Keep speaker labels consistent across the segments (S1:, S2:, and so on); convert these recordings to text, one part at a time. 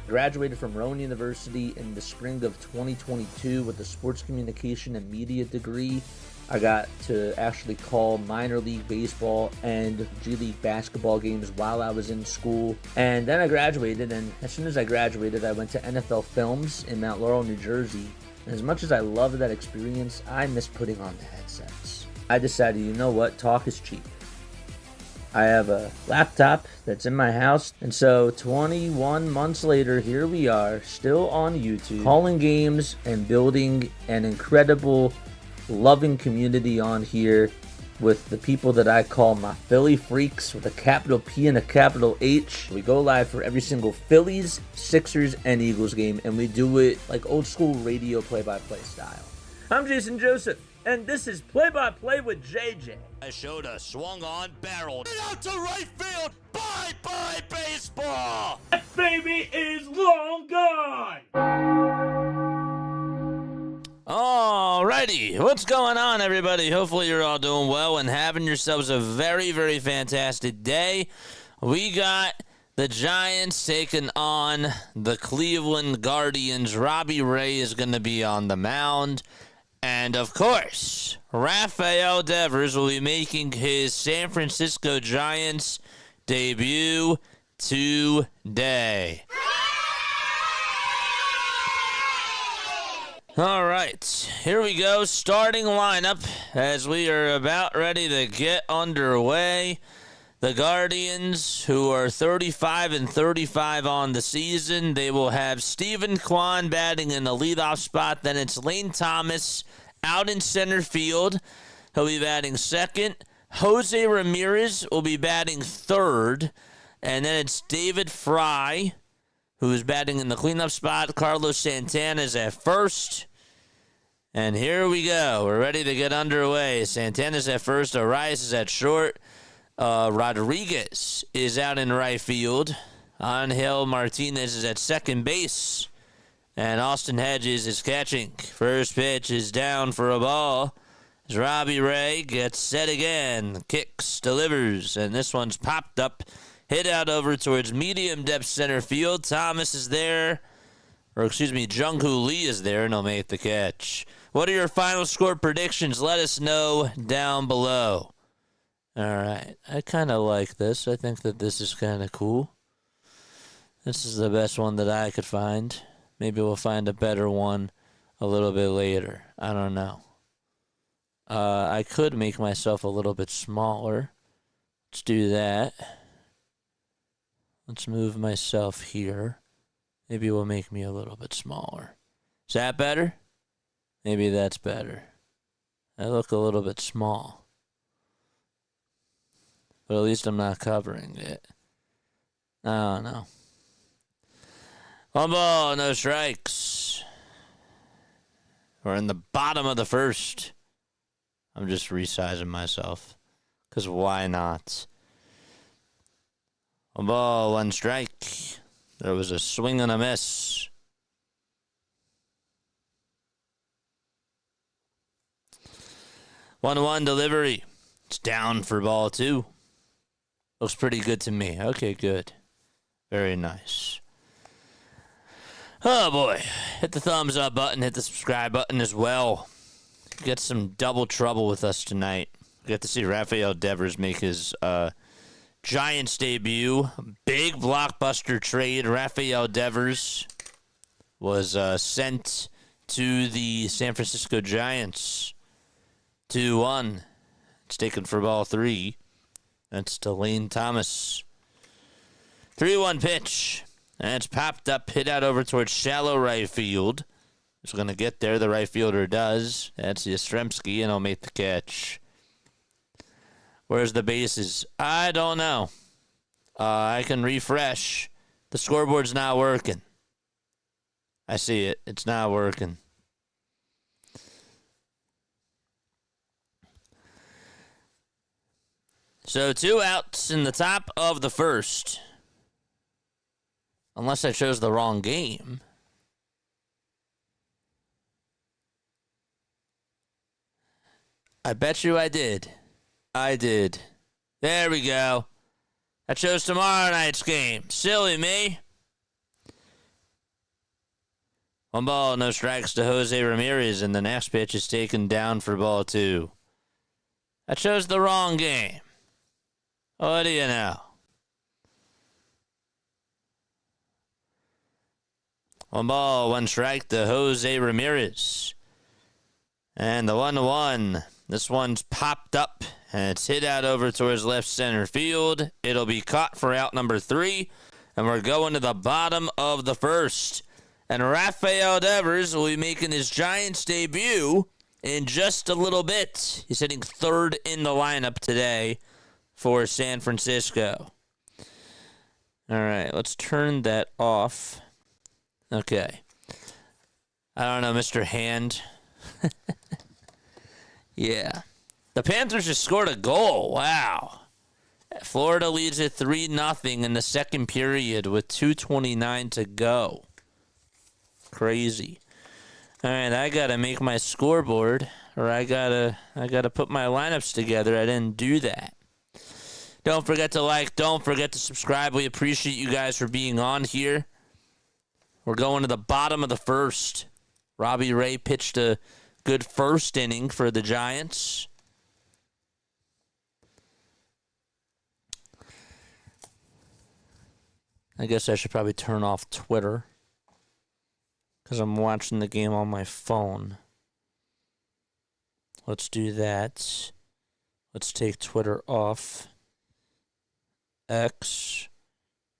S1: Graduated from Rowan University in the spring of 2022 with a sports communication and media degree. I got to actually call minor league baseball and G League basketball games while I was in school. And then I graduated, and as soon as I graduated, I went to NFL Films in Mount Laurel, New Jersey. And as much as I loved that experience, I missed putting on the headsets. I decided, you know what, talk is cheap. I have a laptop that's in my house, and so 21 months later, here we are, still on YouTube, calling games and building an incredible, loving community on here with the people that I call my Philly freaks with a capital P and a capital H. We go live for every single Phillies, Sixers, and Eagles game, and we do it like old school radio play-by-play style. I'm Jason Joseph, and this is Play-by-Play with JJ.
S2: I showed a swung on barrel. Get out to right field. Bye-bye baseball.
S3: That baby is long gone.
S2: Alrighty, what's going on, everybody? Hopefully you're all doing well and having yourselves a very, very fantastic day. We got the Giants taking on the Cleveland Guardians. Ramirez is going to be on the mound. And, of course, Rafael Devers will be making his San Francisco Giants debut today. All right, here we go. Starting lineup as we are about ready to get underway. The Guardians, who are 35-35 on the season, they will have Stephen Kwan batting in the leadoff spot. Then it's Lane Thomas out in center field. He'll be batting second. Jose Ramirez will be batting third. And then it's David Fry, who is batting in the cleanup spot. Carlos Santana is at first. And here we go. We're ready to get underway. Santana's at first. Arias is at short. Rodriguez is out in right field. Angel Martinez is at second base. And Austin Hedges is catching. First pitch is down for a ball. As Robbie Ray gets set again. Kicks, delivers. And this one's popped up. Hit out over towards medium depth center field. Thomas is there. Jung-Hoo Lee is there, and he'll make the catch. What are your final score predictions? Let us know down below. All right. I kind of like this. I think that this is kind of cool. This is the best one that I could find. Maybe we'll find a better one a little bit later. I don't know. I could make myself a little bit smaller. Let's do that. Let's move myself here. Maybe it will make me a little bit smaller. Is that better? Maybe that's better. I look a little bit small. But at least I'm not covering it. I don't know. One ball, no strikes. We're in the bottom of the first. I'm just resizing myself. Because why not? One ball, one strike. There was a swing and a miss. One delivery. It's down for ball two. Looks pretty good to me. Okay, good. Very nice. Oh, boy. Hit the thumbs up button. Hit the subscribe button as well. Get some double trouble with us tonight. We get to see Rafael Devers make his Giants debut. Big blockbuster trade. Rafael Devers was sent to the San Francisco Giants. 2-1. It's taken for ball three. That's to Lane Thomas. 3-1 pitch. And it's popped up, hit out over towards shallow right field. It's going to get there. The right fielder does. That's Yastrzemski, and he'll make the catch. Where's the bases? I don't know. I can refresh. The scoreboard's not working. I see it. It's not working. So 2 outs in the top of the first. Unless I chose the wrong game. I bet you I did. I did. There we go. I chose tomorrow night's game. Silly me. 1 ball, no strikes to Jose Ramirez, and the next pitch is taken down for ball 2. I chose the wrong game. What do you know? 1 ball, 1 strike to Jose Ramirez. And the 1-1. This one's popped up, and it's hit out over towards left center field. It'll be caught for out number 3, and we're going to the bottom of the first. And Rafael Devers will be making his Giants debut in just a little bit. He's hitting 3rd in the lineup today for San Francisco. All right, let's turn that off. Okay. I don't know, Mr. Hand. Yeah. The Panthers just scored a goal. Wow. Florida leads it 3-0 in the second period with 2:29 to go. Crazy. All right, I got to make my scoreboard, or I got to put my lineups together. I didn't do that. Don't forget to like, don't forget to subscribe. We appreciate you guys for being on here. We're going to the bottom of the first. Robbie Ray pitched a good first inning for the Giants. I guess I should probably turn off Twitter because I'm watching the game on my phone. Let's do that. Let's take Twitter off. X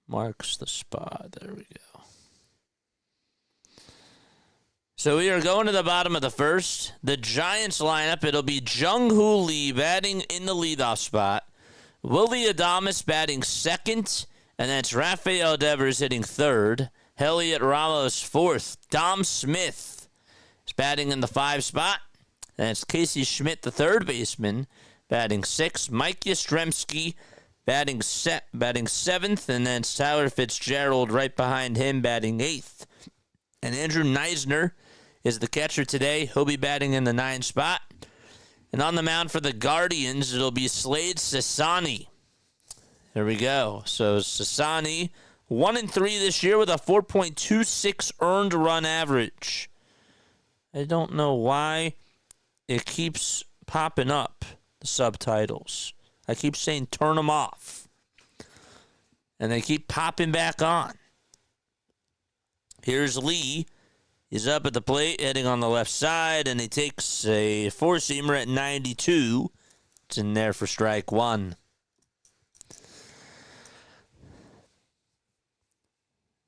S2: marks the spot. There we go. So we are going to the bottom of the first. The Giants lineup, it'll be Jung-Hoo Lee batting in the leadoff spot. Willie Adames batting second. And that's Rafael Devers hitting third. Heliot Ramos fourth. Dom Smith is batting in the 5 spot. And it's Casey Schmidt, the third baseman, batting sixth. Mike Yastrzemski batting seventh. And then it's Tyler Fitzgerald right behind him batting 8th. And Andrew Neisner is the catcher today. He'll be batting in the 9 spot. And on the mound for the Guardians, it'll be Slade Cecconi. There we go. So Cecconi, 1-3 this year with a 4.26 earned run average. I don't know why it keeps popping up, the subtitles. I keep saying turn them off. And they keep popping back on. Here's Lee. He's up at the plate, heading on the left side, and he takes a 4-seamer at 92. It's in there for strike 1.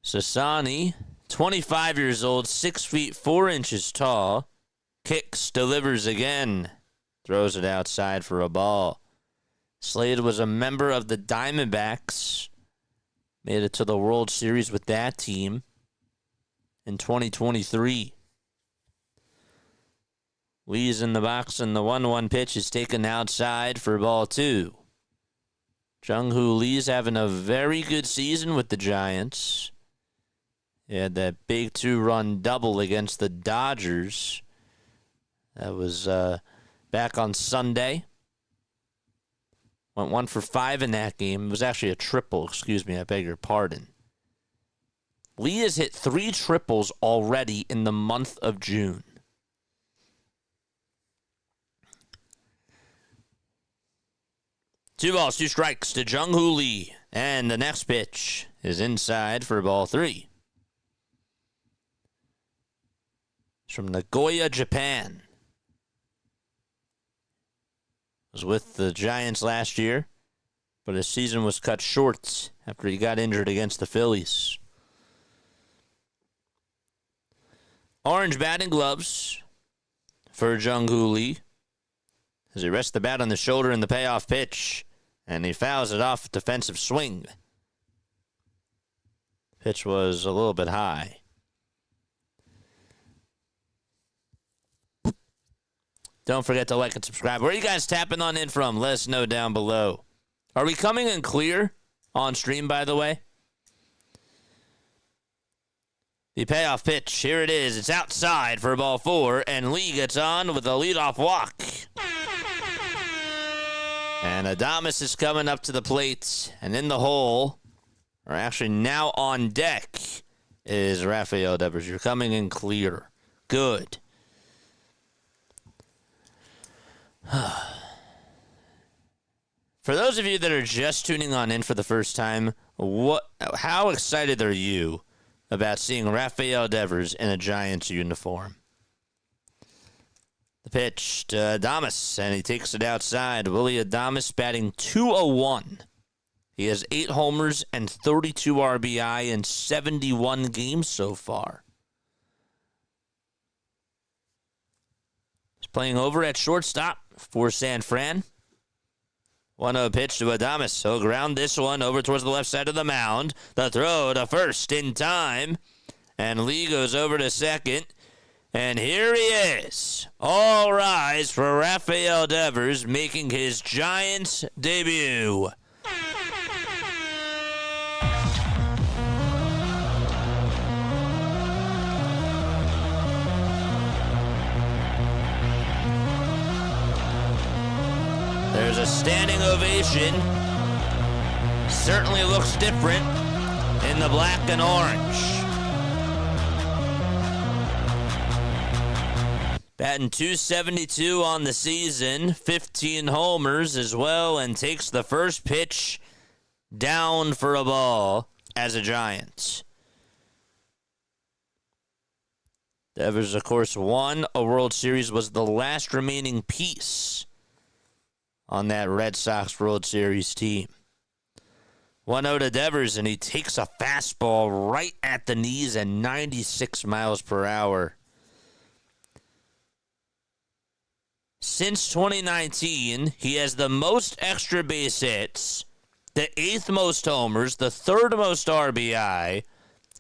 S2: Cecconi, 25 years old, 6 feet 4 inches tall. Kicks, delivers again. Throws it outside for a ball. Slade was a member of the Diamondbacks. Made it to the World Series with that team in 2023. Lee's in the box, and the 1-1 pitch is taken outside for ball 2. Jung-Hoo Lee's having a very good season with the Giants. He had that big 2-run double against the Dodgers. That was back on Sunday. Went 1 for 5 in that game. It was actually a triple. Excuse me, I beg your pardon. Lee has hit 3 triples already in the month of June. Two balls, 2 strikes to Jung-Hoo Lee. And the next pitch is inside for ball 3. It's from Nagoya, Japan. Was with the Giants last year, but his season was cut short after he got injured against the Phillies. Orange batting gloves for Jung-Hoo Lee as he rests the bat on the shoulder in the payoff pitch, and he fouls it off defensive swing. Pitch was a little bit high. Don't forget to like and subscribe. Where are you guys tapping on in from? Let us know down below. Are we coming in clear on stream, by the way? The payoff pitch, here it is. It's outside for ball 4, and Lee gets on with a leadoff walk. And Adames is coming up to the plate, and in the hole, or actually now on deck, is Rafael Devers. You're coming in clear. Good. For those of you that are just tuning on in for the first time, how excited are you about seeing Rafael Devers in a Giants uniform? The pitch to Adames, and he takes it outside. Willy Adames batting .201. He has 8 homers and 32 RBI in 71 games so far. He's playing over at shortstop for San Fran. 1-0 pitch to Adames. He'll ground this one over towards the left side of the mound. The throw to first in time. And Lee goes over to second. And here he is. All rise for Rafael Devers making his Giants debut. There's a standing ovation. Certainly looks different in the black and orange. Batting .272 on the season, 15 homers as well, and takes the first pitch down for a ball as a Giant. Devers, of course, won a World Series, was the last remaining piece on that Red Sox World Series team. 1-0 to Devers, and he takes a fastball right at the knees at 96 miles per hour. Since 2019, he has the most extra base hits, the 8th most homers, the 3rd most RBI,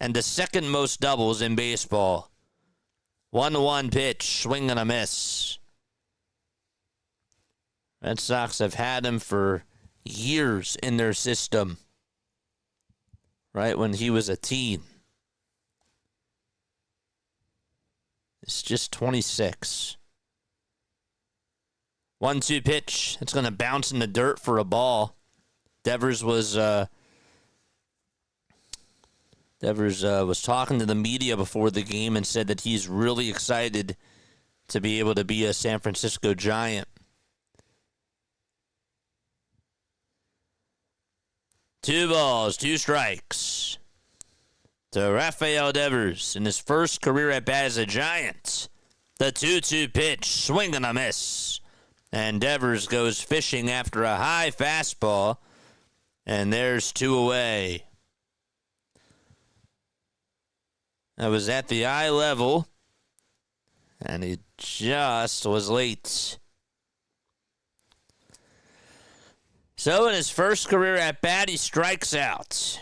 S2: and the 2nd most doubles in baseball. 1-1 pitch, swing and a miss. Red Sox have had him for years in their system, right when he was a teen. It's just 26. 1-2 pitch. It's going to bounce in the dirt for a ball. Devers was talking to the media before the game and said that he's really excited to be able to be a San Francisco Giant. 2 balls, 2 strikes to Rafael Devers in his first career at bat as a Giant. The 2-2 pitch, swing and a miss. And Devers goes fishing after a high fastball. And there's 2 away. That was at the eye level. And he just was late. So in his first career at bat, he strikes out.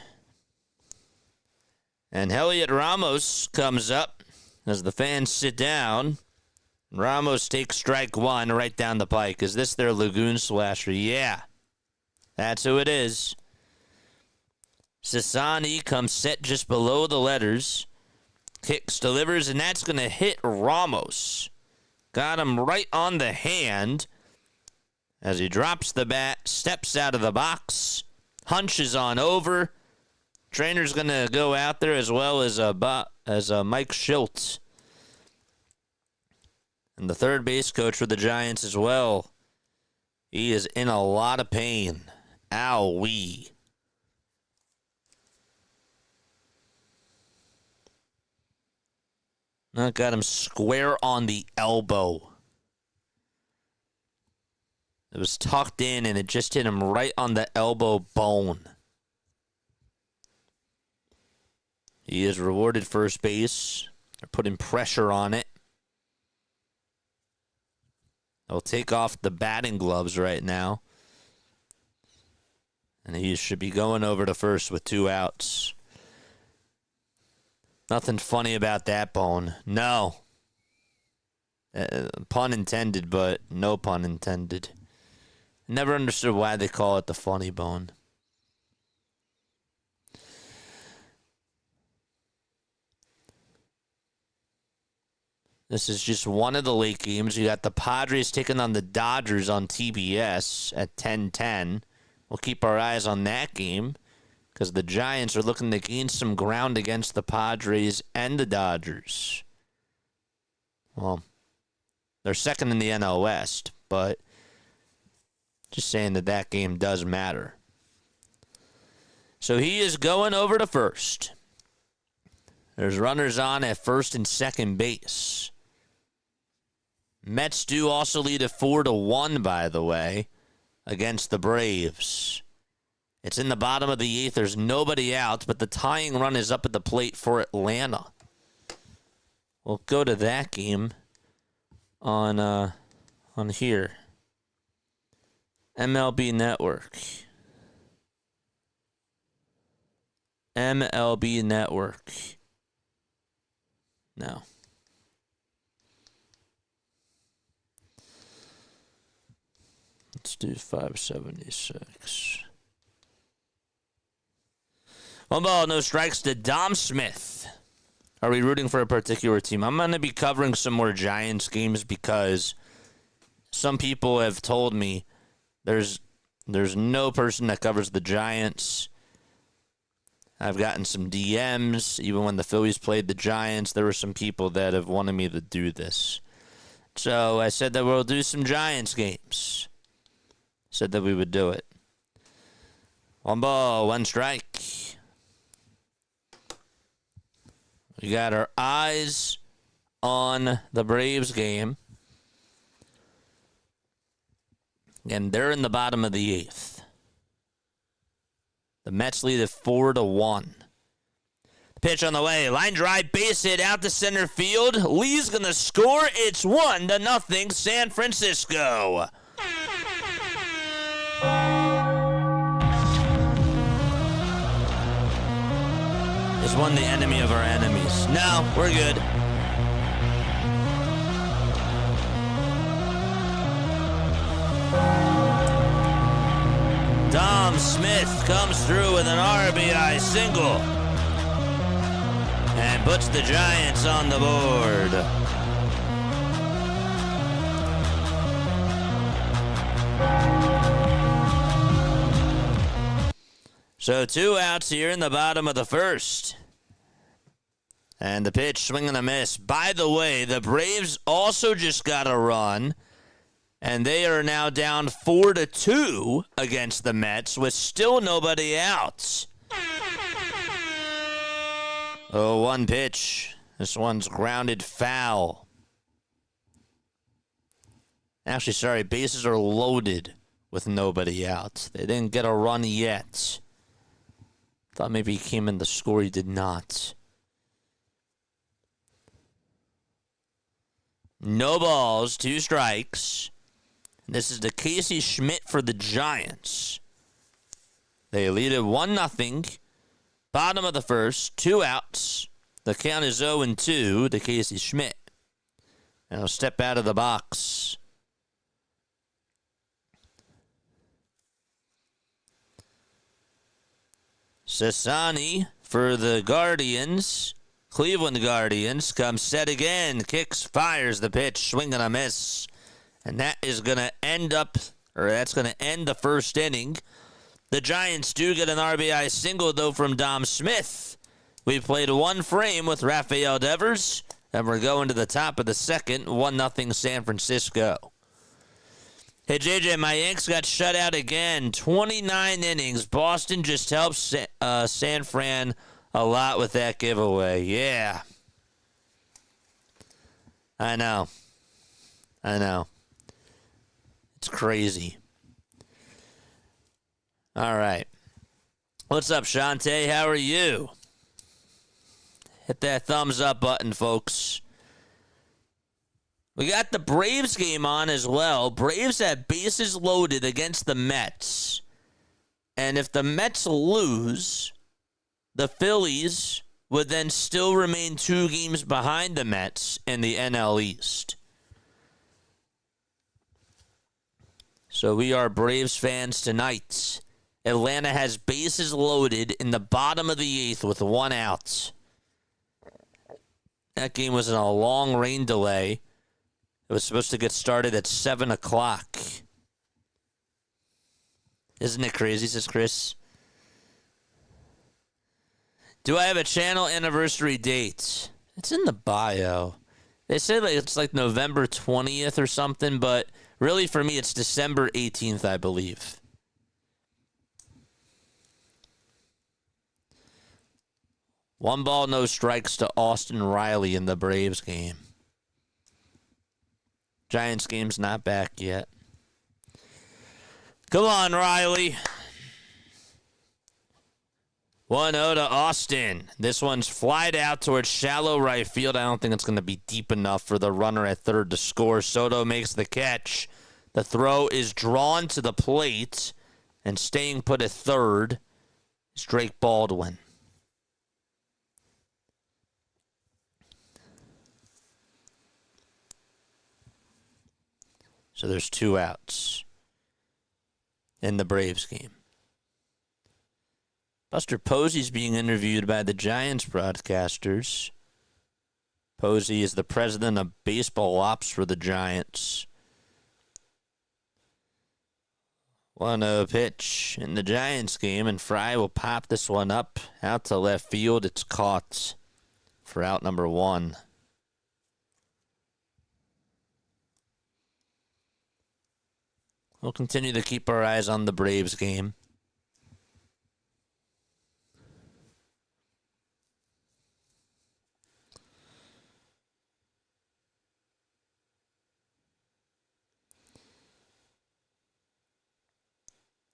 S2: And Heliot Ramos comes up as the fans sit down. Ramos takes strike 1 right down the pike. Is this their Lagoon Slasher? Yeah, that's who it is. Cecconi comes set just below the letters. Kicks, delivers, and that's going to hit Ramos. Got him right on the hand. As he drops the bat, steps out of the box, hunches on over. Trainer's going to go out there as well as Mike Schultz. And the third base coach for the Giants as well. He is in a lot of pain. Ow-wee. That got him square on the elbow. It was tucked in, and it just hit him right on the elbow bone. He is rewarded first base. They're putting pressure on it. They'll take off the batting gloves right now. And he should be going over to first with 2 outs. Nothing funny about that bone. No. Pun intended, but no pun intended. Never understood why they call it the funny bone. This is just one of the late games. You got the Padres taking on the Dodgers on TBS at 10:10. We'll keep our eyes on that game because the Giants are looking to gain some ground against the Padres and the Dodgers. Well, they're second in the NL West, but just saying that game does matter. So he is going over to first. There's runners on at first and second base. Mets do also lead at 4-1, by the way, against the Braves. It's in the bottom of the 8th. There's nobody out, but the tying run is up at the plate for Atlanta. We'll go to that game on here. MLB Network. MLB Network. No. Let's do 576. 1 ball, no strikes to Dom Smith. Are we rooting for a particular team? I'm going to be covering some more Giants games because some people have told me there's no person that covers the Giants. I've gotten some DMs. Even when the Phillies played the Giants, there were some people that have wanted me to do this. So I said that we'll do some Giants games. Said that we would do it. 1 ball, 1 strike. We got our eyes on the Braves game. And they're in the bottom of the 8th. The Mets lead at 4-1. Pitch on the way. Line drive, base hit out to center field. Lee's going to score. It's 1-0 San Francisco. Is one the enemy of our enemies? No, we're good. Dom Smith comes through with an RBI single and puts the Giants on the board. So 2 outs here in the bottom of the 1st. And the pitch, swing and a miss. By the way, the Braves also just got a run. And they are now down 4-2 against the Mets with still nobody out. Oh, 1 pitch. This one's grounded foul. Actually, sorry, bases are loaded with nobody out. They didn't get a run yet. Thought maybe he came in the score. He did not. No balls, 2 strikes. This is the Casey Schmidt for the Giants. They lead it 1-0. Bottom of the 1st, 2 outs. The count is 0-2 to Casey Schmidt. And he'll step out of the box. Cecconi for the Guardians. Cleveland Guardians comes set again. Kicks, fires the pitch, swing and a miss. And that is going to end that's going to end the 1st inning. The Giants do get an RBI single, though, from Dom Smith. We played 1 frame with Rafael Devers, and we're going to the top of the 2nd, 1-0 San Francisco. Hey, JJ, my Yanks got shut out again. 29 innings. Boston just helped San Fran a lot with that giveaway. Yeah. I know. It's crazy. All right. What's up, Shantae? How are you? Hit that thumbs up button, folks. We got the Braves game on as well. Braves have bases loaded against the Mets. And if the Mets lose, the Phillies would then still remain 2 games behind the Mets in the NL East. So we are Braves fans tonight. Atlanta has bases loaded in the bottom of the 8th with 1 out. That game was in a long rain delay. It was supposed to get started at 7 o'clock. Isn't it crazy, says Chris? Do I have a channel anniversary date? It's in the bio. They say like it's like November 20th or something, but really for me it's December 18th, I believe. One ball, no strikes to Austin Riley in the Braves game. Giants game's not back yet. Come on, Riley. 1-0 to Austin. This one's flied out towards shallow right field. I don't think it's going to be deep enough for the runner at third to score. Soto makes the catch. The throw is drawn to the plate, and staying put at third is Drake Baldwin. So there's 2 outs in the Braves game. Buster Posey's being interviewed by the Giants broadcasters. Posey is the president of baseball ops for the Giants. 1-0 pitch in the Giants game, and Fry will pop this one up out to left field. It's caught for out number 1. We'll continue to keep our eyes on the Braves game.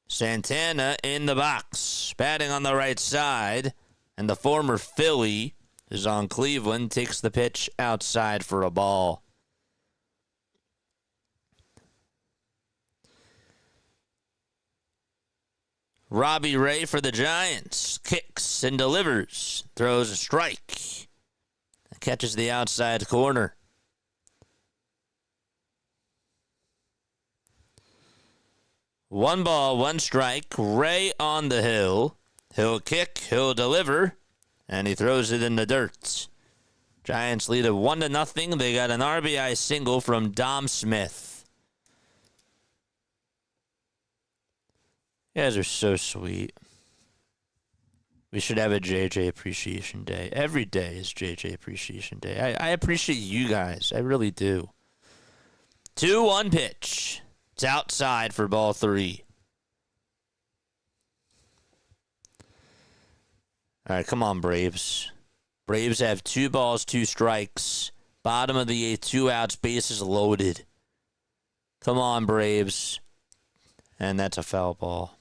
S2: Santana in the box, batting on the right side, and the former Philly is on Cleveland, takes the pitch outside for a ball. Robbie Ray for the Giants, kicks and delivers, throws a strike, catches the outside corner. One ball, one strike. Ray on the hill. He'll kick, he'll deliver, and he throws it in the dirt. Giants lead it 1-0. They got an RBI single from Dom Smith. You guys are so sweet. We should have a JJ Appreciation Day. Every day is JJ Appreciation Day. I appreciate you guys. I really do. 2-1 pitch. It's outside for ball 3. All right, come on, Braves. Braves have 2 balls, 2 strikes. Bottom of the 8th, 2 outs, bases loaded. Come on, Braves. And that's a foul ball.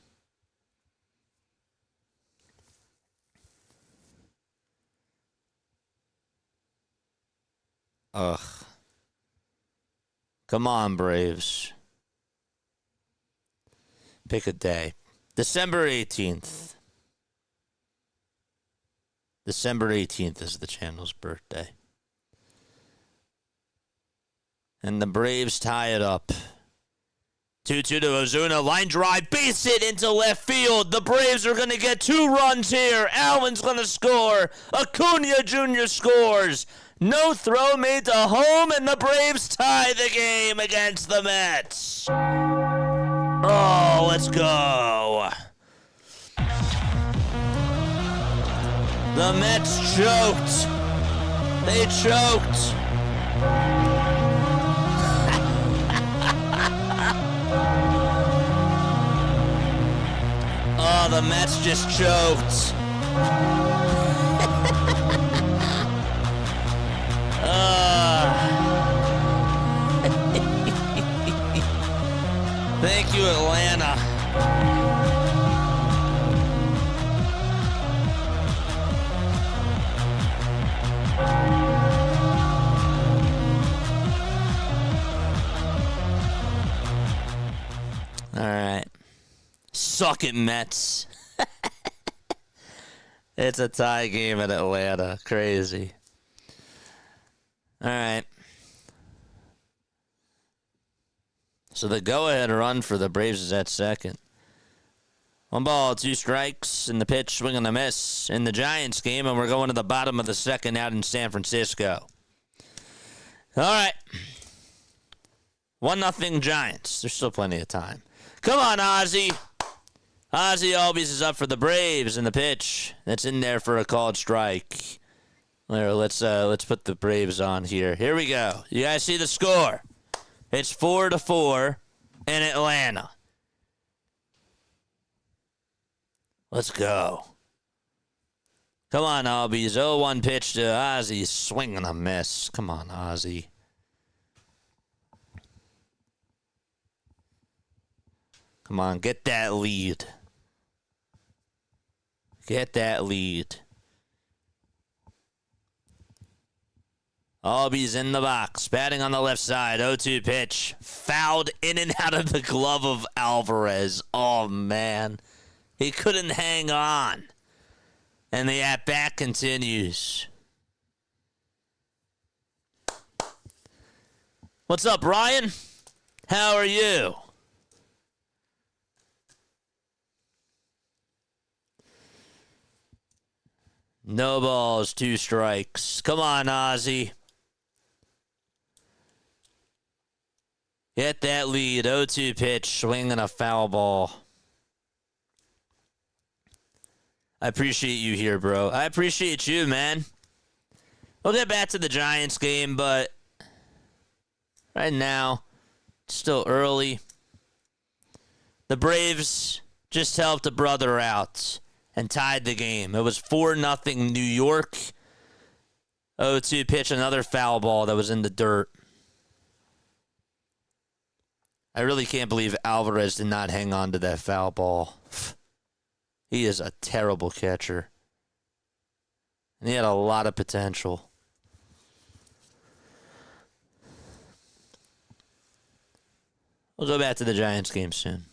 S2: Ugh. Come on, Braves. Pick a day. December 18th. December 18th is the channel's birthday. And the Braves tie it up. 2-2 to Ozuna. Line drive. Base hit into left field. The Braves are going to get 2 runs here. Allen's going to score. Acuna Jr. scores. No throw made to home, and the Braves tie the game against the Mets. Oh, let's go. The Mets choked. They choked. Oh, the Mets just choked. Thank you, Atlanta. All right. Suck it, Mets. It's a tie game at Atlanta. Crazy. All right. So the go-ahead run for the Braves is at second. 1 ball, 2 strikes, and the pitch swing and a miss in the Giants game, and we're going to the bottom of the second out in San Francisco. All right. 1-0 Giants. There's still plenty of time. Come on, Ozzy. Ozzy Albies is up for the Braves in the pitch. That's in there for a called strike. There, let's put the Braves on here. Here we go. You guys see the score? It's 4-4 in Atlanta. Let's go. Come on, Albies. 0-1 pitch to Ozzy. Swing and a miss. Come on, Ozzy. Come on, get that lead. Get that lead. Albies in the box, batting on the left side. 0-2 pitch. Fouled in and out of the glove of Alvarez. Oh, man. He couldn't hang on. And the at-bat continues. What's up, Ryan? How are you? No balls, 2 strikes. Come on, Ozzy. Get that lead. 0-2 pitch. Swinging a foul ball. I appreciate you here, bro. I appreciate you, man. We'll get back to the Giants game, but right now, it's still early. The Braves just helped a brother out and tied the game. It was 4-0 New York. 0-2 pitch, another foul ball that was in the dirt. I really can't believe Alvarez did not hang on to that foul ball. He is a terrible catcher. And he had a lot of potential. We'll go back to the Giants game soon.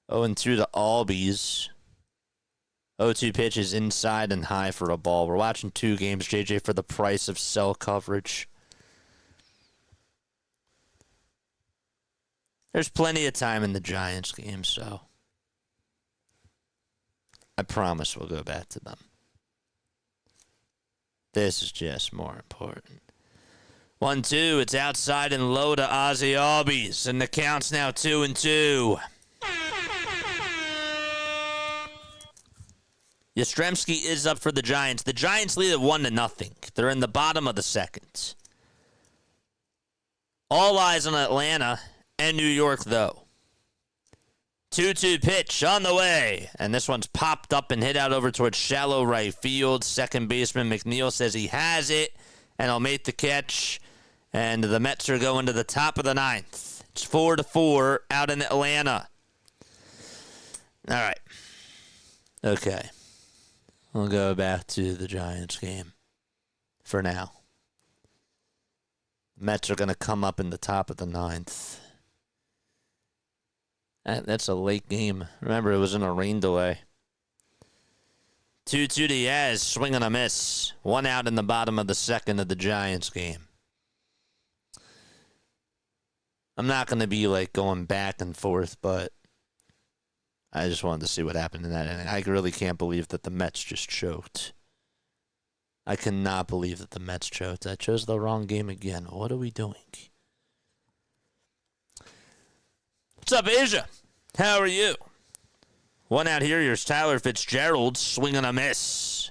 S2: Oh, and 2 to Albies. 0-2 pitch is inside and high for a ball. We're watching 2 games, JJ, for the price of cell coverage. There's plenty of time in the Giants game, so I promise we'll go back to them. This is just more important. 1-2, it's outside and low to Ozzy Albies, and the count's now 2-2. Yastrzemski is up for the Giants. The Giants lead at 1-0. They're in the bottom of the second. All eyes on Atlanta and New York, though. 2-2 pitch on the way. And this one's popped up and hit out over towards shallow right field. Second baseman McNeil says he has it, and he'll make the catch. And the Mets are going to the top of the 9th. It's 4-4 out in Atlanta. All right. Okay. We'll go back to the Giants game for now. Mets are going to come up in the top of the 9th. That's a late game. Remember, it was in a rain delay. 2-2 Diaz, swing and a miss. 1 out in the bottom of the second of the Giants game. I'm not going to be like going back and forth, but I just wanted to see what happened in that inning. I really can't believe that the Mets just choked. I cannot believe that the Mets choked. I chose the wrong game again. What are we doing? What's up, Asia? How are you? 1 out here. Here's Tyler Fitzgerald. Swing and a miss.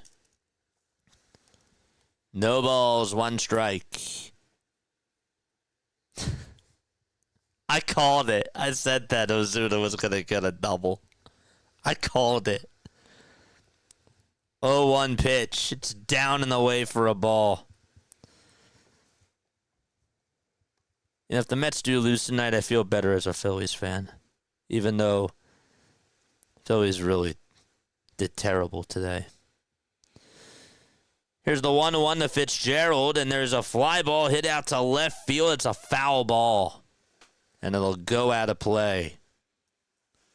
S2: No balls, 1 strike. I called it. I said that Ozuna was going to get a double. I called it. 0-1 pitch. It's down and away for a ball. You know, if the Mets do lose tonight, I feel better as a Phillies fan. Even though Phillies really did terrible today. Here's the 1-1 to Fitzgerald, and there's a fly ball hit out to left field. It's a foul ball, and it'll go out of play.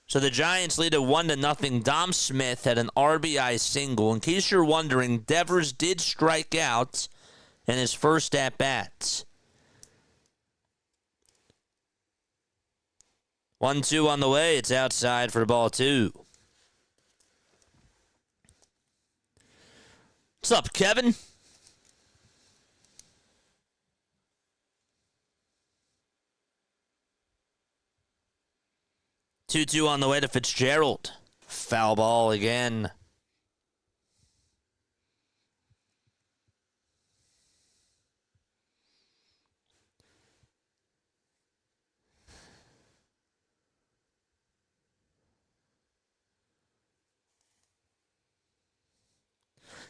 S2: So the Giants lead at 1-0. Dom Smith had an RBI single. In case you're wondering, Devers did strike out in his first at-bat. 1-2 on the way. It's outside for ball 2. What's up, Kevin? 2-2 on the way to Fitzgerald. Foul ball again.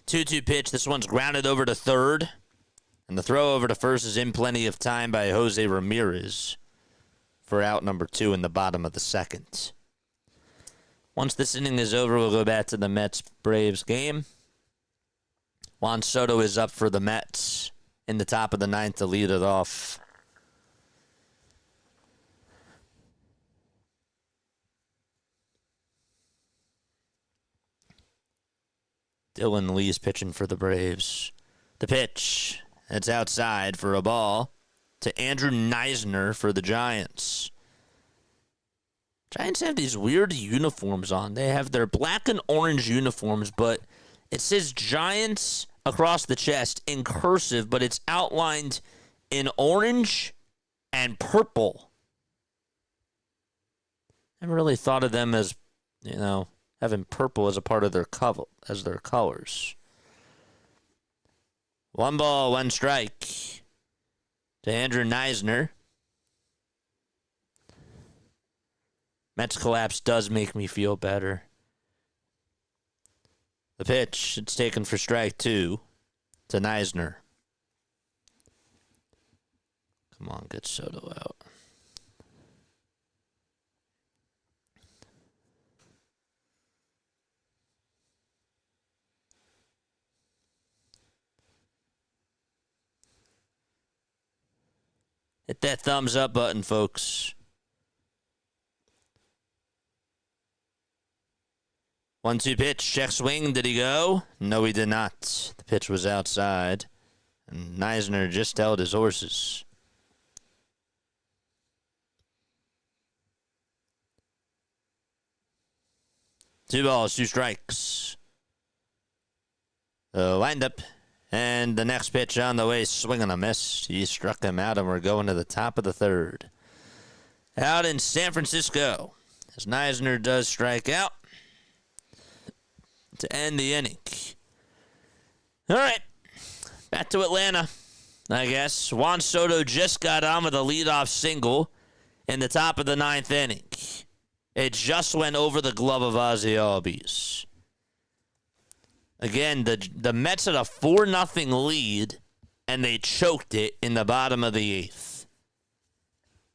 S2: Two-two pitch. This one's grounded over to third. And the throw over to first is in plenty of time by Jose Ramirez for out number 2 in the bottom of the second. Once this inning is over, we'll go back to the Mets-Braves game. Juan Soto is up for the Mets in the top of the ninth to lead it off. Dylan Lee's pitching for the Braves. The pitch. It's outside for a ball to Andrew Neisner for the Giants. Giants have these weird uniforms on. They have their black and orange uniforms, but it says Giants across the chest in cursive, but it's outlined in orange and purple. Never really thought of them as, having purple as a part of their as their colors. 1 ball, 1 strike to Andrew Neisner. Mets collapse does make me feel better. The pitch, it's taken for strike 2 to Neisner. Come on, get Soto out. Hit that thumbs up button, folks. 1-2 pitch. Check swing. Did he go? No, he did not. The pitch was outside. And Neisner just held his horses. Two balls, 2 strikes. The windup. And the next pitch on the way, swing and a miss. He struck him out, and we're going to the top of the third. Out in San Francisco, as Neisner does strike out to end the inning. All right, back to Atlanta, I guess. Juan Soto just got on with a leadoff single in the top of the 9th inning. It just went over the glove of Ozzie Albies. Again, the Mets had a 4-0 lead, and they choked it in the bottom of the 8th.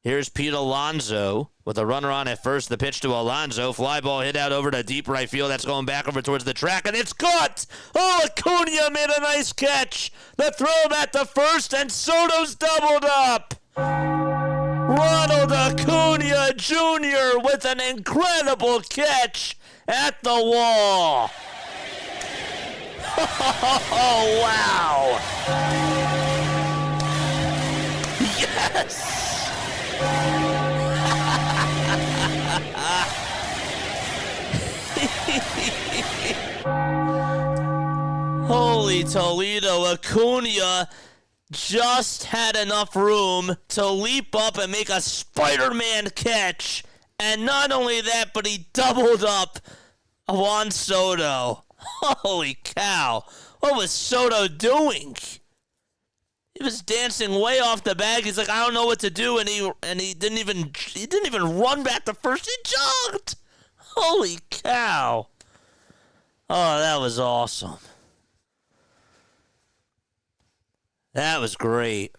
S2: Here's Pete Alonso with a runner on at first. The pitch to Alonso. Fly ball hit out over to deep right field. That's going back over towards the track, and it's caught! Oh, Acuna made a nice catch. The throw back to first, and Soto's doubled up. Ronald Acuna Jr. with an incredible catch at the wall. Oh, wow. Yes. Holy Toledo, Acuna just had enough room to leap up and make a Spider-Man catch. And not only that, but he doubled up Juan Soto. Holy cow. What was Soto doing? He was dancing way off the bag. He's like, I don't know what to do, and he didn't even run back to first. He jogged. Holy cow. Oh, that was awesome. That was great.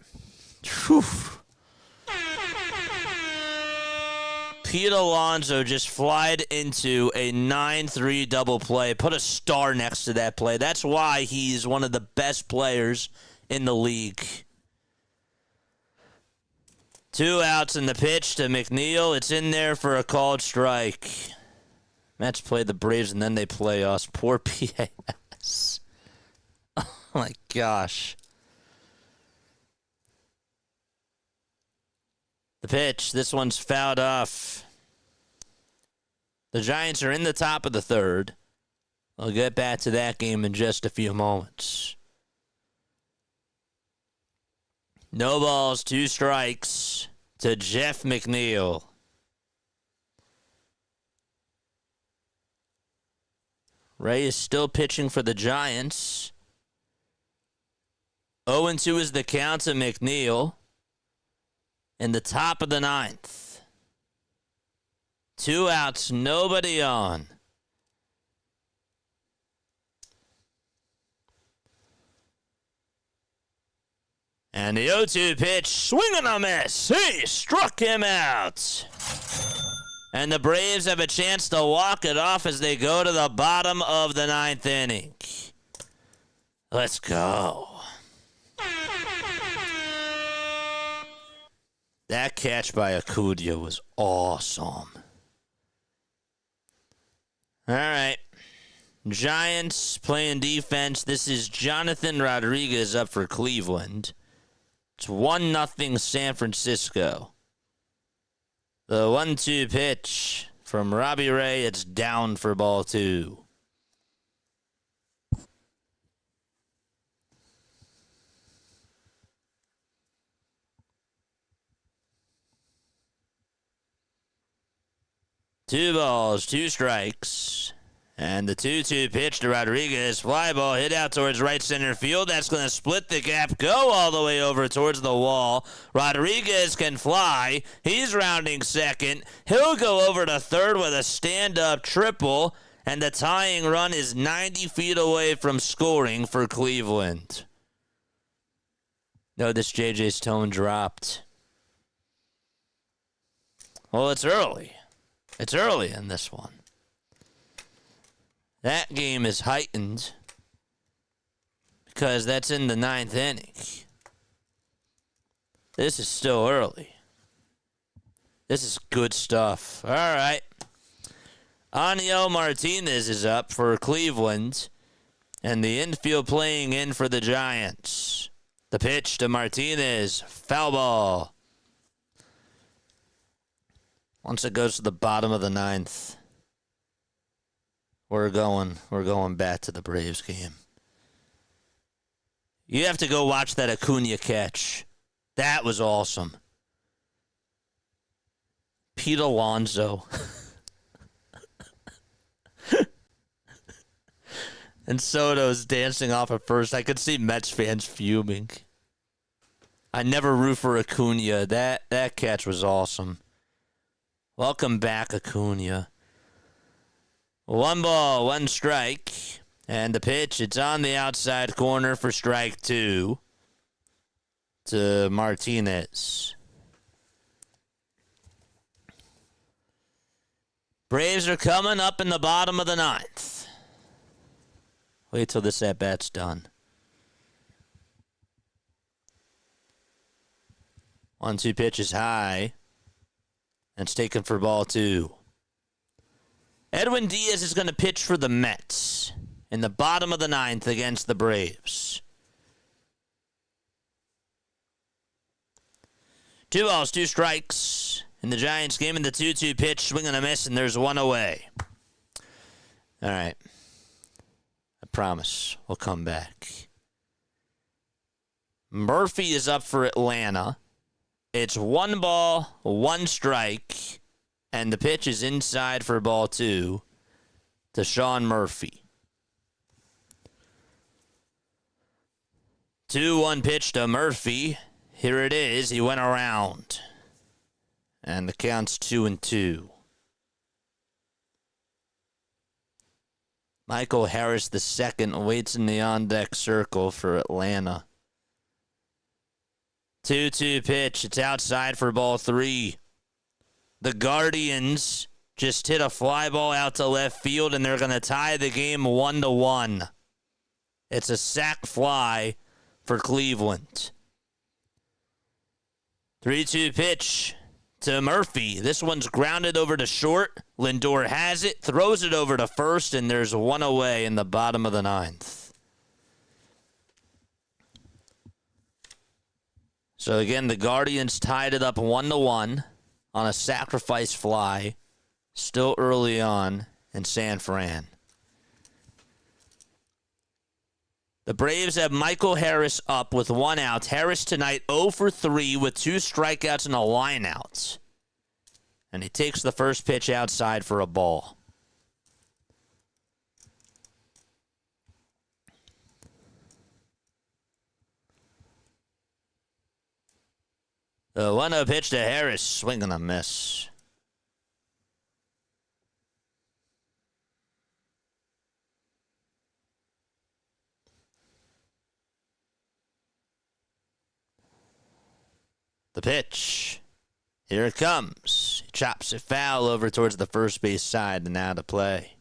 S2: Whew. Pete Alonso just flied into a 9-3 double play. Put a star next to that play. That's why he's one of the best players in the league. 2 outs in the pitch to McNeil. It's in there for a called strike. Mets play the Braves, and then they play us. Poor PAS. Oh, my gosh. The pitch. This one's fouled off. The Giants are in the top of the third. We'll get back to that game in just a few moments. No balls, 2 strikes to Jeff McNeil. Ray is still pitching for the Giants. 0-2 is the count to McNeil. In the top of the ninth. 2 outs, nobody on. And the 0-2 pitch, swing and a miss. He struck him out. And the Braves have a chance to walk it off as they go to the bottom of the ninth inning. Let's go. That catch by Acuna was awesome. All right. Giants playing defense. This is Jonathan Rodriguez up for Cleveland. It's 1-0 San Francisco. The 1-2 pitch from Ramirez. It's down for ball 2. Two balls, 2 strikes. And the 2-2 pitch to Rodriguez. Fly ball hit out towards right center field. That's going to split the gap, go all the way over towards the wall. Rodriguez can fly. He's rounding second. He'll go over to third with a stand-up triple. And the tying run is 90 feet away from scoring for Cleveland. Notice JJ's tone dropped. Well, it's early. It's early in this one. That game is heightened because that's in the 9th inning. This is still early. This is good stuff. All right. Aniel Martinez is up for Cleveland, and the infield playing in for the Giants. The pitch to Martinez. Foul ball. Once it goes to the bottom of the 9th. We're going back to the Braves game. You have to go watch that Acuna catch. That was awesome. Pete Alonso. And Soto's dancing off at first. I could see Mets fans fuming. I never root for Acuna. That catch was awesome. Welcome back, Acuna. 1 ball, 1 strike. And the pitch, it's on the outside corner for strike 2 to Martinez. Braves are coming up in the bottom of the 9th. Wait till this at-bat's done. 1-2 pitch is high. And it's taken for ball 2. Edwin Diaz is going to pitch for the Mets in the bottom of the 9th against the Braves. 2 balls, 2 strikes in the Giants game, and the 2-2 pitch, swing and a miss, and there's 1 away. All right. I promise we'll come back. Murphy is up for Atlanta. It's 1 ball, 1 strike. And the pitch is inside for ball 2 to Sean Murphy. 2-1 pitch to Murphy. Here it is. He went around. And the count's 2-2. Michael Harris II waits in the on-deck circle for Atlanta. 2-2 pitch. It's outside for ball 3. The Guardians just hit a fly ball out to left field, and they're going to tie the game 1-1. It's a sac fly for Cleveland. 3-2 pitch to Murphy. This one's grounded over to short. Lindor has it, throws it over to first, and there's 1 away in the bottom of the 9th. So again, the Guardians tied it up 1-1. On a sacrifice fly, still early on in San Fran. The Braves have Michael Harris up with 1 out. Harris tonight 0 for 3 with 2 strikeouts and a lineout. And he takes the first pitch outside for a ball. The 1-0 pitch to Harris, swing and a miss. The pitch. Here it comes. He chops it foul over towards the first base side and out of play.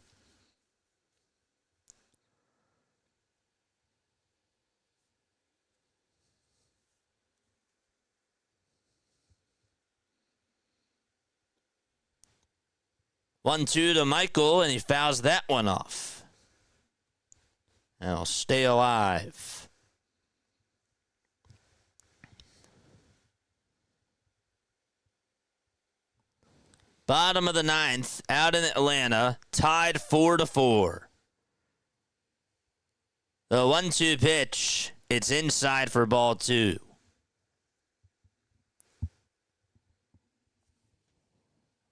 S2: One-two to Michael, and he fouls that one off. And he'll stay alive. Bottom of the ninth, out in Atlanta, tied 4-4. The 1-2 pitch, it's inside for ball 2.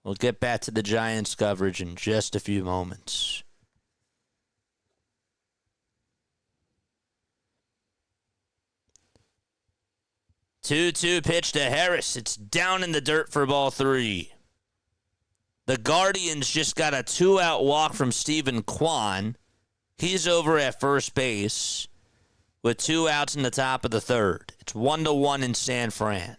S2: We'll get back to the Giants coverage in just a few moments. Two-two pitch to Harris. It's down in the dirt for ball 3. The Guardians just got a 2-out walk from Stephen Kwan. He's over at first base with 2 outs in the top of the third. It's 1-1 in San Fran.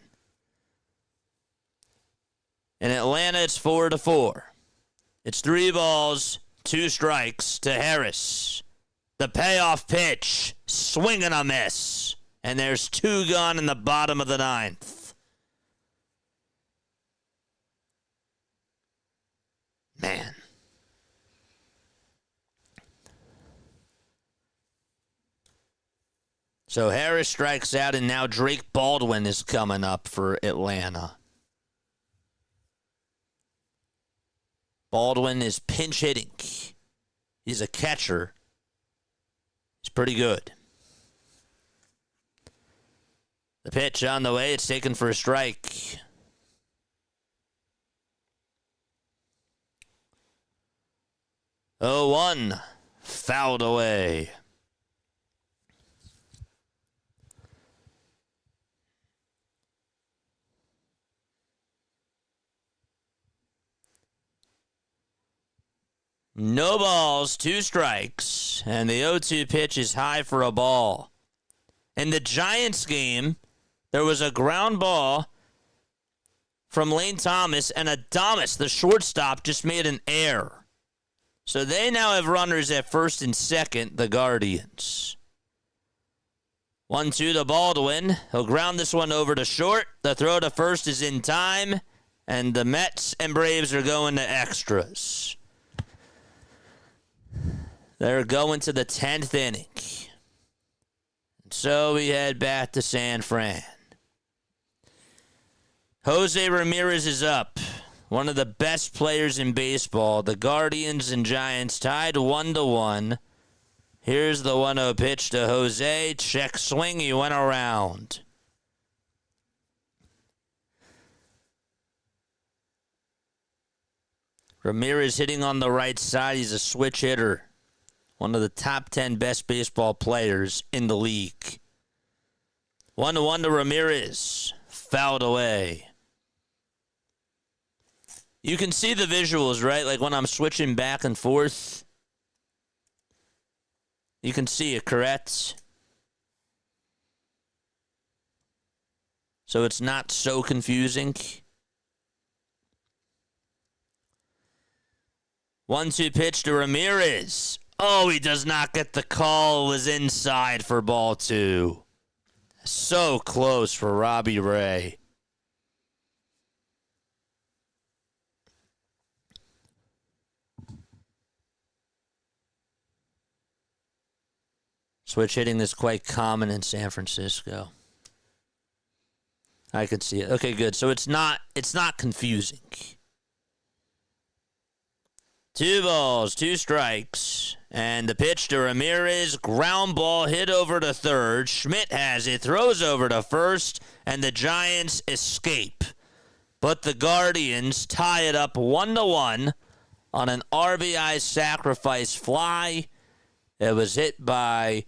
S2: In Atlanta, it's 4-4. It's 3 balls, 2 strikes to Harris. The payoff pitch, swing and a miss. And there's 2 gone in the bottom of the ninth. Man. So Harris strikes out, and now Drake Baldwin is coming up for Atlanta. Baldwin is pinch hitting. He's a catcher. He's pretty good. The pitch on the way. It's taken for a strike. Oh, 1 fouled away. No balls, 2 strikes, and the 0-2 pitch is high for a ball. In the Giants game, there was a ground ball from Lane Thomas, and Adames, the shortstop, just made an error. So they now have runners at first and second, the Guardians. 1-2 to Baldwin. He'll ground this one over to short. The throw to first is in time, and the Mets and Braves are going to extras. They're going to the 10th inning. So we head back to San Fran. Jose Ramirez is up. One of the best players in baseball. The Guardians and Giants tied 1-1. Here's the 1-0 pitch to Jose. Check swing. He went around. Ramirez hitting on the right side. He's a switch hitter. One of the top 10 best baseball players in the league. 1-1 to Ramirez. Fouled away. You can see the visuals, right? Like when I'm switching back and forth. You can see it, correct? So it's not so confusing. 1-2 pitch to Ramirez. Oh, he does not get the call. It was inside for ball 2. So close for Robbie Ray. Switch hitting is quite common in San Francisco. I could see it. Okay, good. So it's not confusing. 2 balls, 2 strikes. And the pitch to Ramirez, ground ball hit over to third. Schmidt has it, throws over to first, and the Giants escape. But the Guardians tie it up 1-1 on an RBI sacrifice fly. It was hit by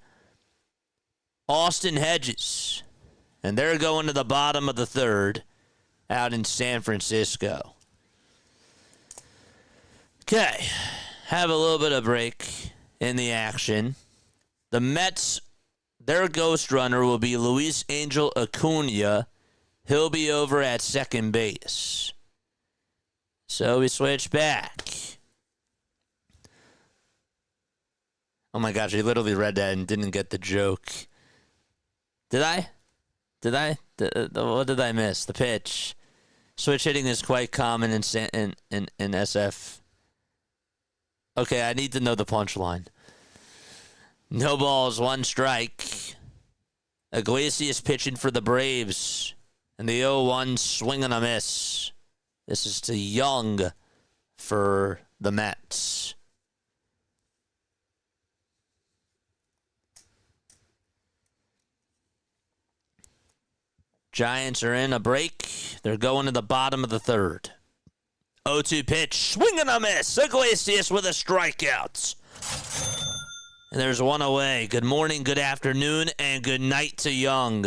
S2: Austin Hedges. And they're going to the bottom of the third. out in San Francisco. Okay, have a little bit of break in the action. The Mets, their ghost runner will be Luis Angel Acuna. He'll be over at second base. So we switch back. Oh my gosh, I literally read that and didn't get the joke. Did I? What did I miss? The pitch. Switch hitting is quite common in SF. Okay, I need to know the punchline. No balls, one strike. Iglesias pitching for the Braves. And the 0-1 swing and a miss. This is to Young for the Mets. Giants are in a break. They're going to the bottom of the third. 0-2 pitch. Swing and a miss. Iglesias with a strikeout. And there's one away. Good morning, good afternoon, and good night to Young.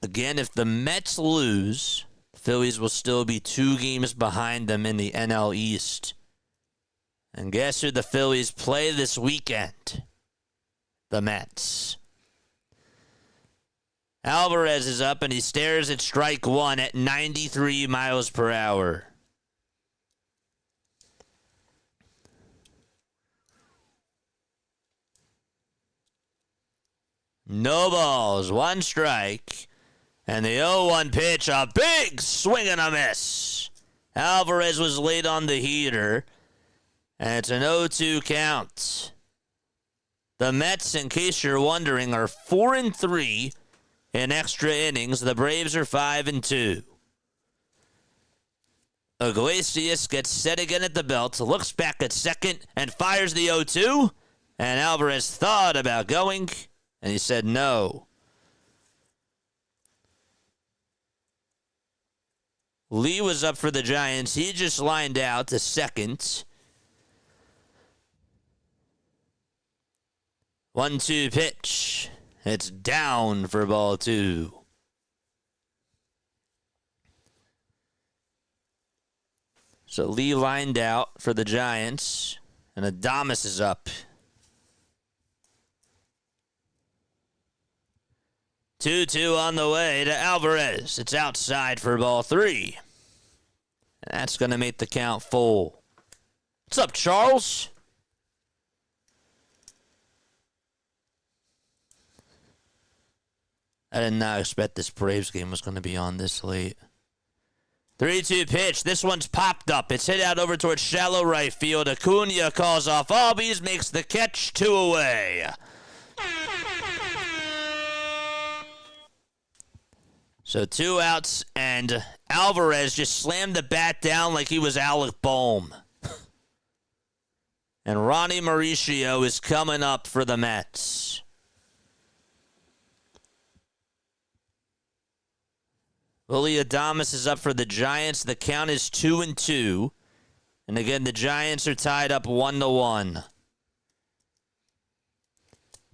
S2: Again, if the Mets lose, the Phillies will still be 2 games behind them in the NL East. And guess who the Phillies play this weekend? The Mets. Alvarez is up, and he stares at strike one at 93 miles per hour. No balls, one strike. And the 0-1 pitch, a big swing and a miss. Alvarez was late on the heater, and it's an 0-2 count. The Mets, in case you're wondering, are 4-3 in extra innings. The Braves are 5-2. Iglesias gets set again at the belt, looks back at second, and fires the 0-2. And Alvarez thought about going, and he said no. Lee was up for the Giants. He just lined out to second. 1-2 pitch. It's down for ball 2. So Lee lined out for the Giants, and Adames is up. 2-2 on the way to Alvarez. It's outside for ball 3. And that's going to make the count full. What's up, Charles? I did not expect this Braves game was going to be on this late. 3-2 pitch. This one's popped up. It's hit out over towards shallow right field. Acuna calls off Albies, makes the catch, 2 away. So 2 outs, and Alvarez just slammed the bat down like he was Alec Boehm. And Ronnie Mauricio is coming up for the Mets. Willie Adames is up for the Giants. The count is 2-2. And again, the Giants are tied up 1-1.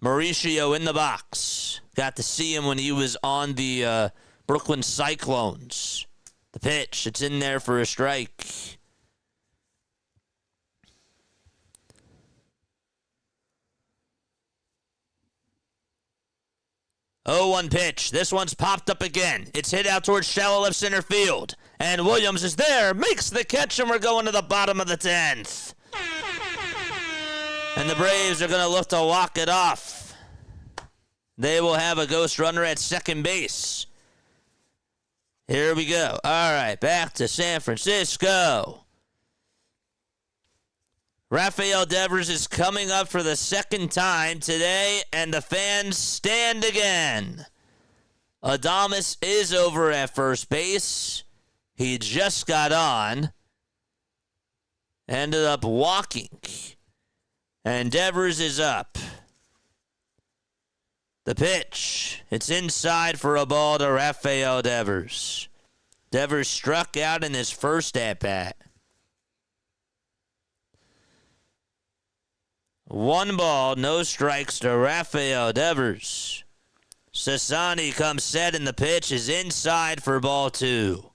S2: Mauricio in the box. Got to see him when he was on the Brooklyn Cyclones. The pitch, it's in there for a strike. Oh, 1 pitch. This one's popped up again. It's hit out towards shallow left center field. And Williams is there, makes the catch, and we're going to the bottom of the 10th. And the Braves are going to look to walk it off. They will have a ghost runner at second base. Here we go. All right, back to San Francisco. Rafael Devers is coming up for the second time today, and the fans stand again. Adames is over at first base. He just got on. Ended up walking. And Devers is up. The pitch. It's inside for a ball to Rafael Devers. Devers struck out in his first at-bat. 1 ball, no strikes to Rafael Devers. Cecconi comes set, and the pitch is inside for ball 2.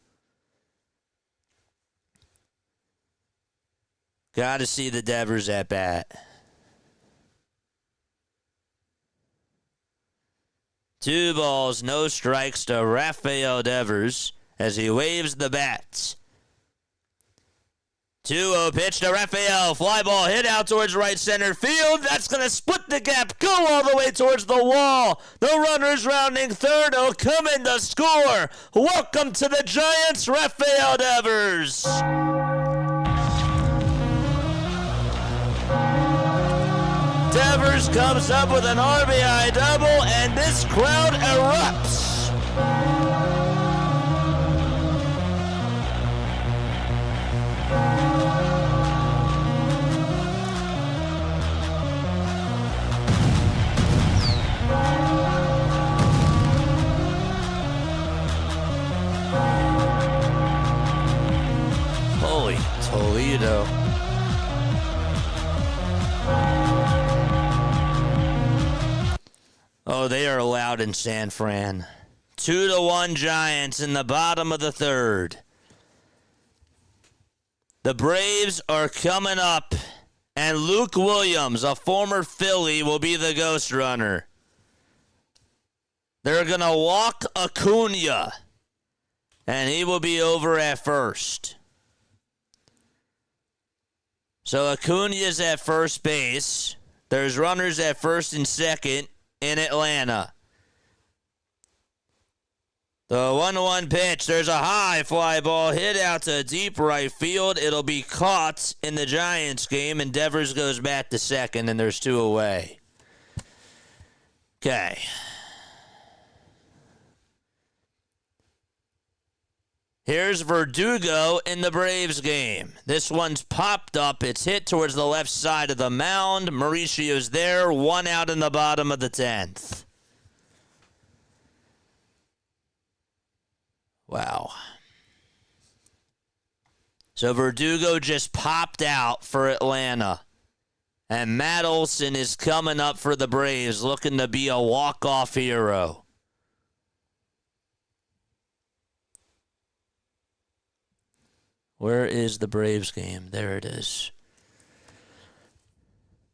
S2: Got to see the Devers at bat. 2 balls, no strikes to Rafael Devers as he waves the bats. 2-0 pitch to Rafael. Fly ball hit out towards right center field. That's going to split the gap, go all the way towards the wall. The runner's rounding third. He'll come in to score. Welcome to the Giants, Rafael Devers. Devers comes up with an RBI double, and this crowd erupts. Holy Toledo. Oh, they are loud in San Fran. 2-1 Giants in the bottom of the third. The Braves are coming up, and Luke Williams, a former Philly, will be the ghost runner. They're going to walk Acuna, and he will be over at first. So Acuna's at first base. There's runners at first and second in Atlanta. The 1-1 pitch. There's a high fly ball hit out to deep right field. It'll be caught in the Giants game, and Devers goes back to second, and there's 2 away. Okay. Here's Verdugo in the Braves game. This one's popped up. It's hit towards the left side of the mound. Mauricio's there. 1 out in the bottom of the 10th. Wow. So Verdugo just popped out for Atlanta. And Matt Olson is coming up for the Braves, looking to be a walk-off hero. Where is the Braves game? There it is.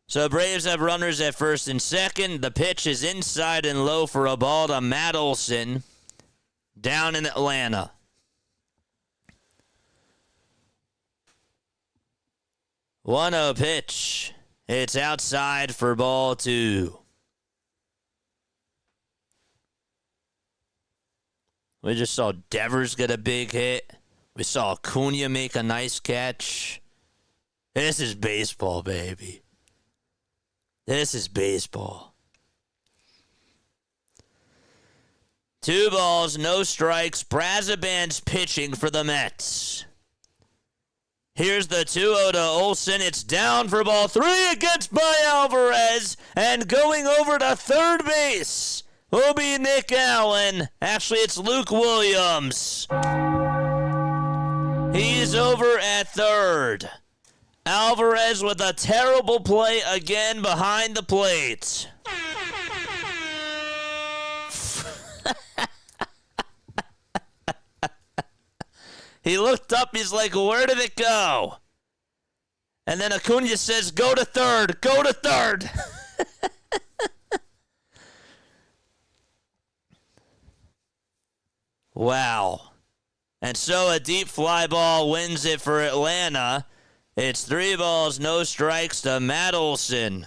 S2: So Braves have runners at first and second. The pitch is inside and low for a ball to Matt Olson down in Atlanta. One 0 pitch. It's outside for ball 2. We just saw Devers get a big hit. We saw Acuna make a nice catch. This is baseball, baby. This is baseball. 2 balls, no strikes. Brazaban's pitching for the Mets. Here's the 2-0 to Olson. It's down for ball 3 against by Alvarez. And going over to third base will be Nick Allen. Actually, it's Luke Williams. He's over at third. Alvarez with a terrible play again behind the plate. He looked up, he's like, where did it go? And then Acuna says, go to third, go to third. Wow. And so a deep fly ball wins it for Atlanta. It's 3 balls, no strikes to Matt Olson.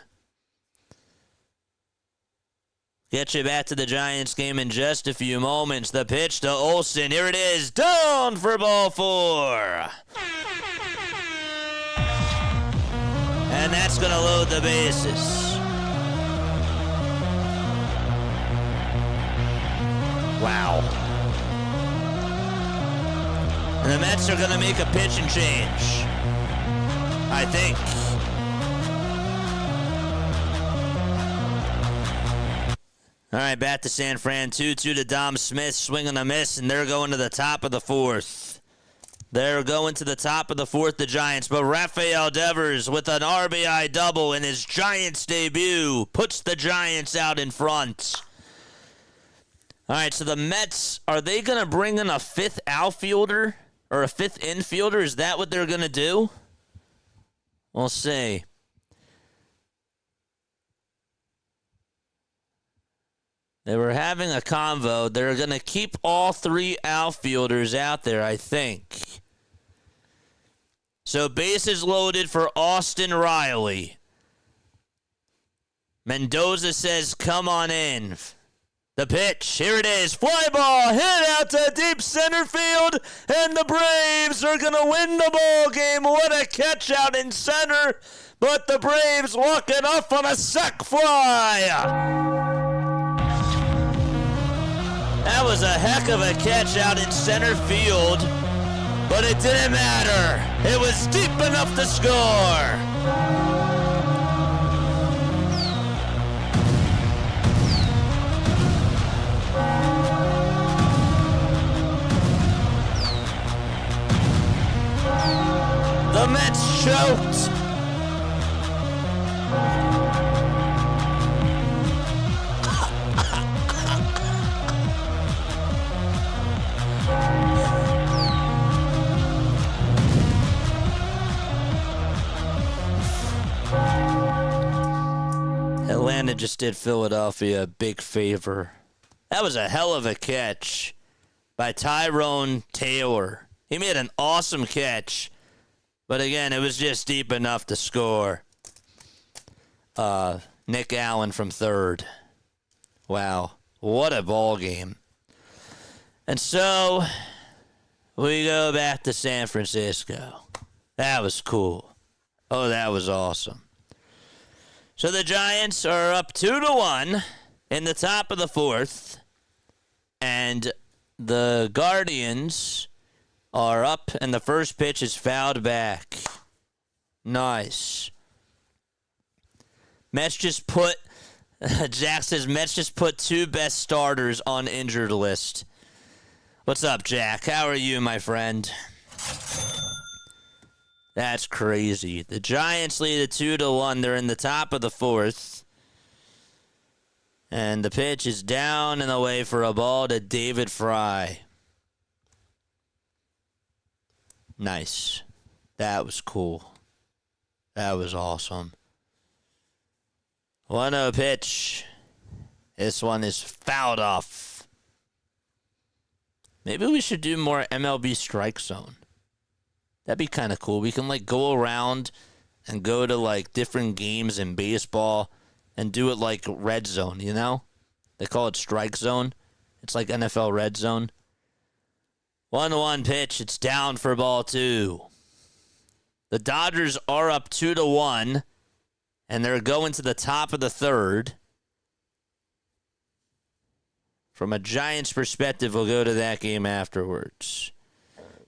S2: Get you back to the Giants game in just a few moments. The pitch to Olson. Here it is. Down for ball 4. And that's going to load the bases. Wow. And the Mets are going to make a pitch and change, I think. All right, back to San Fran. 2-2 to Dom Smith. Swing and a miss, and they're going to the top of the 4th. They're going to the top of the 4th, the Giants. But Rafael Devers with an RBI double in his Giants debut puts the Giants out in front. All right, so the Mets, are they going to bring in a fifth outfielder or a fifth infielder? Is that what they're going to do? We'll see. They were having a convo. They're going to keep all three outfielders out there, I think. So bases loaded for Austin Riley. Mendoza says, come on in. The pitch, here it is. Fly ball, hit out to deep center field, and the Braves are going to win the ball game. What a catch out in center, but the Braves walk it off on a sac fly. That was a heck of a catch out in center field, but it didn't matter. It was deep enough to score. The Mets choked. Atlanta just did Philadelphia a big favor. That was a hell of a catch by Tyrone Taylor. He made an awesome catch. But again, it was just deep enough to score. Nick Allen from third. Wow. What a ball game. And so we go back to San Francisco. That was cool. Oh, that was awesome. So the Giants are up 2-1 in the top of the fourth. And the Guardians are up, and the first pitch is fouled back. Nice. Mets just put, Jack says, Mets just put two best starters on injured list. What's up, Jack? How are you, my friend? That's crazy. The Giants lead at 2-1. They're in the top of the fourth. And the pitch is down and away for a ball to David Fry. Nice. That was cool. That was awesome. 1-0 pitch. This one is fouled off. Maybe we should do more MLB Strike Zone. That'd be kind of cool. We can go around and go to different games in baseball and do it like Red Zone, you know? They call it Strike Zone. It's like NFL Red Zone. 1-1 pitch. It's down for ball two. The Dodgers are up 2-1, and they're going to the top of the third. From a Giants perspective, we'll go to that game afterwards.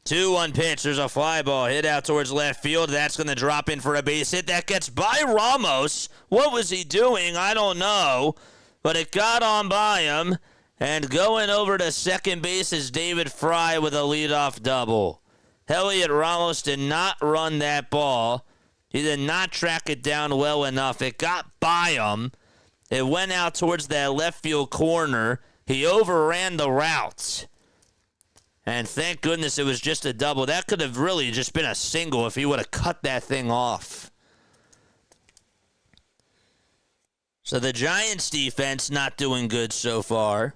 S2: 2-1 pitch. There's a fly ball hit out towards left field. That's going to drop in for a base hit. That gets by Ramos. What was he doing? I don't know. But it got on by him. And going over to second base is David Fry with a leadoff double. Elliot Ramos did not run that ball. He did not track it down well enough. It got by him. It went out towards that left field corner. He overran the route. And thank goodness it was just a double. That could have really just been a single if he would have cut that thing off. So the Giants defense not doing good so far.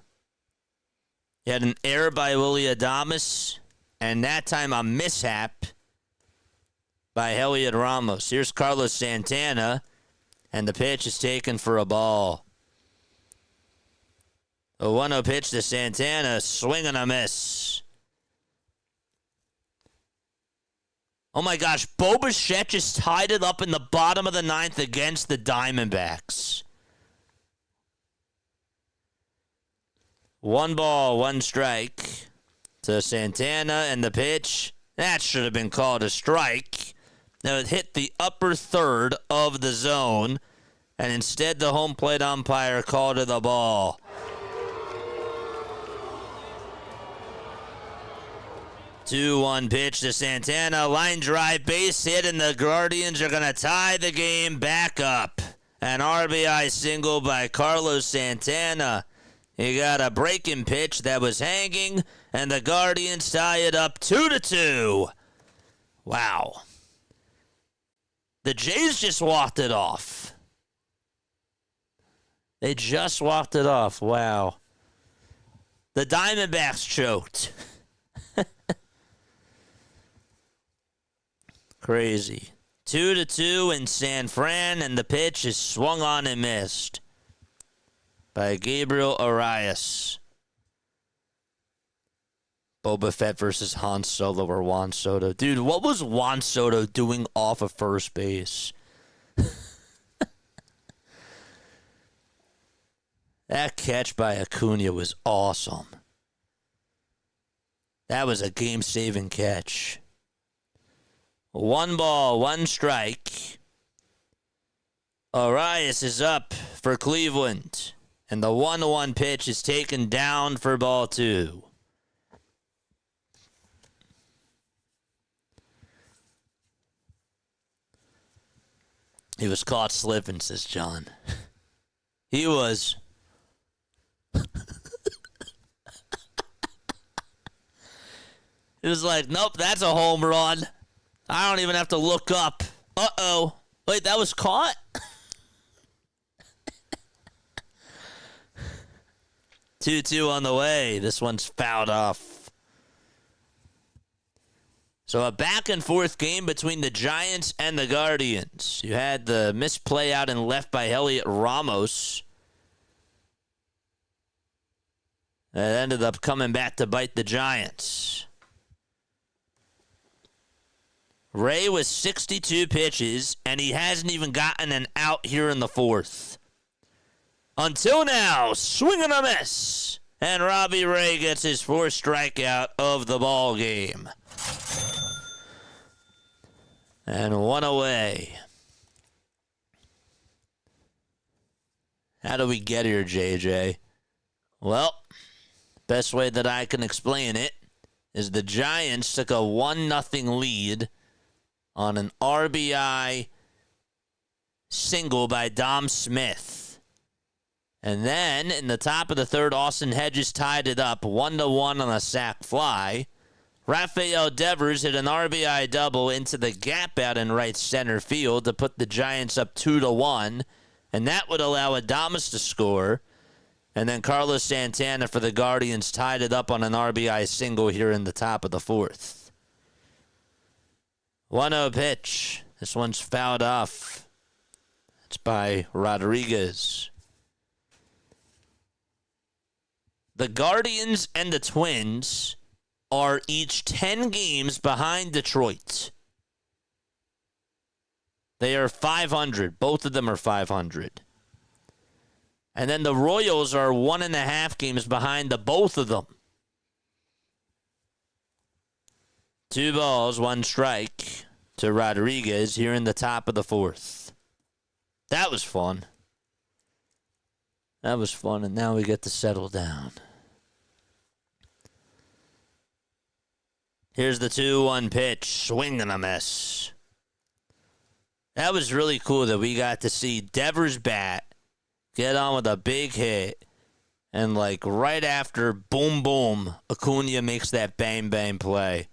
S2: You had an error by Willie Adames, and that time a mishap by Elliot Ramos. Here's Carlos Santana, and the pitch is taken for a ball. A 1-0 pitch to Santana, swing and a miss. Oh my gosh, Bo Bichette just tied it up in the bottom of the ninth against the Diamondbacks. 1 ball, 1 strike to Santana, and the pitch, that should have been called a strike. Now it hit the upper third of the zone, and instead the home plate umpire called it a ball. Two-one pitch to Santana, line drive, base hit, and the Guardians are going to tie the game back up. An RBI single by Carlos Santana. He got a breaking pitch that was hanging, and the Guardians tie it up 2-2. Wow. The Jays just walked it off. They just walked it off. Wow. The Diamondbacks choked. Crazy. 2-2 in San Fran, and the pitch is swung on and missed by Gabriel Arias. Boba Fett versus Han Solo or Juan Soto. Dude, what was Juan Soto doing off of first base? That catch by Acuna was awesome. That was a game-saving catch. 1 ball, 1 strike. Arias is up for Cleveland. And the 1-1 pitch is taken down for ball 2. He was caught slipping, says John. He was. It was like, nope, that's a home run. I don't even have to look up. Uh-oh. Wait, that was caught? 2-2 on the way. This one's fouled off. So a back-and-forth game between the Giants and the Guardians. You had the misplay out and left by Elliot Ramos. That ended up coming back to bite the Giants. Ray was 62 pitches, and he hasn't even gotten an out here in the 4th. Until now, swing and a miss. And Robbie Ray gets his 4th strikeout of the ball game. And 1 away. How do we get here, JJ? Well, best way that I can explain it is the Giants took a 1-0 lead on an RBI single by Dom Smith. And then, in the top of the 3rd, Austin Hedges tied it up 1-1 on a sac fly. Rafael Devers hit an RBI double into the gap out in right center field to put the Giants up 2-1. And that would allow Adames to score. And then Carlos Santana for the Guardians tied it up on an RBI single here in the top of the 4th. 1-0 pitch. This one's fouled off. It's by Rodriguez. The Guardians and the Twins are each 10 games behind Detroit. They are 500. Both of them are 500. And then the Royals are 1.5 games behind the both of them. 2 balls, 1 strike to Rodriguez here in the top of the 4th. That was fun. That was fun, and now we get to settle down. Here's the 2-1 pitch. Swing and a miss. That was really cool that we got to see Devers bat get on with a big hit. And like right after, boom, boom, Acuna makes that bang, bang play.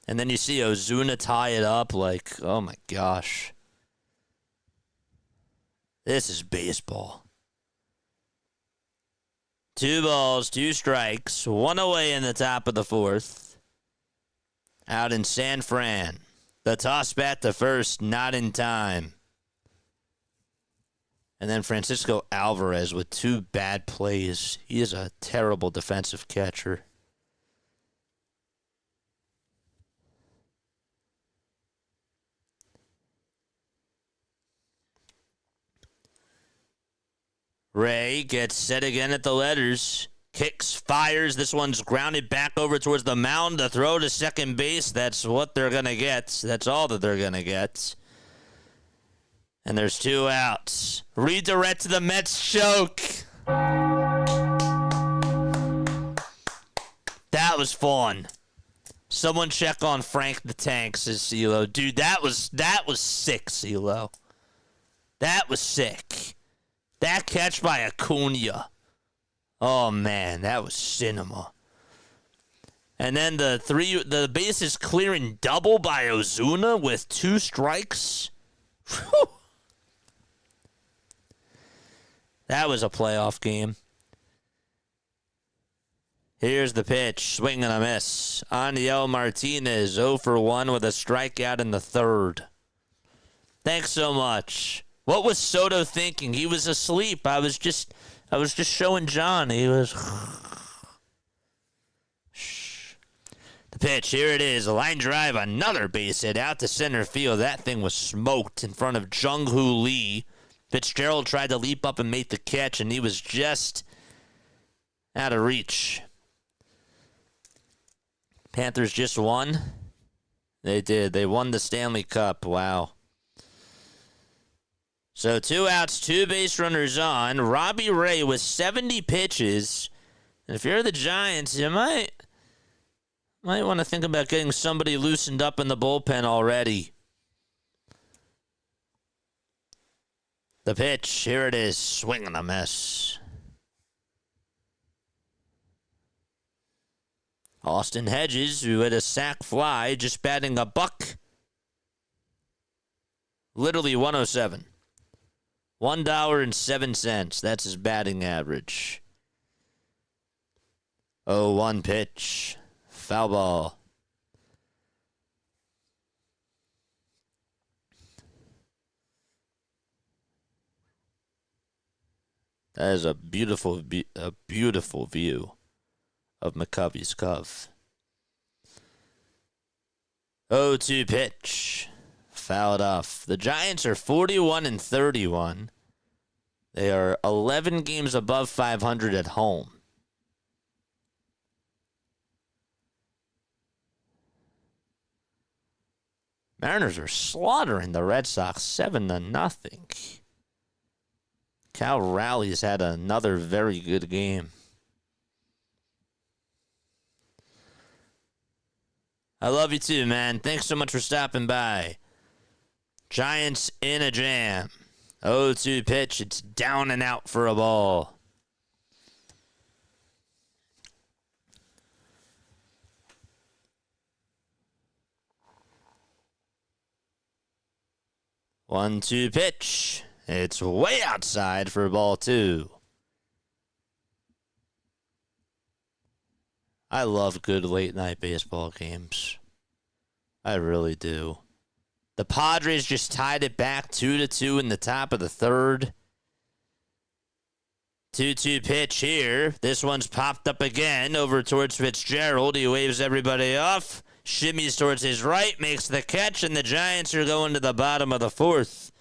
S2: And then you see Ozuna tie it up like, oh my gosh. This is baseball. 2 balls, 2 strikes, 1 away in the top of the 4th. Out in San Fran. The toss bat to first, not in time. And then Francisco Alvarez with 2 bad plays. He is a terrible defensive catcher. Ray gets set again at the letters. Kicks, fires. This one's grounded back over towards the mound. The throw to second base. That's what they're going to get. That's all that they're going to get. And there's 2 outs. Redirect to the Mets choke. That was fun. Someone check on Frank the Tank, says CeeLo. Dude, that was sick, CeeLo. That was sick. That catch by Acuna. Oh, man, that was cinema. And then the bases clearing double by Ozuna with 2 strikes. Whew. That was a playoff game. Here's the pitch. Swing and a miss. Aniel Martinez 0 for 1 with a strikeout in the 3rd. Thanks so much. What was Soto thinking? He was asleep. I was just showing John. He was... The pitch, here it is. A line drive, another base hit out to center field. That thing was smoked in front of Jung-Hoo Lee. Fitzgerald tried to leap up and make the catch, and he was just out of reach. Panthers just won. They did. They won the Stanley Cup. Wow. So 2 outs, 2 base runners on. Robbie Ray with 70 pitches. And if you're the Giants, you might want to think about getting somebody loosened up in the bullpen already. The pitch, here it is. Swing and a miss. Austin Hedges, who had a sac fly, just batting a buck. Literally 107. $1.07. That's his batting average. 0-1 pitch. Foul ball. That is a beautiful view of McCovey's Cove. 0-2 pitch. Fouled off. The Giants are 41-31. They are 11 games above 500 at home. Mariners are slaughtering the Red Sox 7-0. Cal Rowley's had another very good game. I love you too, man. Thanks so much for stopping by. Giants in a jam. 0-2 pitch. It's down and out for a ball. One-two pitch. It's way outside for ball 2. I love good late-night baseball games. I really do. The Padres just tied it back 2-2 in the top of the 3rd. 2-2 pitch here. This one's popped up again over towards Fitzgerald. He waves everybody off. Shimmies towards his right, makes the catch, and the Giants are going to the bottom of the 4th.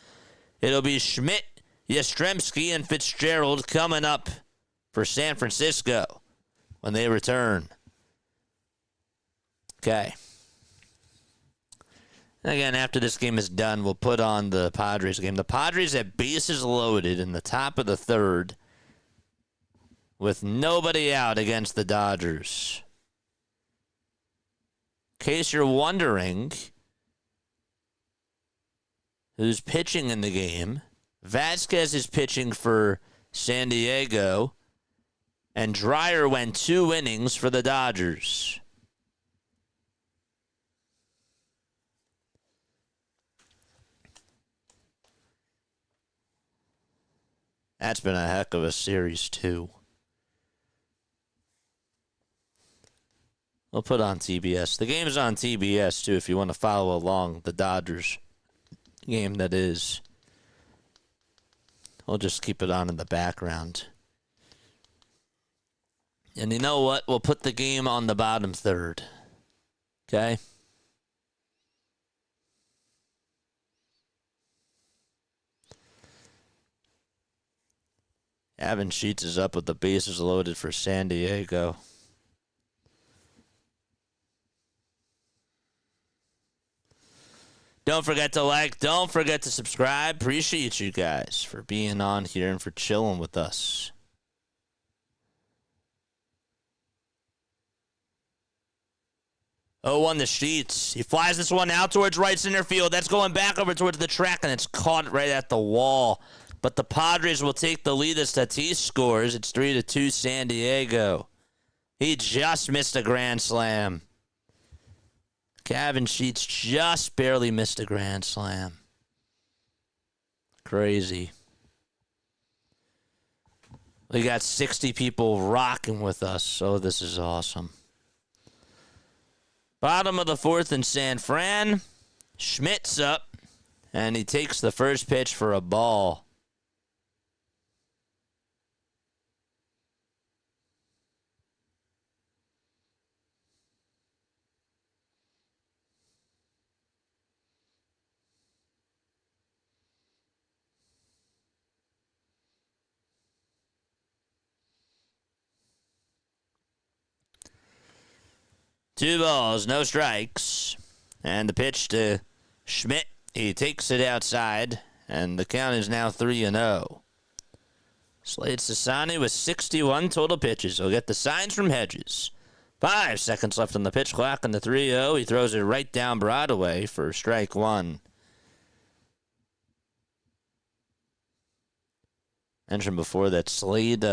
S2: It'll be Schmidt, Yastrzemski, and Fitzgerald coming up for San Francisco when they return. Okay. Again, after this game is done, we'll put on the Padres game. The Padres have bases loaded in the top of the 3rd with nobody out against the Dodgers. In case you're wondering who's pitching in the game, Vasquez is pitching for San Diego, and Dreyer went 2 innings for the Dodgers. That's been a heck of a series, too. We'll put on TBS. The game is on TBS, too, if you want to follow along the Dodgers game, that is. We'll just keep it on in the background. And you know what? We'll put the game on the bottom 3rd. Okay? Evan Sheets is up with the bases loaded for San Diego. Don't forget to like. Don't forget to subscribe. Appreciate you guys for being on here and for chilling with us. Oh, on the Sheets. He flies this one out towards right center field. That's going back over towards the track, and it's caught right at the wall. but the Padres will take the lead as Tatis scores. It's 3-2 San Diego. He just missed a grand slam. Kevin Sheets just barely missed a grand slam. Crazy. We got 60 people rocking with us, so this is awesome. Bottom of the fourth in San Fran. Schmidt's up, and he takes the first pitch for a ball. Two balls, no strikes. And the pitch to Schmidt. He takes it outside, and the count is now 3-0. Slade Cecconi with 61 total pitches. He'll get the signs from Hedges. 5 seconds left on the pitch clock in the 3-0. He throws it right down Broadway for strike one. Mentioned before that Slade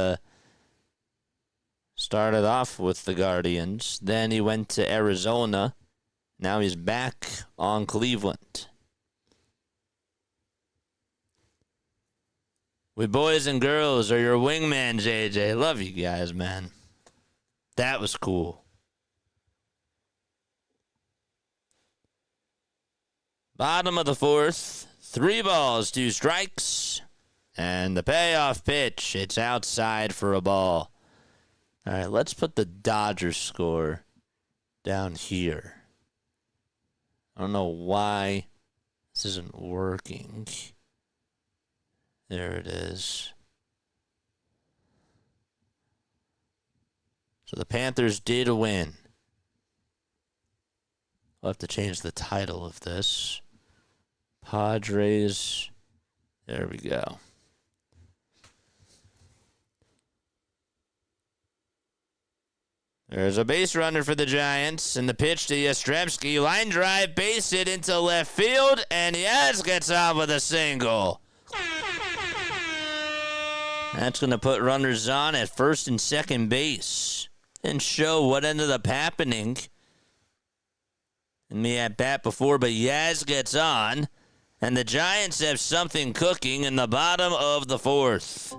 S2: started off with the Guardians. Then he went to Arizona. Now he's back on Cleveland. We boys and girls are your wingman, JJ. Love you guys, man. That was cool. Bottom of the fourth. 3 balls, 2 strikes. And the payoff pitch. It's outside for a ball. All right, let's put the Dodgers score down here. I don't know why this isn't working. There it is. So the Panthers did win. I'll have to change the title of this. Padres. There we go. There's a base runner for the Giants, and the pitch to Yastrzemski. Line drive, base hit into left field, and Yaz gets on with a single. That's going to put runners on at first and second base and show what ended up happening in the at-bat before, but Yaz gets on, and the Giants have something cooking in the bottom of the fourth.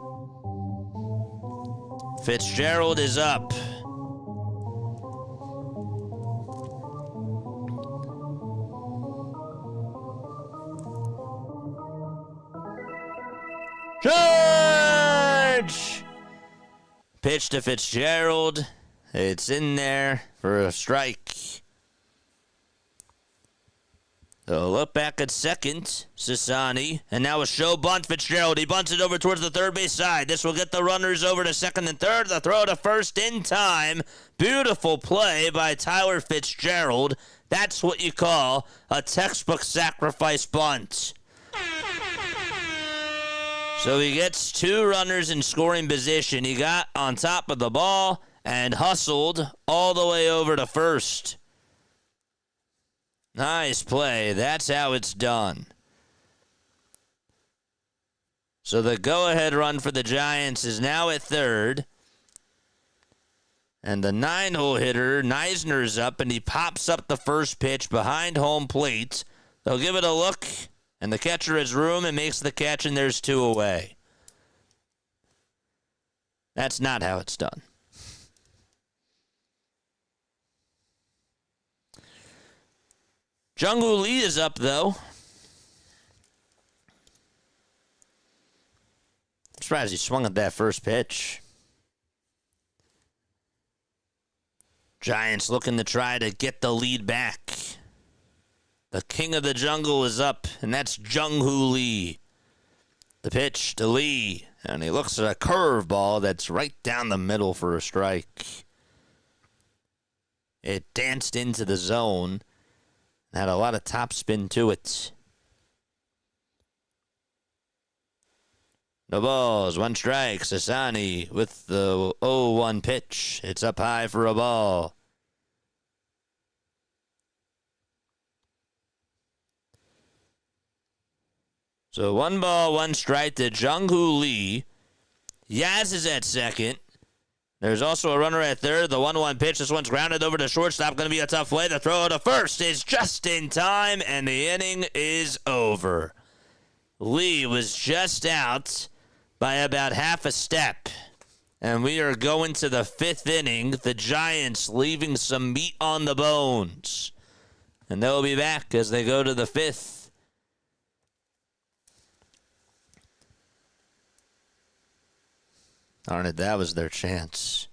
S2: Fitzgerald is up. Charge! Pitch to Fitzgerald. It's in there for a strike. So look back at second, Cecconi. And now a show bunt, Fitzgerald. He bunts it over towards the third base side. This will get the runners over to second and third. The throw to first in time. Beautiful play by Tyler Fitzgerald. That's what you call a textbook sacrifice bunt. So he gets 2 runners in scoring position. He got on top of the ball and hustled all the way over to first. Nice play. That's how it's done. So the go-ahead run for the Giants is now at third. And the 9-hole hitter, Neisner's up, and he pops up the first pitch behind home plate. They'll give it a look. And the catcher has room and makes the catch, and there's 2 away. That's not how it's done. Jung-Woo Lee is up, though. I'm surprised he swung at that first pitch. Giants looking to try to get the lead back. The king of the jungle is up, and that's Jung-Woo Lee. The pitch to Lee, and he looks at a curveball that's right down the middle for a strike. It danced into the zone, and had a lot of topspin to it. No balls, 1 strike. Cecconi with the 0-1 pitch. It's up high for a ball. So 1 ball, 1 strike to Jung-Hoo Lee. Yaz is at second. There's also a runner at third. The 1-1 pitch. This one's grounded over to shortstop. Going to be a tough play. The throw to first is just in time, and the inning is over. Lee was just out by about half a step. And we are going to the 5th inning. The Giants leaving some meat on the bones. And they'll be back as they go to the 5th. Darn it, that was their chance.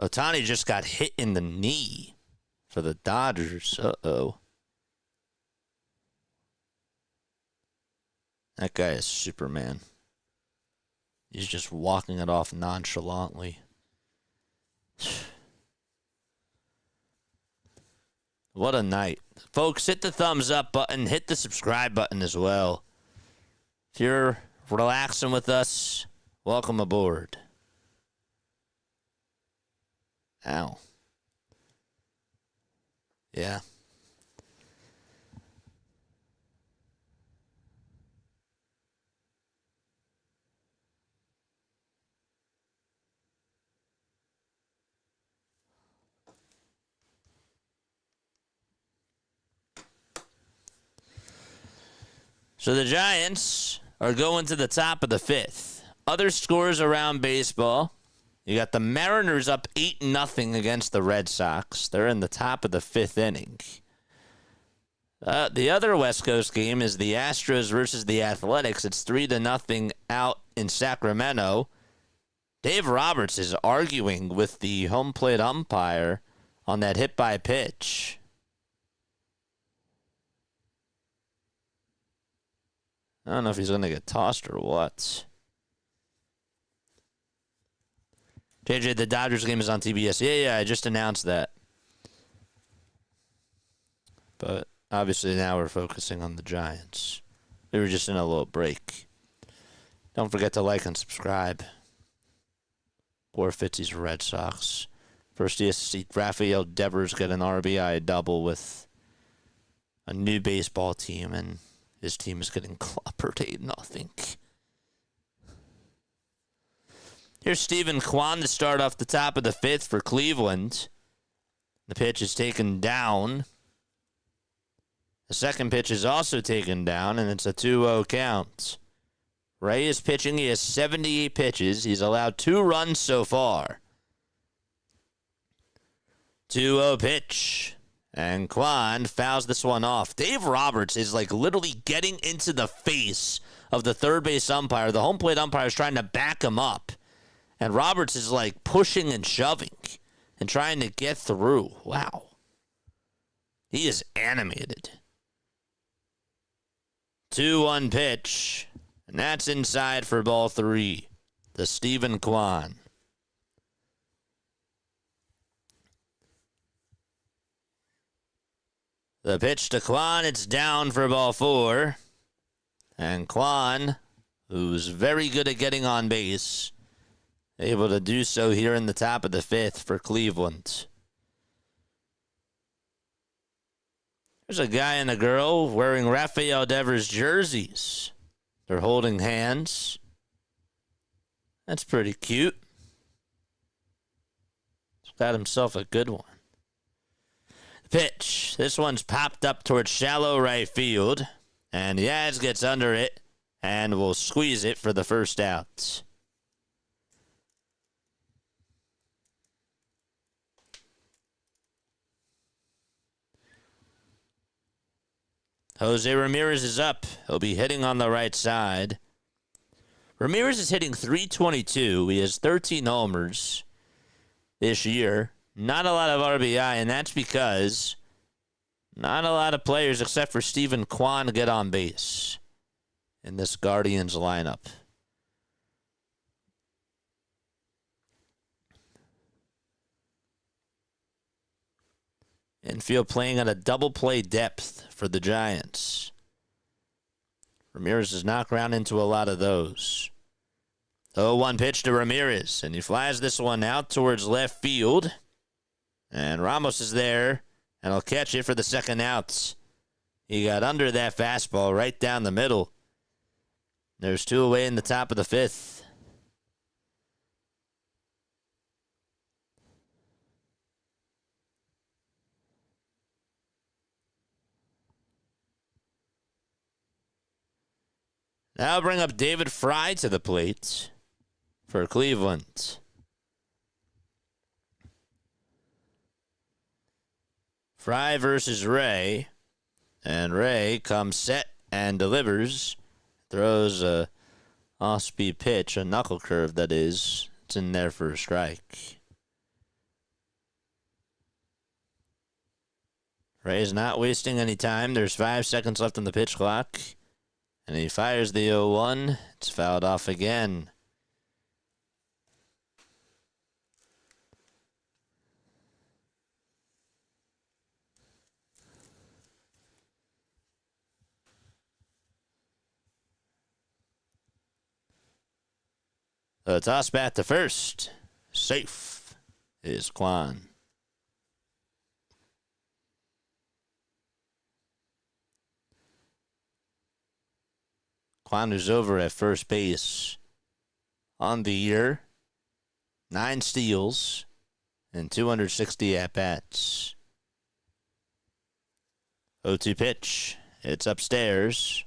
S2: Ohtani just got hit in the knee for the Dodgers. Uh-oh. That guy is Superman. He's just walking it off nonchalantly. What a night. Folks, hit the thumbs up button. Hit the subscribe button as well. If you're relaxing with us, welcome aboard. Ow. Yeah. So the Giants are going to the top of the 5th. Other scores around baseball. You got the Mariners up 8-0 against the Red Sox. They're in the top of the 5th inning. The other West Coast game is the Astros versus the Athletics. It's 3-0 out in Sacramento. Dave Roberts is arguing with the home plate umpire on that hit by pitch. I don't know if he's going to get tossed or what. JJ, the Dodgers game is on TBS. Yeah, I just announced that. But obviously now we're focusing on the Giants. We were just in a little break. Don't forget to like and subscribe. Poor Fitzy's Red Sox. First, he has to see Rafael Devers get an RBI double with a new baseball team, and his team is getting clobbered 8-0. Here's Stephen Kwan to start off the top of the 5th for Cleveland. The pitch is taken down. The second pitch is also taken down, and it's a 2-0 count. Ray is pitching. He has 78 pitches. He's allowed 2 runs so far. 2-0 pitch. And Kwan fouls this one off. Dave Roberts is like literally getting into the face of the third base umpire. The home plate umpire is trying to back him up. And Roberts is like pushing and shoving and trying to get through. Wow. He is animated. 2-1 pitch. And that's inside for ball 3. To Stephen Kwan. The pitch to Kwan, it's down for ball 4. And Kwan, who's very good at getting on base, able to do so here in the top of the 5th for Cleveland. There's a guy and a girl wearing Rafael Devers jerseys. They're holding hands. That's pretty cute. He's got himself a good one. Pitch. This one's popped up towards shallow right field. And Yaz gets under it and will squeeze it for the first out. Jose Ramirez is up. He'll be hitting on the right side. Ramirez is hitting .322. He has 13 homers this year. Not a lot of RBI, and that's because not a lot of players except for Stephen Kwan get on base in this Guardians lineup. Infield playing at a double play depth for the Giants. Ramirez does not ground into a lot of those. 0-1 pitch to Ramirez, and he flies this one out towards left field. And Ramos is there, and he'll catch it for the second out. He got under that fastball right down the middle. There's 2 away in the top of the 5th. Now I'll bring up David Fry to the plate for Cleveland. Fry versus Ray. And Ray comes set and delivers. Throws a off-speed pitch, a knuckle curve that is. It's in there for a strike. Ray's not wasting any time. There's 5 seconds left on the pitch clock. And he fires the 0-1. It's fouled off again. The toss back to first. Safe is Kwan. Kwan is over at first base on the year. 9 steals and 260 at-bats. 0-2 pitch. It's upstairs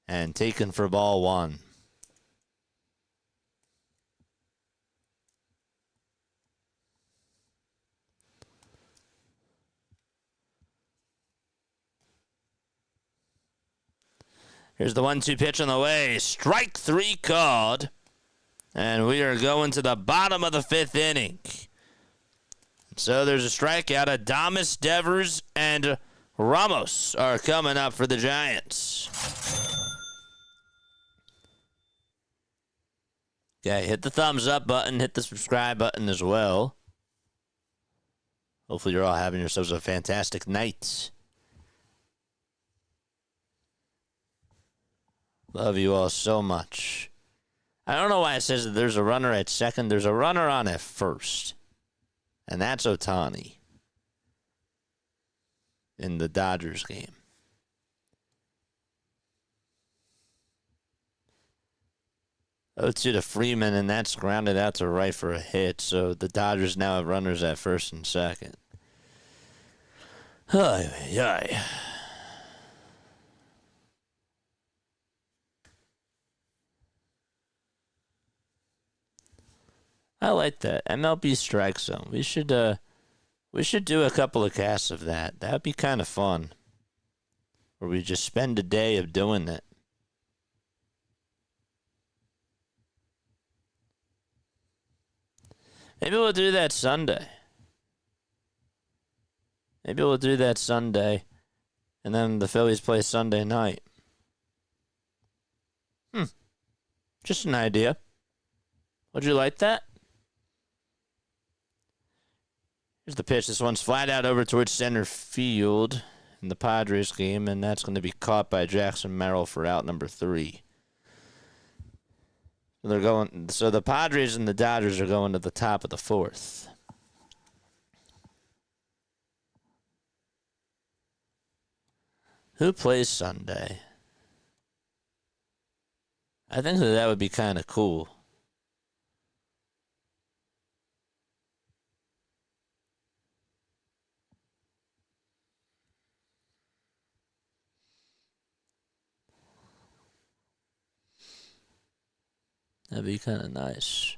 S2: and taken for ball 1. Here's the 1-2 pitch on the way. Strike 3 called. And we are going to the bottom of the 5th inning. So there's a strikeout. Adames, Devers, and Ramos are coming up for the Giants. Okay, hit the thumbs up button. Hit the subscribe button as well. Hopefully you're all having yourselves a fantastic night. Love you all so much. I don't know why it says that there's a runner at second. There's a runner on at first. And that's Ohtani in the Dodgers game. Oh, 2 to Freeman, and that's grounded out to right for a hit. So the Dodgers now have runners at first and second. Ay, ay, ay. I like that MLB strike zone. We should do a couple of casts of that. That'd be kind of fun. Where we just spend a day of doing it. Maybe we'll do that Sunday. Maybe we'll do that Sunday, and then the Phillies play Sunday night. Just an idea. Would you like that? Here's the pitch. This one's flat out over towards center field in the Padres game, and that's going to be caught by Jackson Merrill for out number 3. So the Padres and the Dodgers are going to the top of the 4th. Who plays Sunday? I think that would be kind of cool. That'd be kind of nice.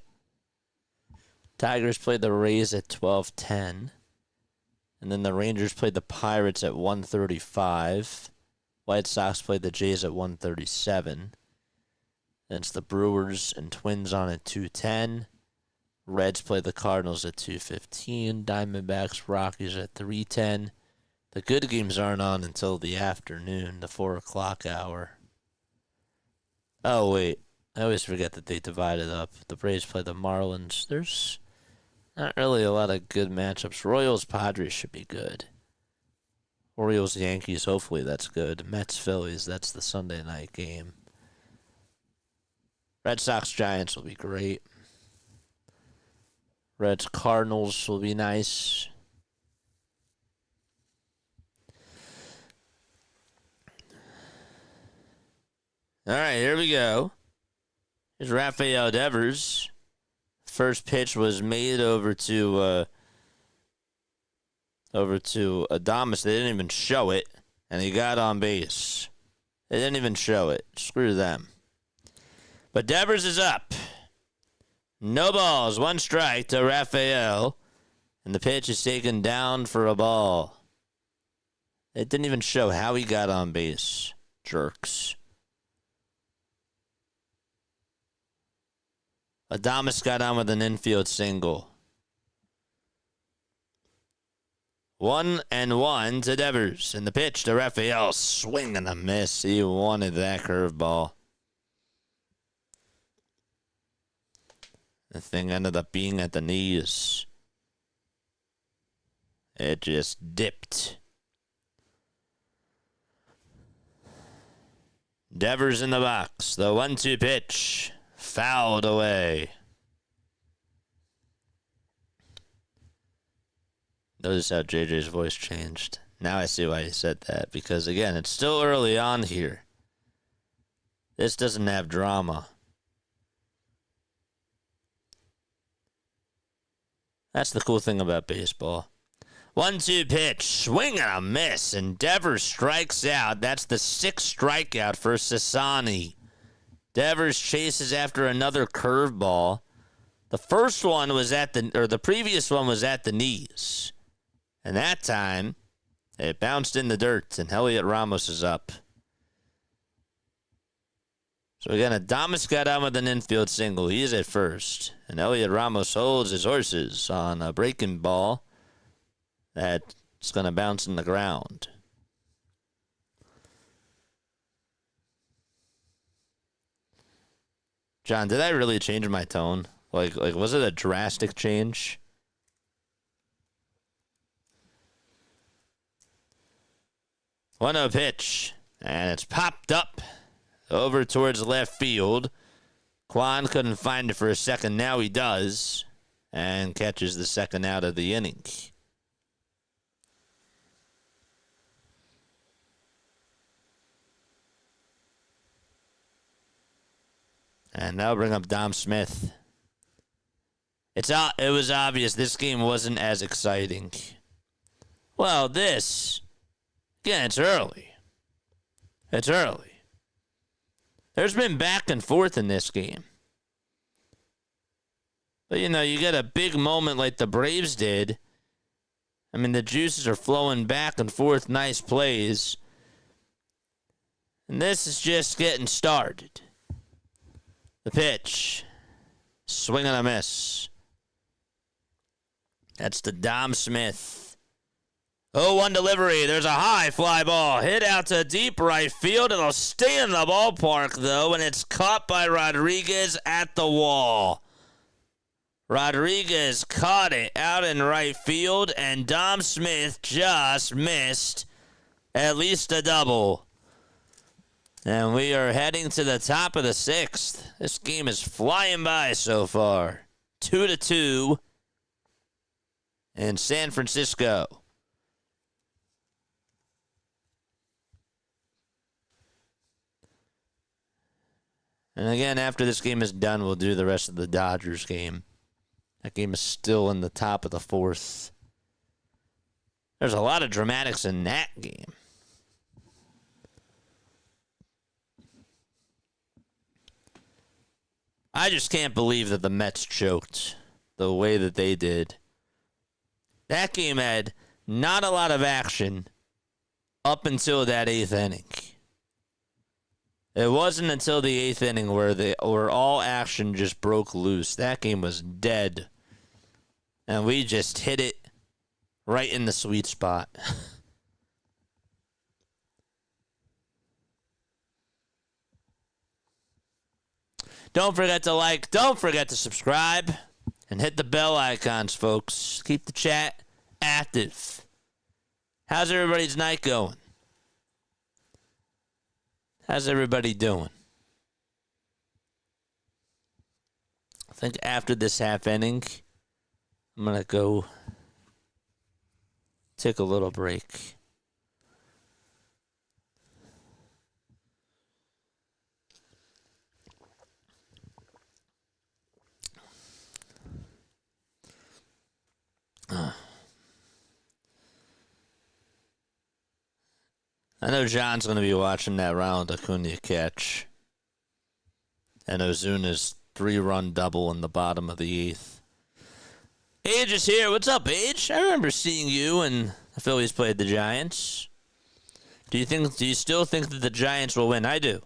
S2: Tigers played the Rays at 12:10. And then the Rangers played the Pirates at 1:35. White Sox played the Jays at 1:37. Then it's the Brewers and Twins on at 2:10. Reds play the Cardinals at 2:15. Diamondbacks, Rockies at 3:10. The good games aren't on until the afternoon, the 4 o'clock hour. Oh, wait. I always forget that they divided up. The Braves play the Marlins. There's not really a lot of good matchups. Royals, Padres should be good. Orioles, Yankees, hopefully that's good. Mets, Phillies, that's the Sunday night game. Red Sox, Giants will be great. Reds, Cardinals will be nice. All right, here we go. Here's Rafael Devers. First pitch was made over to Adames. They didn't even show it, and he got on base. They didn't even show it. Screw them. But Devers is up. No balls, 1 strike to Rafael, and the pitch is taken down for a ball. It didn't even show how he got on base. Jerks. Adames got on with an infield single. 1-1 to Devers. And the pitch to Rafael. Swing and a miss. He wanted that curveball. The thing ended up being at the knees. It just dipped. Devers in the box. The 1-2 pitch. Fouled away. Notice how JJ's voice changed. Now I see why he said that. Because, again, it's still early on here. This doesn't have drama. That's the cool thing about baseball. 1-2 pitch. Swing and a miss. And Devers strikes out. That's the 6th strikeout for cecconi. Devers chases after another curveball. The first one was the previous one was at the knees. And that time, it bounced in the dirt, and Heliot Ramos is up. So again, Adames got on with an infield single. He's at first. And Heliot Ramos holds his horses on a breaking ball that's going to bounce in the ground. John, did I really change my tone? Like, was it a drastic change? One oh pitch, and it's popped up over towards left field. Kwan couldn't find it for a second. Now he does, and catches the second out of the inning. And now bring up Dom Smith. It was obvious this game wasn't as exciting. Well, again, it's early. It's early. There's been back and forth in this game. But, you get a big moment like the Braves did. I mean, the juices are flowing back and forth, nice plays. And this is just getting started. The pitch. Swing and a miss. That's to Dom Smith. 0-1 delivery. There's a high fly ball. Hit out to deep right field. It'll stay in the ballpark, though, and it's caught by Rodriguez at the wall. Rodriguez caught it out in right field, and Dom Smith just missed at least a double. And we are heading to the top of the 6th. This game is flying by so far. 2-2 in San Francisco. And again, after this game is done, we'll do the rest of the Dodgers game. That game is still in the top of the 4th. There's a lot of dramatics in that game. I just can't believe that the Mets choked the way that they did. That game had not a lot of action up until that 8th inning. It wasn't until the 8th inning where all action just broke loose. That game was dead. And we just hit it right in the sweet spot. Don't forget to like, don't forget to subscribe, and hit the bell icons, folks. Keep the chat active. How's everybody's night going? How's everybody doing? I think after this half inning, I'm going to go take a little break. I know John's going to be watching that Ronald Acuna catch. And Ozuna's 3-run double in the bottom of the 8th. Age is here. What's up, Age? I remember seeing you when the Phillies played the Giants. Do you still think that the Giants will win? I do.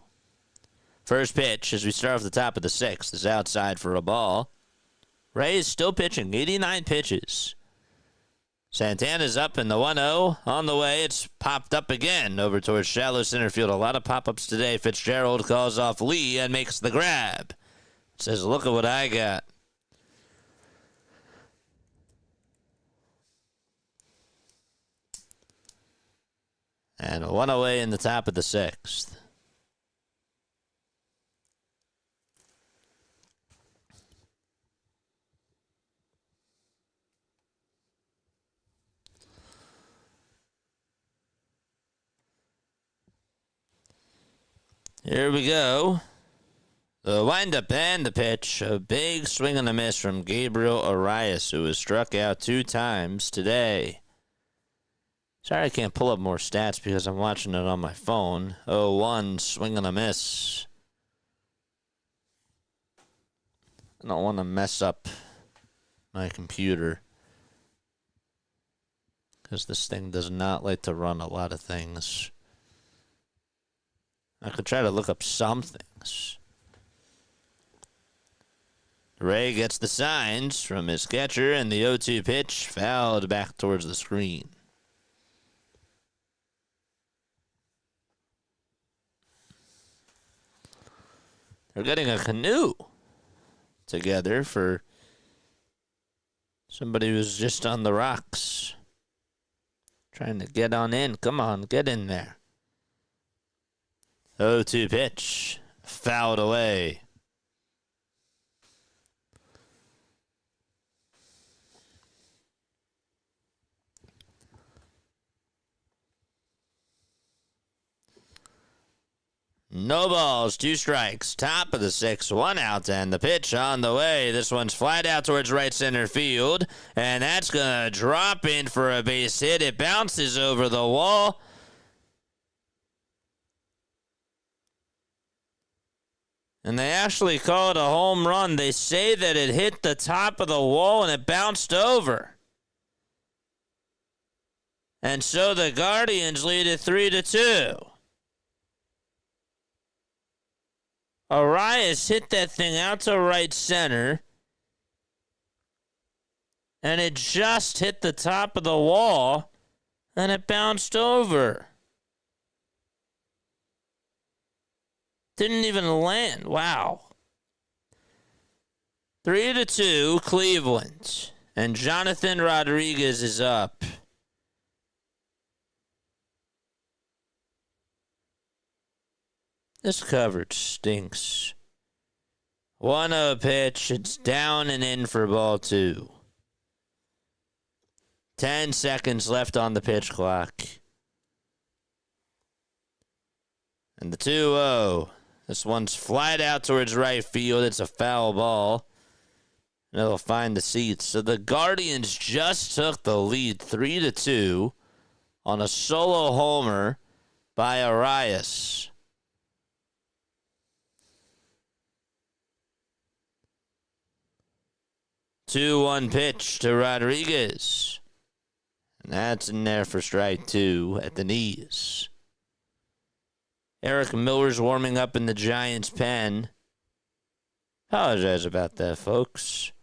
S2: First pitch, as we start off the top of the 6th, is outside for a ball. Ray is still pitching, 89 pitches. Santana's up in the 1-0. On the way, it's popped up again over towards shallow center field. A lot of pop-ups today. Fitzgerald calls off Lee and makes the grab. Says, look at what I got. And 1 away in the top of the 6th. Here we go. The windup and the pitch. A big swing and a miss from Gabriel Arias, who was struck out 2 times today. Sorry I can't pull up more stats because I'm watching it on my phone. 0-1, swing and a miss. I don't want to mess up my computer because this thing does not like to run a lot of things. I could try to look up some things. Ray gets the signs from his catcher, and the 0-2 pitch fouled back towards the screen. They're getting a canoe together for somebody who's just on the rocks. Trying to get on in. Come on, get in there. 0-2 pitch. Fouled away. No balls, 2 strikes. Top of the 6th, 1 out, and the pitch on the way. This one's flied out towards right center field, and that's going to drop in for a base hit. It bounces over the wall. And they actually call it a home run. They say that it hit the top of the wall and it bounced over. And so the Guardians lead it 3-2. Arias hit that thing out to right center. And it just hit the top of the wall. And it bounced over. Didn't even land. Wow. 3-2, Cleveland. And Jonathan Rodriguez is up. This coverage stinks. 1-0 pitch. It's down and in for ball 2. 10 seconds left on the pitch clock. And the 2-0. This one's flied out towards right field. It's a foul ball. And it'll find the seats. So the Guardians just took the lead 3-2 on a solo homer by Arias. 2-1 pitch to Rodriguez. And that's in there for strike 2 at the knees. Eric Miller's warming up in the Giants' pen. Apologize about that, folks.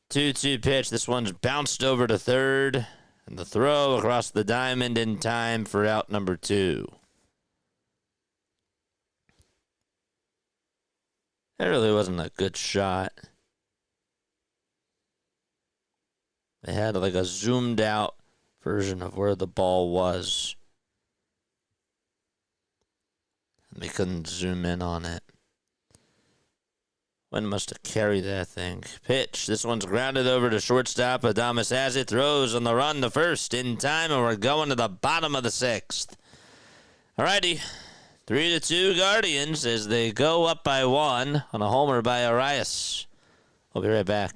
S2: 2-2 pitch. This one's bounced over to third. And the throw across the diamond in time for out number 2. That really wasn't a good shot. They had like a zoomed out version of where the ball was. And they couldn't zoom in on it. Wynn must have carried that thing. Pitch. This one's grounded over to shortstop. Adames has it. Throws on the run to first in time. And we're going to the bottom of the 6th. Alrighty. 3-2 Guardians as they go up by 1 on a homer by Arias. We'll be right back.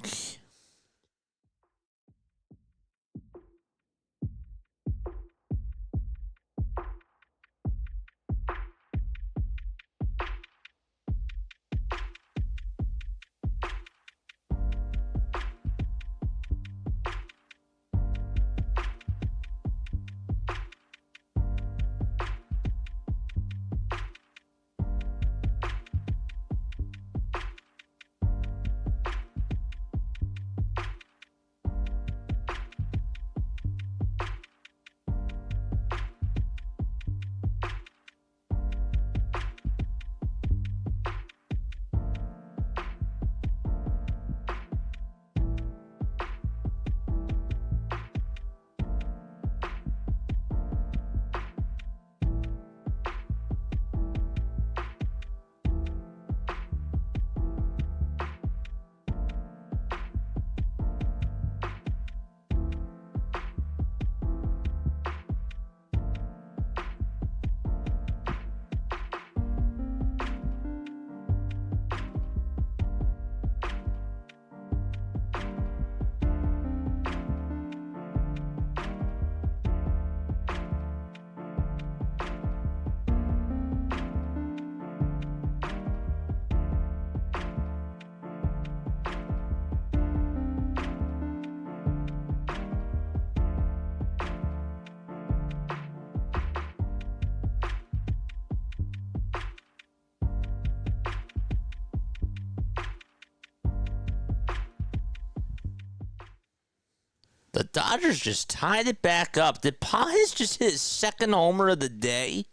S2: The Dodgers just tied it back up. Did Pages just hit his second homer of the day?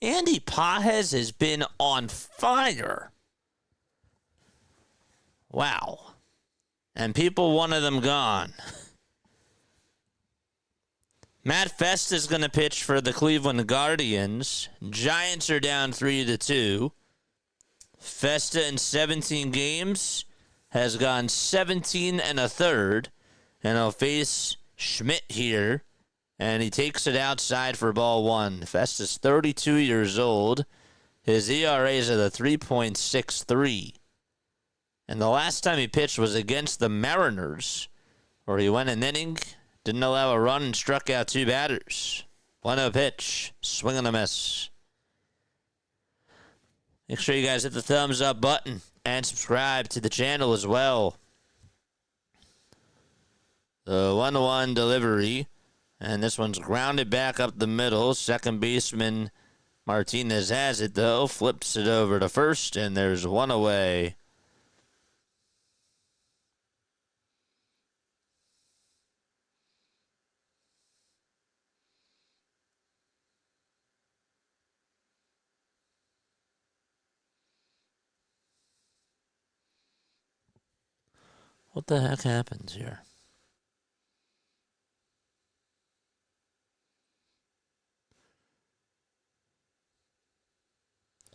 S2: Andy Pages has been on fire. Wow. And people wanted them gone. Matt Festa's going to pitch for the Cleveland Guardians. Giants are down 3-2. Festa in 17 games has gone 17 1/3. And he'll face Schmidt here. And he takes it outside for ball one. Festa's 32 years old. His ERA is at a 3.63. And the last time he pitched was against the Mariners, where he went an inning, didn't allow a run, and struck out 2 batters. 1-0 pitch. Swing and a miss. Make sure you guys hit the thumbs up button and subscribe to the channel as well. The 1-1 delivery. And this one's grounded back up the middle. Second baseman Martinez has it, though. Flips it over to first, and there's one away. What the heck happens here?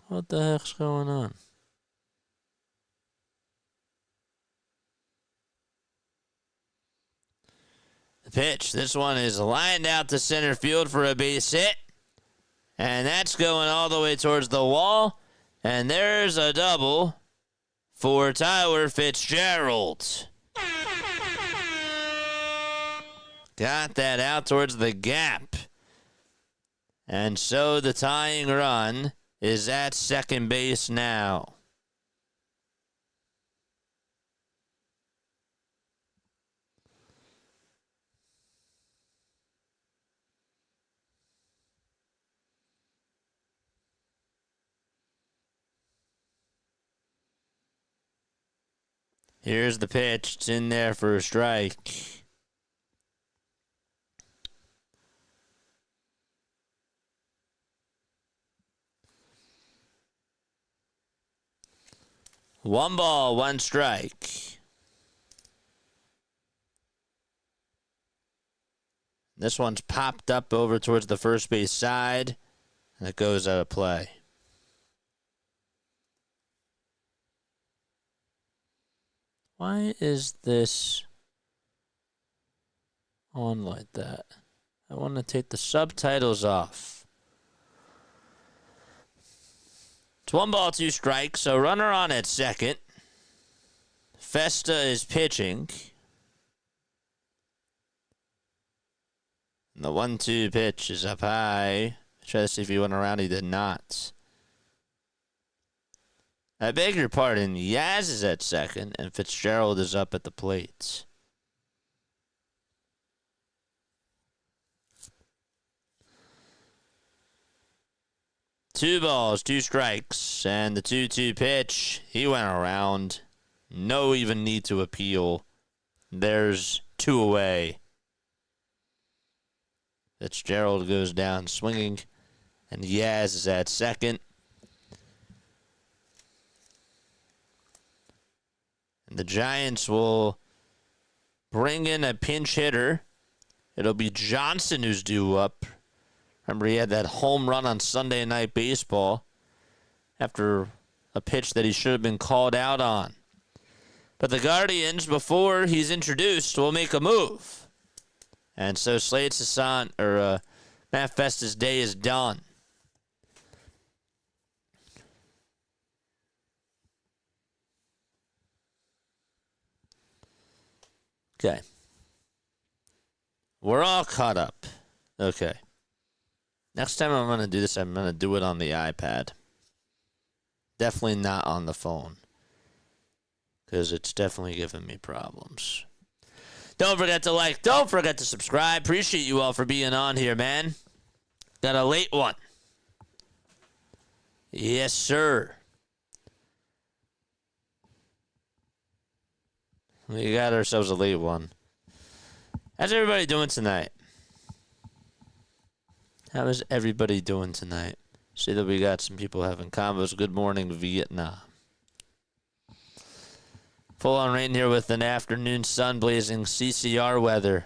S2: What the heck's going on? The pitch. This one is lined out to center field for a base hit. And that's going all the way towards the wall. And there's a double for Tyler Fitzgerald. Got that out towards the gap. And so the tying run is at second base now. Here's the pitch. It's in there for a strike. One ball, one strike. This one's popped up over towards the first base side, and it goes out of play. Why is this on like that? I want to take the subtitles off. It's 1 ball, 2 strikes, so runner on at second. Festa is pitching. And the 1-2 pitch is up high. Try to see if he went around. He did not. I beg your pardon. Yaz is at second, and Fitzgerald is up at the plate. Two balls, 2 strikes, and the 2-2 pitch. He went around. No even need to appeal. There's 2 away. Fitzgerald goes down swinging, and Yaz is at second. And the Giants will bring in a pinch hitter. It'll be Johnson who's due up. Remember, he had that home run on Sunday Night Baseball after a pitch that he should have been called out on. But the Guardians, before he's introduced, will make a move. And so Matt Festa's day is done. Okay. We're all caught up. Okay. Next time I'm going to do this, I'm going to do it on the iPad. Definitely not on the phone. Because it's definitely giving me problems. Don't forget to like. Don't forget to subscribe. Appreciate you all for being on here, man. Got a late one. Yes, sir. We got ourselves a late one. How's everybody doing tonight? How is everybody doing tonight? See that we got some people having combos. Good morning, Vietnam. Full on rain here with an afternoon sun blazing CCR weather.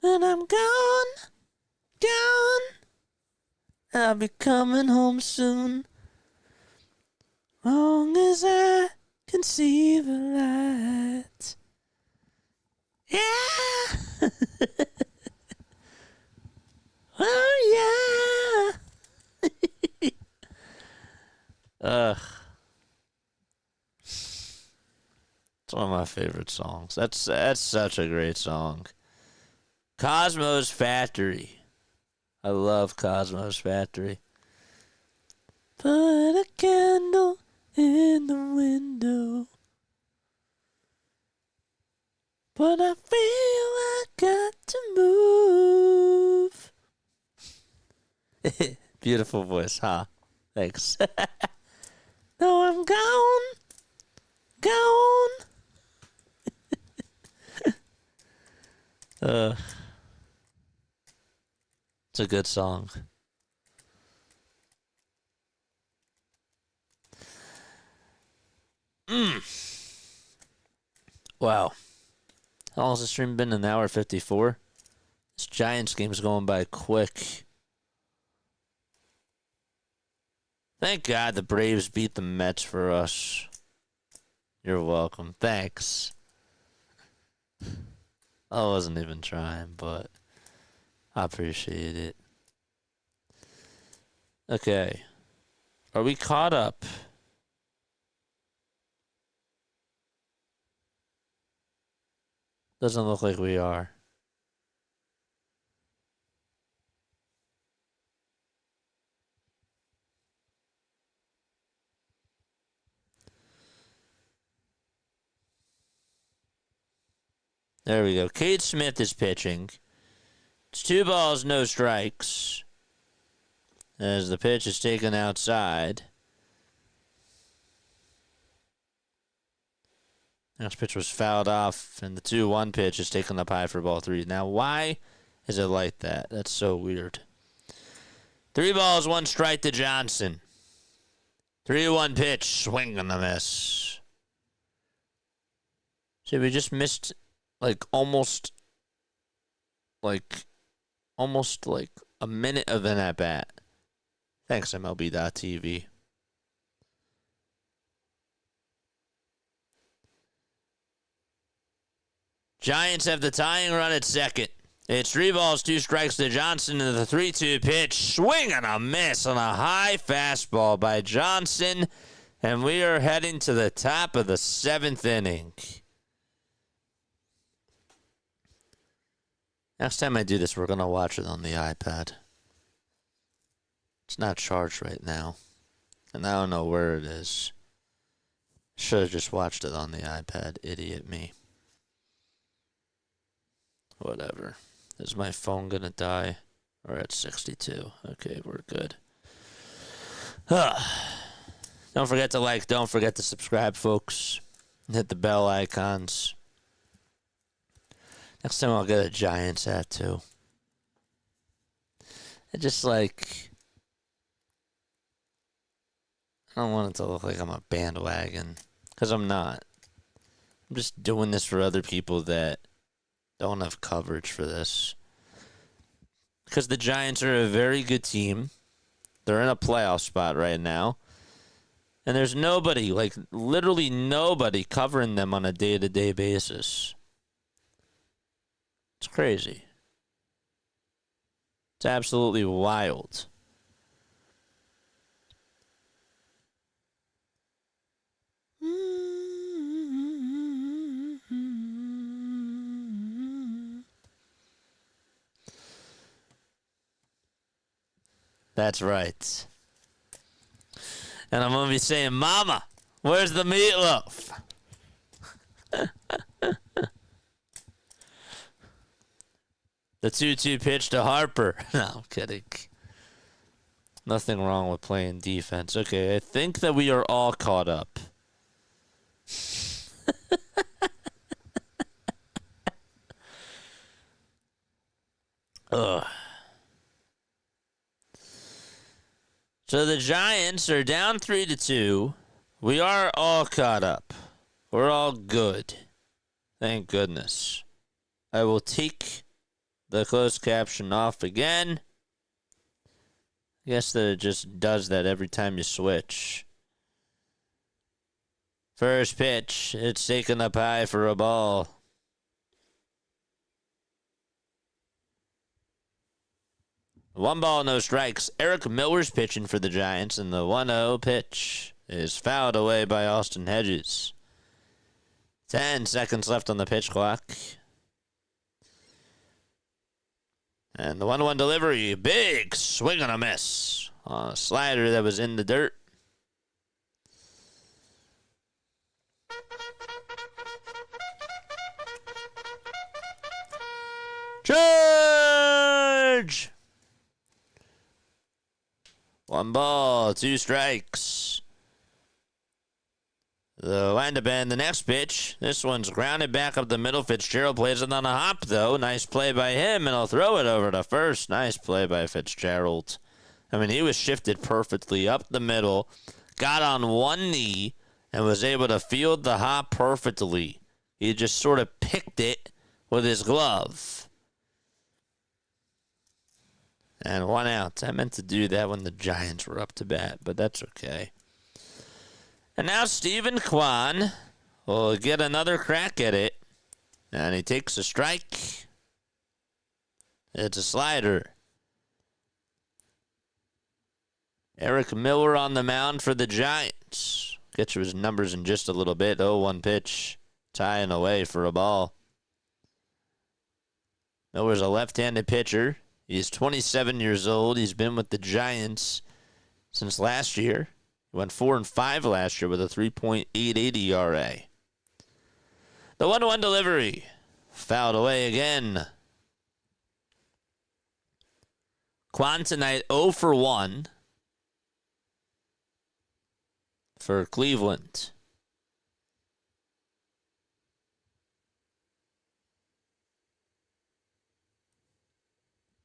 S2: And I'm gone. I'll be coming home soon. Long as I can see the light. Yeah. Oh yeah. Ugh. It's one of my favorite songs. That's such a great song. Cosmo's Factory. I love Cosmo's Factory. Put a candle in the window. But I feel I got to move. Beautiful voice, huh? Thanks. No, I'm gone. It's a good song. Wow. How long has the stream been? An hour 54? This Giants game's going by quick. Thank God the Braves beat the Mets for us. You're welcome. Thanks. I wasn't even trying, but I appreciate it. Okay. Are we caught up? Doesn't look like we are. There we go. Cade Smith is pitching. It's 2 balls, no strikes. As the pitch is taken outside. Next pitch was fouled off, and the 2-1 pitch is taken up high for ball 3. Now, why is it like that? That's so weird. 3 balls, 1 strike to Johnson. 3-1 pitch, swing and a miss. See, we just missed almost a minute of an at-bat. Thanks, MLB.TV. Giants have the tying run at second. It's 3 balls, 2 strikes to Johnson in the 3-2 pitch. Swing and a miss on a high fastball by Johnson. And we are heading to the top of the 7th inning. Next time I do this, we're going to watch it on the iPad. It's not charged right now. And I don't know where it is. Should have just watched it on the iPad. Idiot me. Whatever. Is my phone going to die? We're at 62. Okay, we're good. Don't forget to like. Don't forget to subscribe, folks. Hit the bell icons. Next time I'll get a Giants hat, too. I don't want it to look like I'm a bandwagon. Because I'm not. I'm just doing this for other people that don't have coverage for this. Because the Giants are a very good team. They're in a playoff spot right now. And there's nobody, literally nobody covering them on a day-to-day basis. It's crazy. It's absolutely wild. That's right. And I'm going to be saying, Mama, where's the meatloaf? The 2-2 pitch to Harper. No, I'm kidding. Nothing wrong with playing defense. Okay, I think that we are all caught up. Ugh. So the Giants are down 3-2. We are all caught up. We're all good. Thank goodness. I will take the closed caption off again. I guess that it just does that every time you switch. First pitch, it's taken up high for a ball. One ball, no strikes. Eric Miller's pitching for the Giants, and the 1-0 pitch is fouled away by Austin Hedges. 10 seconds left on the pitch clock. And the 1-1 delivery, big swing and a miss on a slider that was in the dirt. Charge! 1 ball, 2 strikes. The windup and the next pitch. This one's grounded back up the middle. Fitzgerald plays it on a hop, though. Nice play by him, and he'll throw it over to first. Nice play by Fitzgerald. I mean, he was shifted perfectly up the middle, got on one knee, and was able to field the hop perfectly. He just sort of picked it with his glove. And 1 out. I meant to do that when the Giants were up to bat, but that's okay. And now Stephen Kwan will get another crack at it. And he takes a strike. It's a slider. Eric Miller on the mound for the Giants. Get you his numbers in just a little bit. 0-1 pitch. Tying away for a ball. Miller's a left-handed pitcher. He's 27 years old. He's been with the Giants since last year. He went 4-5 last year with a 3.88 ERA. The 1-1 delivery. Fouled away again. Kwan tonight 0 for 1 for Cleveland.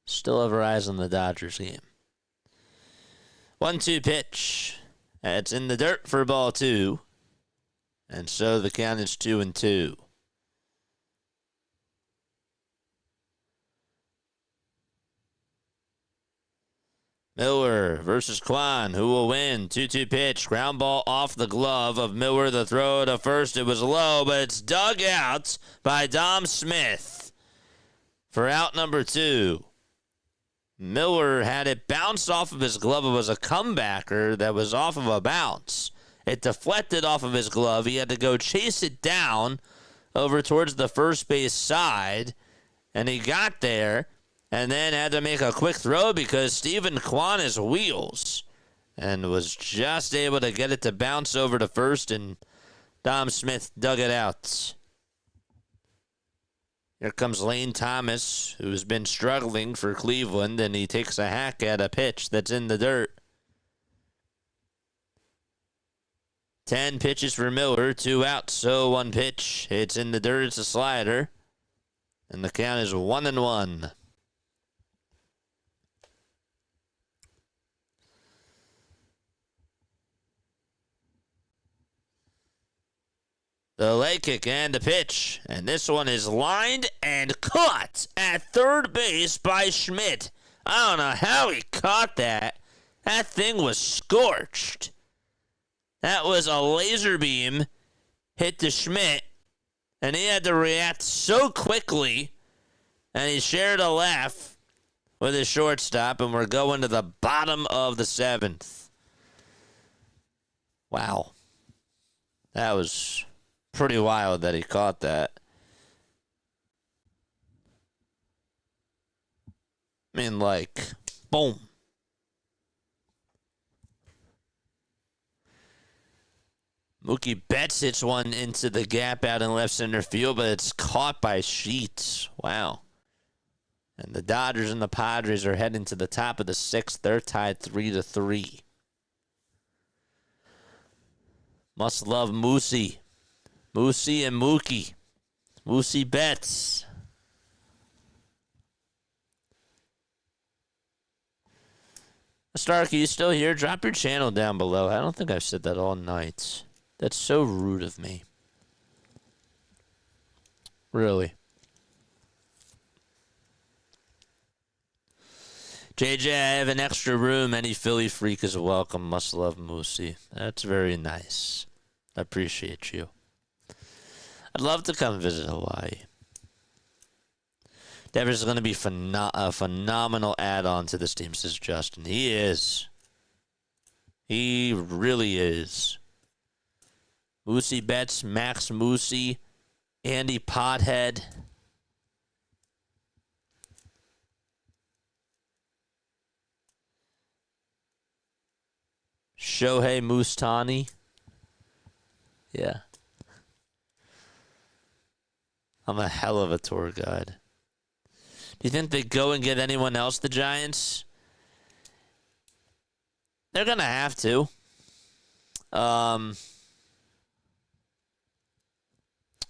S2: Still have our eyes on the Dodgers game. 1-2 pitch. It's in the dirt for ball 2. And so the count is 2-2. Miller versus Kwan. Who will win? 2-2 pitch. Ground ball off the glove of Miller. The throw to first. It was low, but it's dug out by Dom Smith for out number 2. Miller had it bounce off of his glove. It was a comebacker that was off of a bounce. It deflected off of his glove. He had to go chase it down over towards the first base side, and he got there and then had to make a quick throw because Stephen Kwan is wheels and was just able to get it to bounce over to first, and Dom Smith dug it out. Here comes Lane Thomas, who's been struggling for Cleveland, and he takes a hack at a pitch that's in the dirt. 10 pitches for Miller, 2 outs, so 1 pitch. It's in the dirt, it's a slider, and the count is 1-1. The leg kick and the pitch. And this one is lined and caught at third base by Schmidt. I don't know how he caught that. That thing was scorched. That was a laser beam hit to Schmidt, and he had to react so quickly, and he shared a laugh with his shortstop, and we're going to the bottom of the 7th. Wow. That was pretty wild that he caught that. I mean, like, boom. Mookie Betts hits one into the gap out in left center field, but it's caught by Sheets. Wow. And the Dodgers and the Padres are heading to the top of the 6th. They're tied 3-3. Must love Moosie. Moosie and Mookie. Moosie Betts. Starkey, you still here? Drop your channel down below. I don't think I've said that all night. That's so rude of me. Really. JJ, I have an extra room. Any Philly freak is welcome. Must love Moosey. That's very nice. I appreciate you. I'd love to come visit Hawaii. Devers is going to be a phenomenal add-on to this team, says Justin. He is. He really is. Moosey Betts, Max Moosey, Andy Pothead. Shohei Mustani. Yeah. I'm a hell of a tour guide. Do you think they go and get anyone else, the Giants? They're going to have to.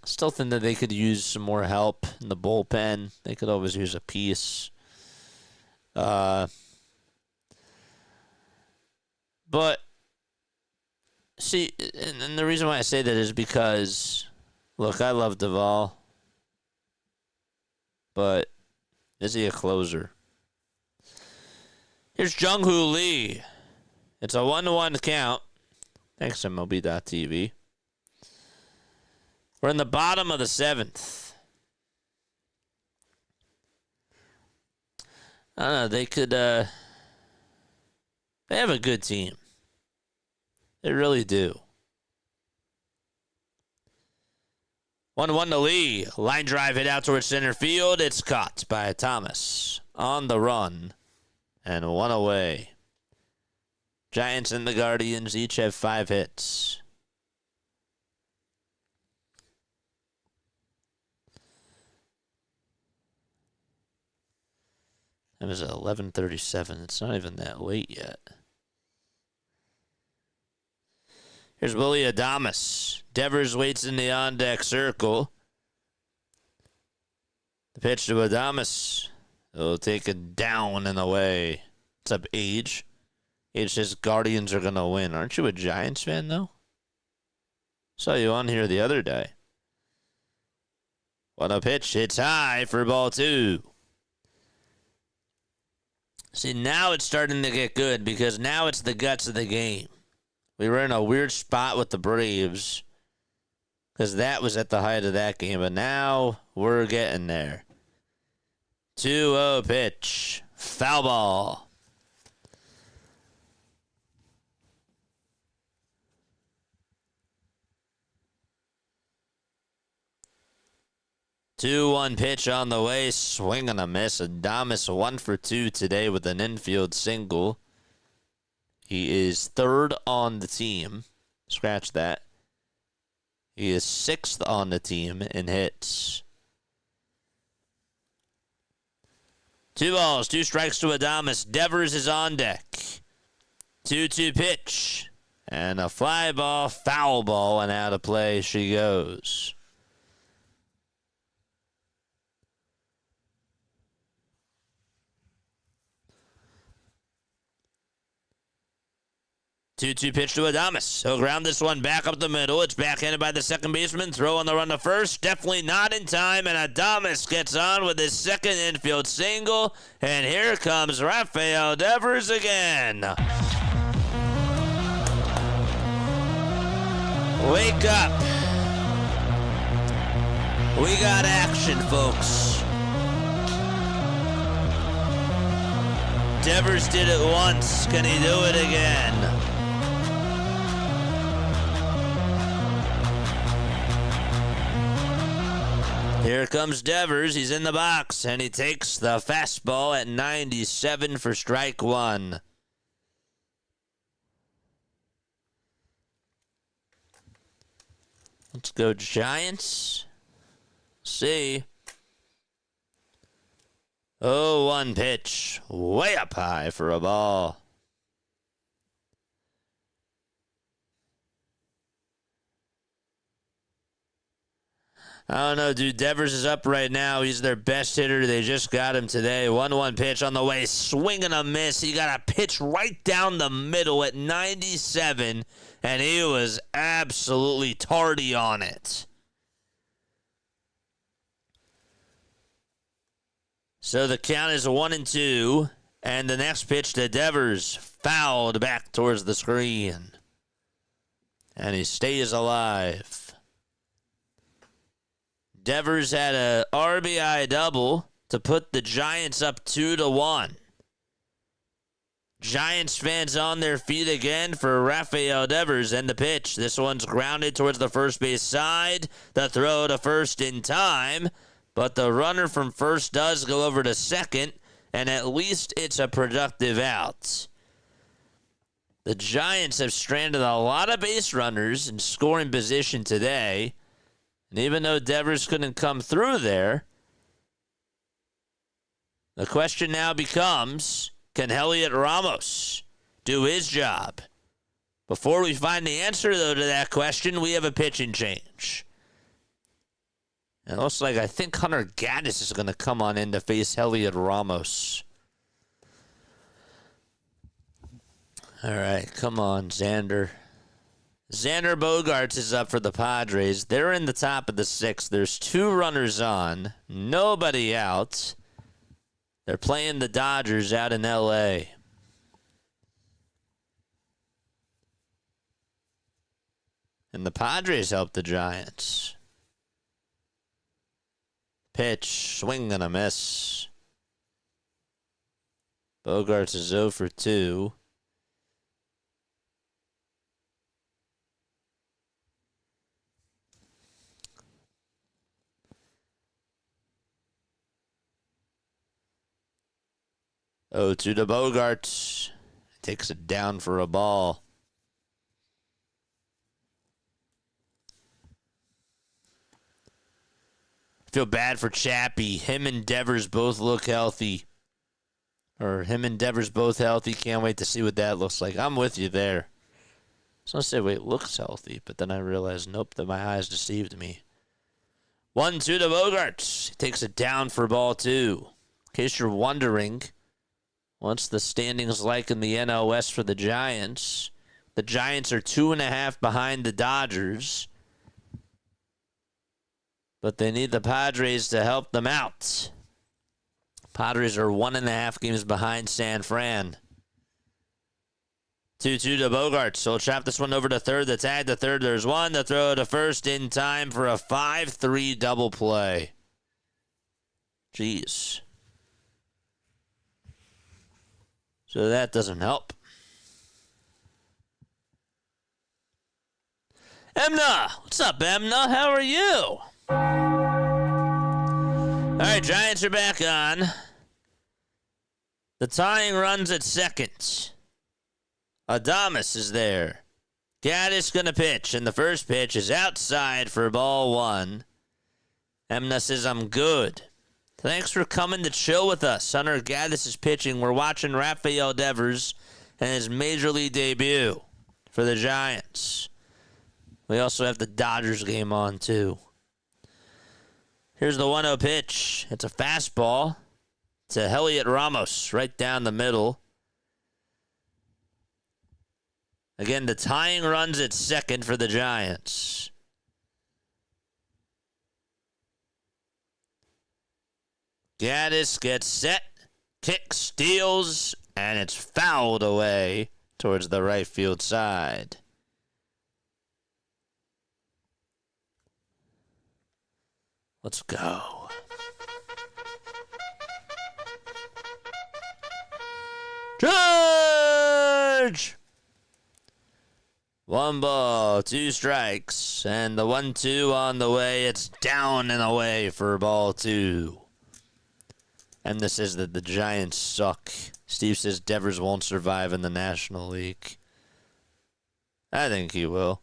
S2: Still think that they could use some more help in the bullpen. They could always use a piece. But, see, and the reason why I say that is because, look, I love Duvall. But is he a closer? Here's Jung-Hoo Lee. It's a 1-1 count. Thanks, MLB.TV. We're in the bottom of the 7th. I don't know. They could, they have a good team. They really do. 1-1 to Lee. Line drive hit out towards center field. It's caught by Thomas. On the run. And one away. Giants and the Guardians each have 5 hits. It was 11:37. It's not even that late yet. Here's Willie Adames. Devers waits in the on-deck circle. The pitch to Adames. He'll take it down and away. What's up, Age? Age says Guardians are going to win. Aren't you a Giants fan, though? Saw you on here the other day. What a pitch. It's high for ball 2. See, now it's starting to get good because now it's the guts of the game. We were in a weird spot with the Braves because that was at the height of that game, but now we're getting there. 2-0 pitch. Foul ball. Two-one pitch on the way. Swing and a miss. Adames 1 for 2 today with an infield single. He is 3rd on the team. Scratch that. He is 6th on the team in hits. 2 balls, 2 strikes to Adames. Devers is on deck. 2-2 pitch. And a fly ball, foul ball, and out of play she goes. Two-two pitch to Adames. He'll ground this one back up the middle. It's backhanded by the second baseman. Throw on the run to first. Definitely not in time. And Adames gets on with his second infield single. And here comes Rafael Devers again. Wake up. We got action, folks. Devers did it once. Can he do it again? Here comes Devers. He's in the box, and he takes the fastball at 97 for strike 1. Let's go Giants. See. 0-1 pitch. Way up high for a ball. I don't know, dude. Devers is up right now. He's their best hitter. They just got him today. 1-1 pitch on the way. Swing and a miss. He got a pitch right down the middle at 97, and he was absolutely tardy on it. So the count is 1-2, and the next pitch to Devers fouled back towards the screen. And he stays alive. Devers had a RBI double to put the Giants up 2-1. Giants fans on their feet again for Rafael Devers and the pitch. This one's grounded towards the first base side. The throw to first in time, but the runner from first does go over to second, and at least it's a productive out. The Giants have stranded a lot of base runners in scoring position today. And even though Devers couldn't come through there, the question now becomes, can Heliot Ramos do his job? Before we find the answer, though, to that question, we have a pitching change. It looks like I think Hunter Gaddis is going to come on in to face Heliot Ramos. All right, come on, Xander. Xander Bogaerts is up for the Padres. They're in the top of the sixth. There's 2 runners on, nobody out. They're playing the Dodgers out in L.A. And the Padres help the Giants. Pitch, swing and a miss. Bogaerts is 0 for 2. Oh, to the Bogaerts. Takes it down for a ball. I feel bad for Chappie. Him and Devers both look healthy. Or him and Devers both healthy. Can't wait to see what that looks like. I'm with you there. So I say, wait, looks healthy. But then I realized, nope, that my eyes deceived me. 1-2 to Bogaerts. He takes it down for ball 2. In case you're wondering, what's the standings like in the NL West for the Giants? The Giants are 2.5 behind the Dodgers. But they need the Padres to help them out. Padres are 1.5 games behind San Fran. 2-2 to Bogaerts. So he'll chop this one over to third. The tag to third. There's one. The throw to first in time for a 5-3 double play. Jeez. So that doesn't help. Emna! What's up, Emna? How are you? All right, Giants are back on. The tying runs at second. Adames is there. Gaddis gonna pitch, and the first pitch is outside for ball 1. Emna says, I'm good. Thanks for coming to chill with us. Hunter Gaddis is pitching. We're watching Rafael Devers and his major league debut for the Giants. We also have the Dodgers game on, too. Here's the 1-0 pitch. It's a fastball to Heliot Ramos right down the middle. Again, the tying runs at second for the Giants. Gaddis gets set, kicks, steals, and it's fouled away towards the right field side. Let's go. Charge! 1 ball, 2 strikes, and the 1-2 on the way. It's down and away for ball 2. And this says that the Giants suck. Steve says Devers won't survive in the National League. I think he will.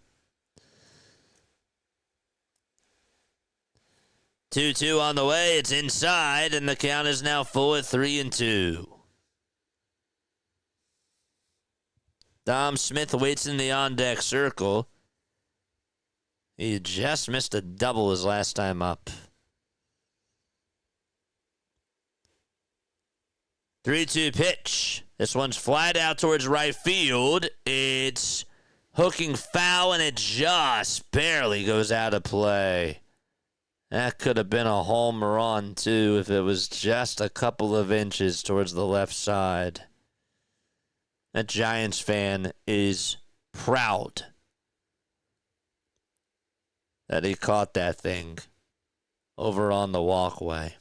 S2: 2-2 on the way. It's inside, and the count is now full at 3-2. Dom Smith waits in the on-deck circle. He just missed a double his last time up. 3-2 pitch. This one's flat out towards right field. It's hooking foul, and it just barely goes out of play. That could have been a home run, too, if it was just a couple of inches towards the left side. That Giants fan is proud that he caught that thing over on the walkway.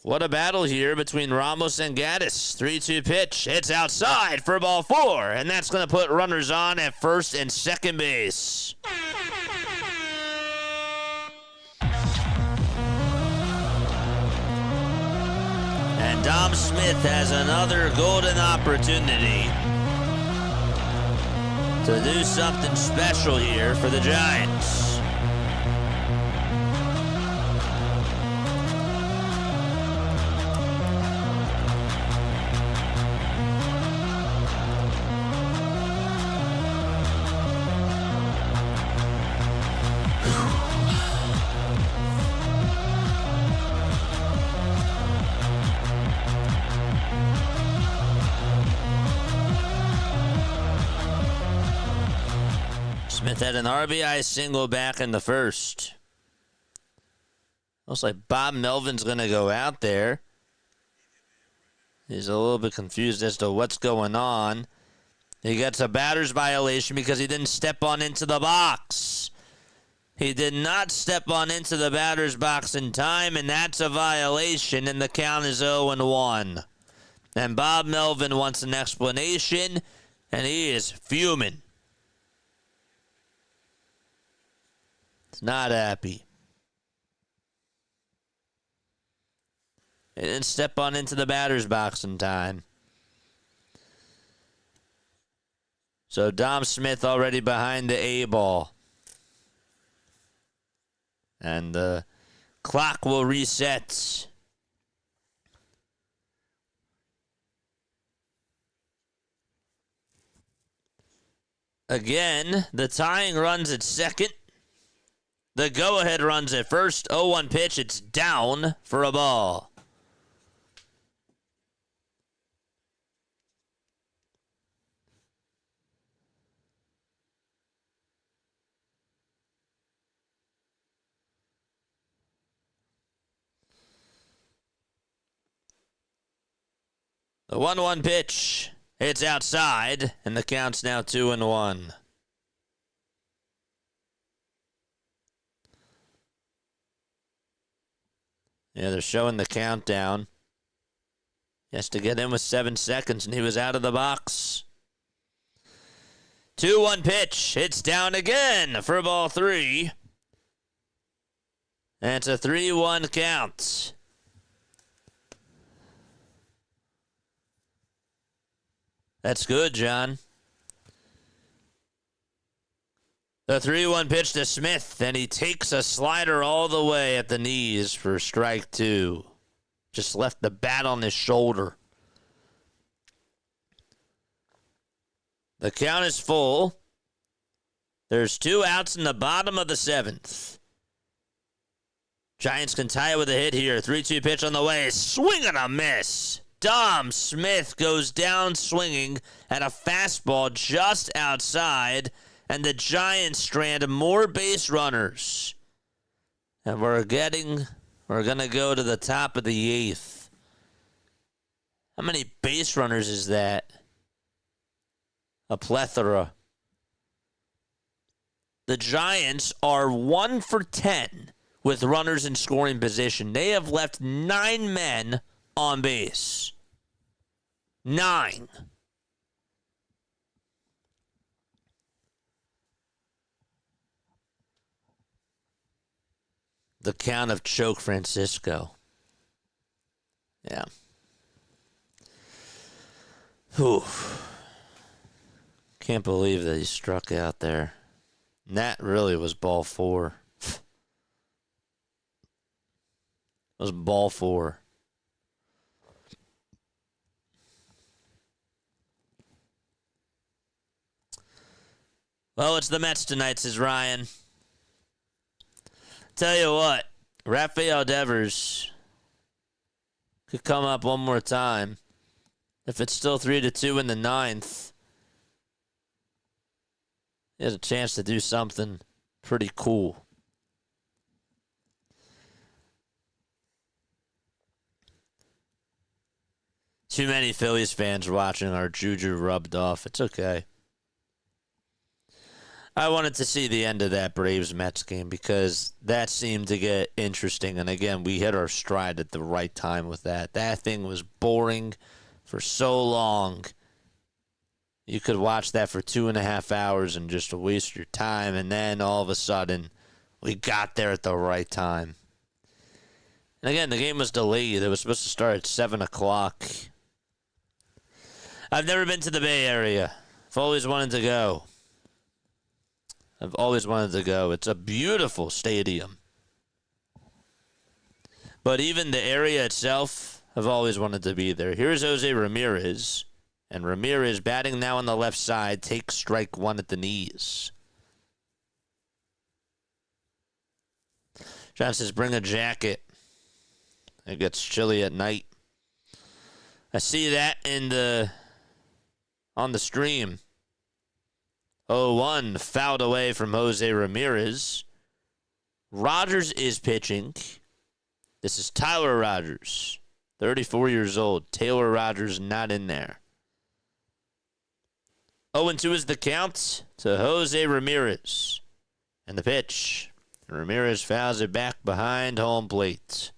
S2: What a battle here between Ramos and Gaddis. 3-2 pitch. It's outside for ball 4, and that's going to put runners on at first and second base. And Dom Smith has another golden opportunity to do something special here for the Giants. Smith had an RBI single back in the first. Looks like Bob Melvin's going to go out there. He's a little bit confused as to what's going on. He gets a batter's violation because he didn't step on into the box. He did not step on into the batter's box in time, and that's a violation, and the count is 0-1. And Bob Melvin wants an explanation, and he is fuming. Not happy. He didn't step on into the batter's box in time. So Dom Smith already behind the A ball. And the clock will reset. Again, the tying runs at second. The go-ahead runs at first. 0-1 pitch. It's down for a ball. The 1-1 pitch. It's outside, and the count's now 2-1. Yeah, they're showing the countdown. He has to get in with 7 seconds, and he was out of the box. 2-1 pitch. It's down again for ball 3. And it's a 3-1 count. That's good, John. The 3-1 pitch to Smith, and he takes a slider all the way at the knees for strike 2. Just left the bat on his shoulder. The count is full. There's 2 outs in the bottom of the 7th. Giants can tie it with a hit here. 3-2 pitch on the way. Swing and a miss. Dom Smith goes down swinging at a fastball just outside. And the Giants strand more base runners. And we're going to go to the top of the 8th. How many base runners is that? A plethora. The Giants are 1 for 10 with runners in scoring position. They have left 9 men on base. 9. The count of choke Francisco. Yeah. Whew. Can't believe that he struck out there. And that really was ball 4. It was ball 4. Well, it's the Mets tonight, says Ryan. Tell you what, Rafael Devers could come up one more time. If it's still 3-2 in the ninth, he has a chance to do something pretty cool. Too many Phillies fans watching our juju rubbed off. It's okay. I wanted to see the end of that Braves-Mets game because that seemed to get interesting. And again, we hit our stride at the right time with that. That thing was boring for so long. You could watch that for 2.5 hours and just waste your time. And then all of a sudden, we got there at the right time. And again, the game was delayed. It was supposed to start at 7 o'clock. I've never been to the Bay Area. I've always wanted to go. It's a beautiful stadium. But even the area itself, I've always wanted to be there. Here's Jose Ramirez. And Ramirez batting now on the left side, takes strike one at the knees. John says, bring a jacket. It gets chilly at night. I see that on the stream. 0-1 fouled away from Jose Ramirez. Rogers is pitching. This is Tyler Rogers, 34 years old. Taylor Rogers not in there. 0-2 is the count to Jose Ramirez. And the pitch. Ramirez fouls it back behind home plate.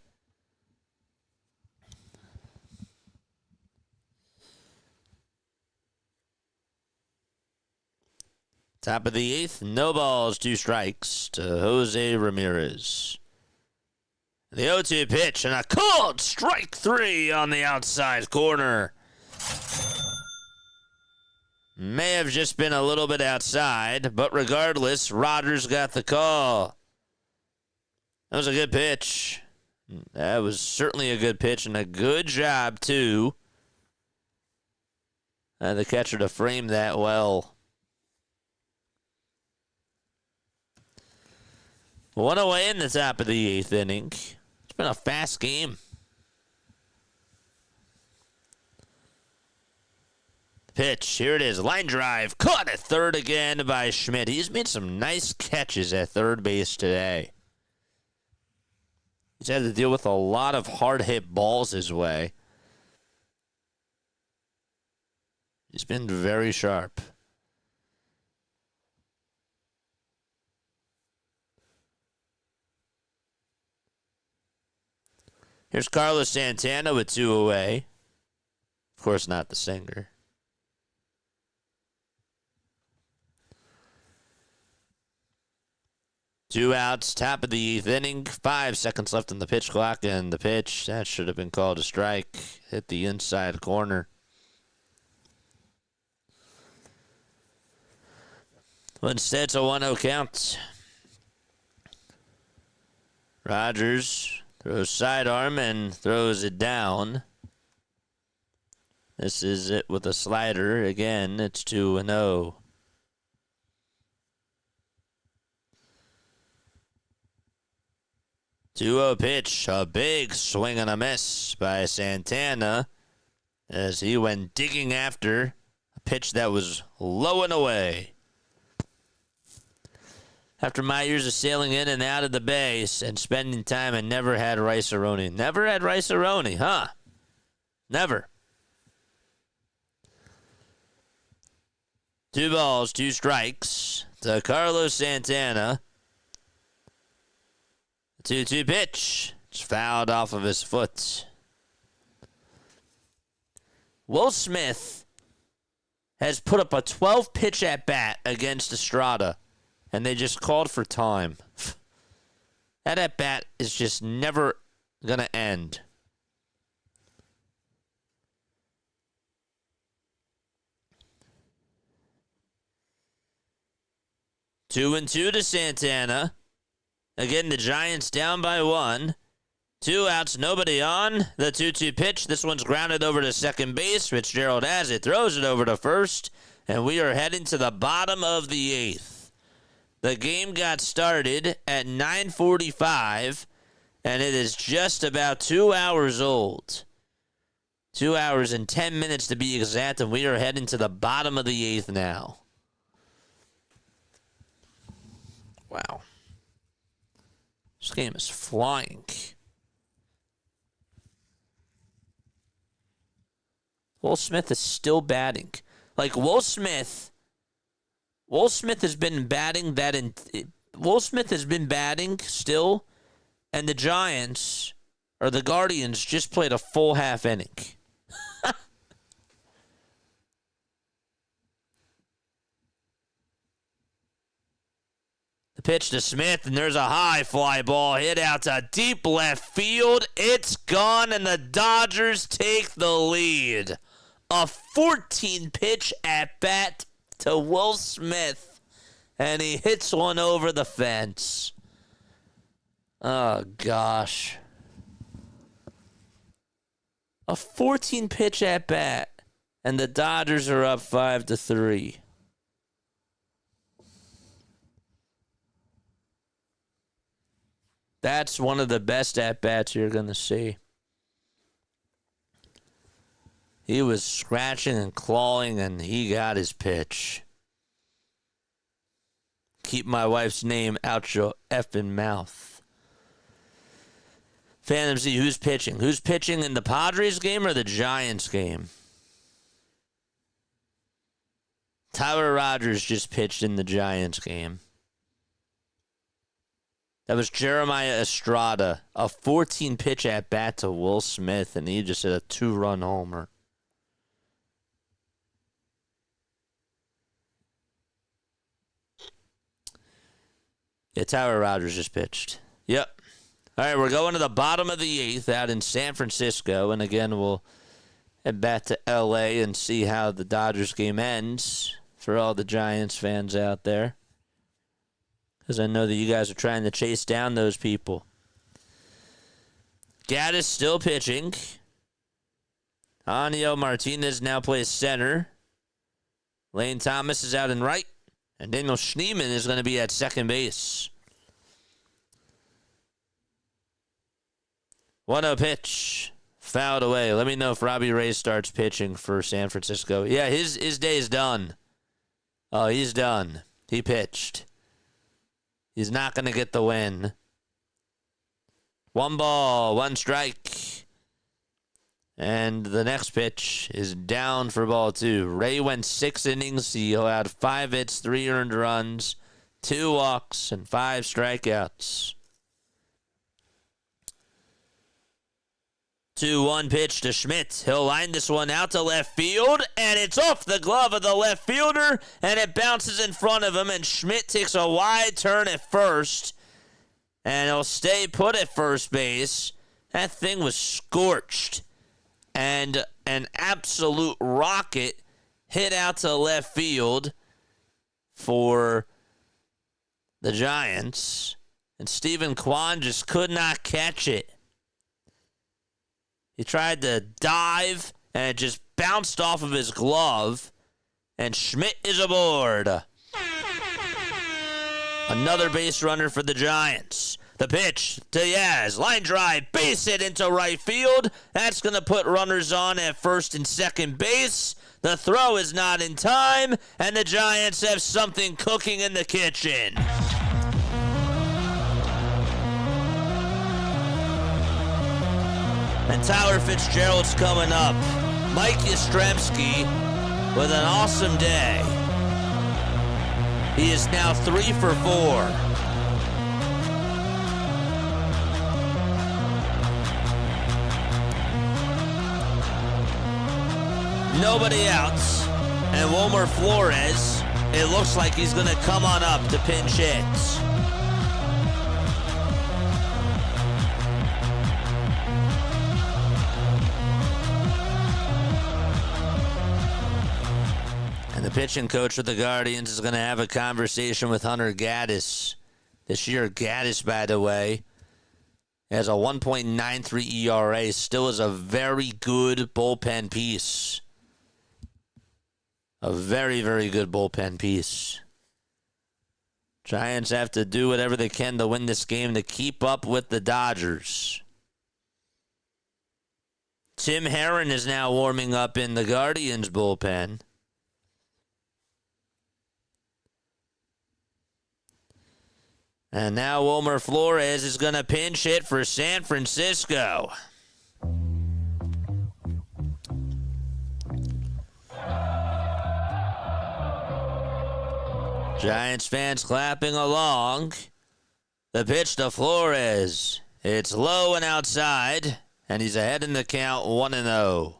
S2: Top of the 8th, no balls, 2 strikes to Jose Ramirez. The 0-2 pitch and a called strike 3 on the outside corner. May have just been a little bit outside, but regardless, Rogers got the call. That was a good pitch. That was certainly a good pitch and a good job, too. The catcher to frame that well. 1 away in the top of the 8th inning. It's been a fast game. Pitch, here it is. Line drive, caught at third again by Schmidt. He's made some nice catches at third base today. He's had to deal with a lot of hard-hit balls his way. He's been very sharp. Here's Carlos Santana with 2 away. Of course, not the singer. Two outs, top of the 8th inning. 5 seconds left on the pitch clock, and the pitch, that should have been called a strike. Hit the inside corner. But instead, it's a 1-0 count. Rogers throws sidearm and throws it down. This is it with a slider. Again, it's 2-0. Two-0 pitch. A big swing and a miss by Santana as he went digging after a pitch that was low and away. After my years of sailing in and out of the base and spending time, I never had rice-a-roni. Never had rice-a-roni, huh? Never. 2 balls, 2 strikes to Carlos Santana. 2-2 pitch. It's fouled off of his foot. Will Smith has put up a 12-pitch at-bat against Estrada. And they just called for time. That at-bat is just never going to end. Two and 2 to Santana. Again, the Giants down by 1. 2 outs, nobody on. The 2-2 pitch. This one's grounded over to second base. Fitzgerald has it. Throws it over to first. and we are heading to the bottom of the 8th. The game got started at 9:45, and it is just about 2 hours old. 2 hours and 10 minutes to be exact, and we are heading to the bottom of the 8th now. Wow. This game is flying. Will Smith is still batting. Like, Will Smith has been batting Will Smith has been batting still, and the Giants, or the Guardians, just played a full half inning. The pitch to Smith, and there's a high fly ball hit out to deep left field. It's gone, and the Dodgers take the lead. A 14-pitch at-bat to Will Smith, and he hits one over the fence. Oh, gosh. A 14-pitch at-bat, and the Dodgers are up 5-3. That's one of the best at-bats you're going to see. He was scratching and clawing, and he got his pitch. Keep my wife's name out your effing mouth. Phantom Z, who's pitching? Who's pitching in the Padres game or the Giants game? Tyler Rogers just pitched in the Giants game. That was Jeremiah Estrada, a 14-pitch at-bat to Will Smith, and he just hit a 2-run homer. Yeah, Tyler Rogers just pitched. Yep. All right, we're going to the bottom of the 8th out in San Francisco, and again, we'll head back to L.A. and see how the Dodgers game ends for all the Giants fans out there. Because I know that you guys are trying to chase down those people. Gaddis still pitching. Aniel Martinez now plays center. Lane Thomas is out in right. And Daniel Schneemann is going to be at second base. 1-0 pitch. Fouled away. Let me know if Robbie Ray starts pitching for San Francisco. Yeah, his day is done. Oh, he's done. He pitched. He's not going to get the win. 1 ball, 1 strike. And the next pitch is down for ball 2. Ray went 6 innings. He allowed 5 hits, 3 earned runs, 2 walks, and 5 strikeouts. 2-1 pitch to Schmidt. He'll line this one out to left field, and it's off the glove of the left fielder, and it bounces in front of him, and Schmidt takes a wide turn at first, and he'll stay put at first base. That thing was scorched, and an absolute rocket hit out to left field for the Giants, and Stephen Kwan just could not catch it. He tried to dive, and it just bounced off of his glove, and Schmidt is aboard. Another base runner for the Giants. The pitch to Yaz. Line drive, base hit into right field. That's going to put runners on at first and second base. The throw is not in time, and the Giants have something cooking in the kitchen. And Tyler Fitzgerald's coming up. Mike Yastrzemski with an awesome day. He is now 3 for 4. Nobody outs. And Wilmer Flores, it looks like he's going to come on up to pinch hits. And the pitching coach for the Guardians is going to have a conversation with Hunter Gaddis. This year, Gaddis, by the way, has a 1.93 ERA, still is a very good bullpen piece. A very, very good bullpen piece. Giants have to do whatever they can to win this game to keep up with the Dodgers. Tim Herron is now warming up in the Guardians bullpen. And now Wilmer Flores is going to pinch hit for San Francisco. Giants fans clapping along. The pitch to Flores. It's low and outside, and he's ahead in the count 1-0.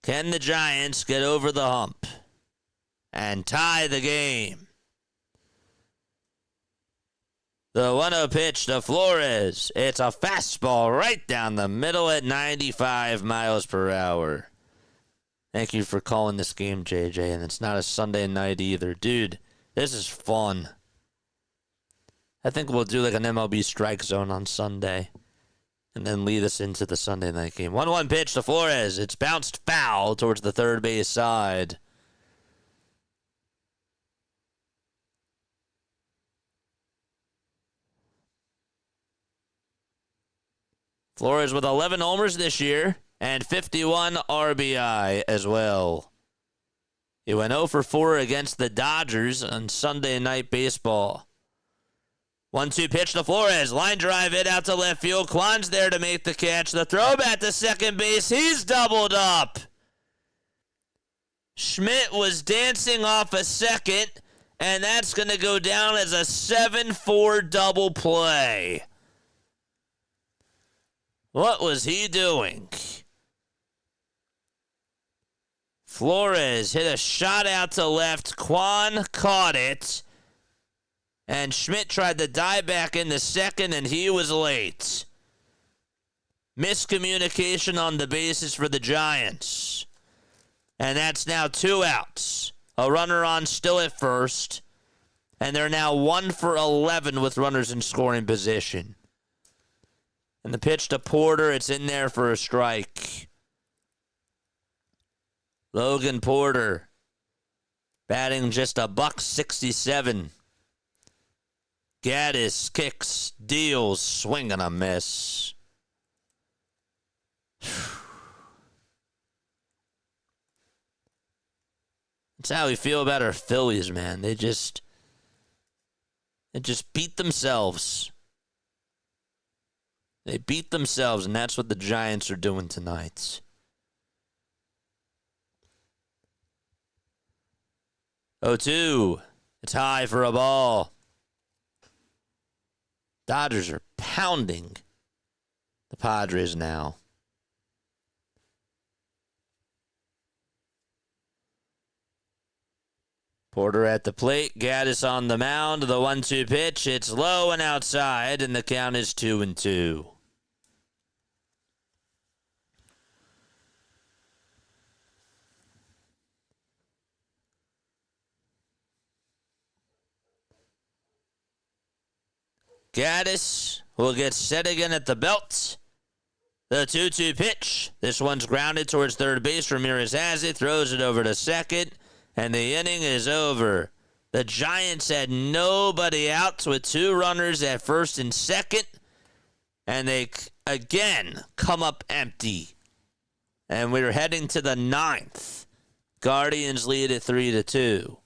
S2: Can the Giants get over the hump and tie the game? The 1-0 pitch to Flores. It's a fastball right down the middle at 95 miles per hour. Thank you for calling this game, JJ, and it's not a Sunday night either. Dude, this is fun. I think we'll do like an MLB strike zone on Sunday and then lead us into the Sunday night game. 1-1 pitch to Flores. It's bounced foul towards the third base side. Flores with 11 homers this year and 51 RBI as well. He went 0 for 4 against the Dodgers on Sunday Night Baseball. 1-2 pitch to Flores. Line drive it out to left field. Kwan's there to make the catch. The throw back to second base. He's doubled up. Schmidt was dancing off a second, and that's going to go down as a 7-4 double play. What was he doing? Flores hit a shot out to left. Kwan caught it. And Schmidt tried to dive back in the second, and he was late. Miscommunication on the bases for the Giants. And that's now 2 outs. A runner on still at first. And they're now 1 for 11 with runners in scoring position. And the pitch to Porter, it's in there for a strike. Logan Porter batting just $167. Gaddis kicks, deals, swing and a miss. That's how we feel about our Phillies, man. They just beat themselves. They beat themselves, and that's what the Giants are doing tonight. 0-2. It's high for a ball. Dodgers are pounding the Padres now. Porter at the plate. Gaddis on the mound. The 1-2 pitch. It's low and outside, and the count is 2-2. Gaddis will get set again at the belt. The 2-2 pitch. This one's grounded towards third base. Ramirez has it, throws it over to second, and the inning is over. The Giants had nobody out with 2 runners at first and second, and they again come up empty. And we're heading to the 9th. Guardians lead at 3-2.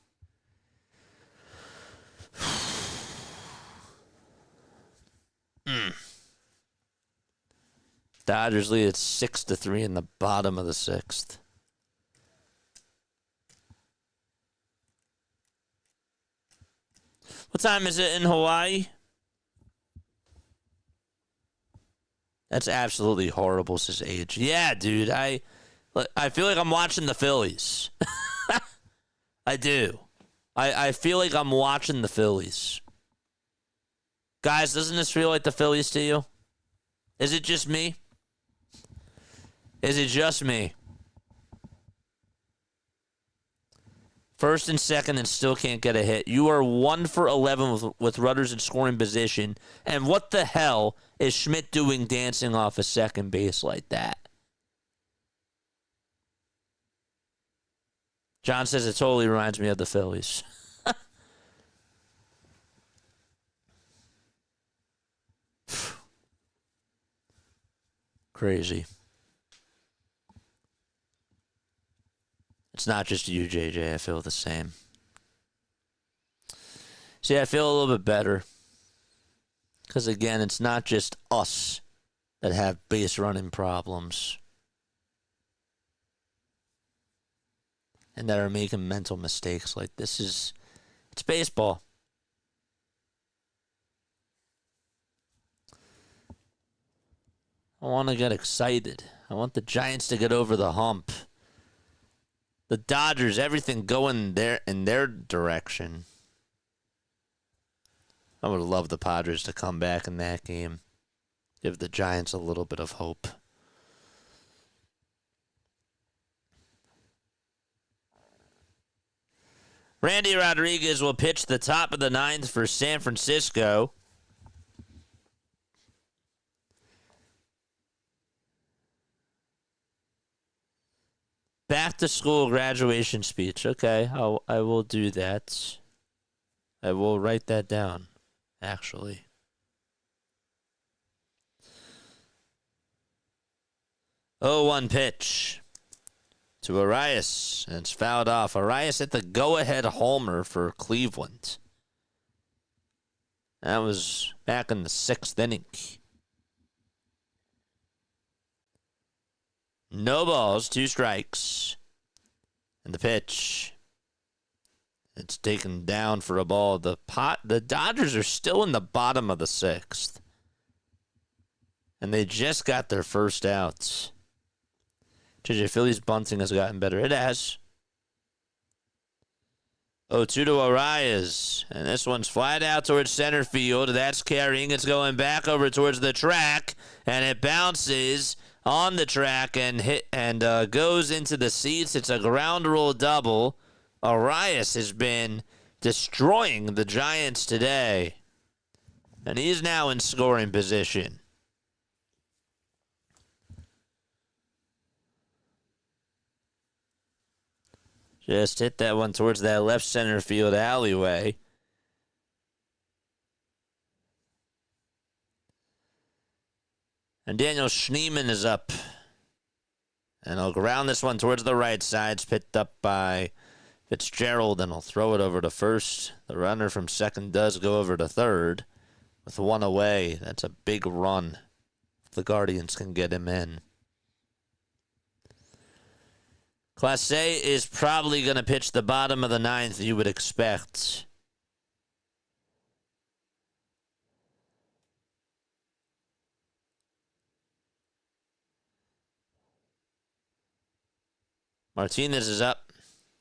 S2: Dodgers lead at 6-3 in the bottom of the 6th. What time is it in Hawaii? That's absolutely horrible, says Age. Yeah, dude. I feel like I'm watching the Phillies. I do. I feel like I'm watching the Phillies. Guys, doesn't this feel like the Phillies to you? Is it just me? Is it just me? First and second and still can't get a hit. You are 1 for 11 with runners in scoring position. And what the hell is Schmidt doing dancing off a second base like that? John says it totally reminds me of the Phillies. Crazy. It's not just you, JJ. I feel the same. See, I feel a little bit better. Because, again, it's not just us that have base running problems. And that are making mental mistakes. Like, it's baseball. I want to get excited. I want the Giants to get over the hump. The Dodgers, everything going in their direction. I would love the Padres to come back in that game. Give the Giants a little bit of hope. Randy Rodriguez will pitch the top of the ninth for San Francisco. Back to school graduation speech. Okay, I will do that. I will write that down, actually. Oh, 1 pitch to Arias, and it's fouled off. Arias hit the go-ahead homer for Cleveland. That was back in the 6th inning. No balls, 2 strikes. And the pitch. It's taken down for a ball. The Dodgers are still in the bottom of the 6th. And they just got their first outs. JJ, Phillies bunting has gotten better. It has. 0-2 to Arias. And this one's flat out towards center field. That's carrying. It's going back over towards the track. And it bounces on the track and goes into the seats. It's a ground rule double. Arias has been destroying the Giants today. And he's now in scoring position. Just hit that one towards that left center field alleyway. And Daniel Schneemann is up. And he'll ground this one towards the right side. It's picked up by Fitzgerald, and he'll throw it over to first. The runner from second does go over to third. With 1 away, that's a big run. If the Guardians can get him in. Class A is probably going to pitch the bottom of the 9th, you would expect. Martinez is up.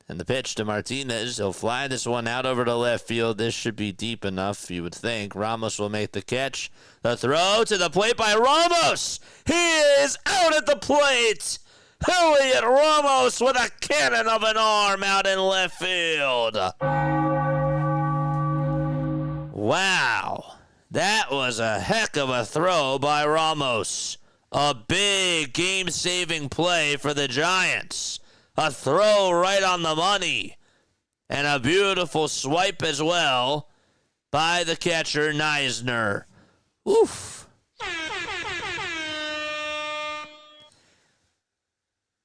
S2: And the pitch to Martinez. He'll fly this one out over to left field. This should be deep enough, you would think. Ramos will make the catch. The throw to the plate by Ramos. He is out at the plate. Julian Ramos with a cannon of an arm out in left field. Wow. That was a heck of a throw by Ramos. A big game-saving play for the Giants. A throw right on the money. And a beautiful swipe as well by the catcher, Neisner. Oof.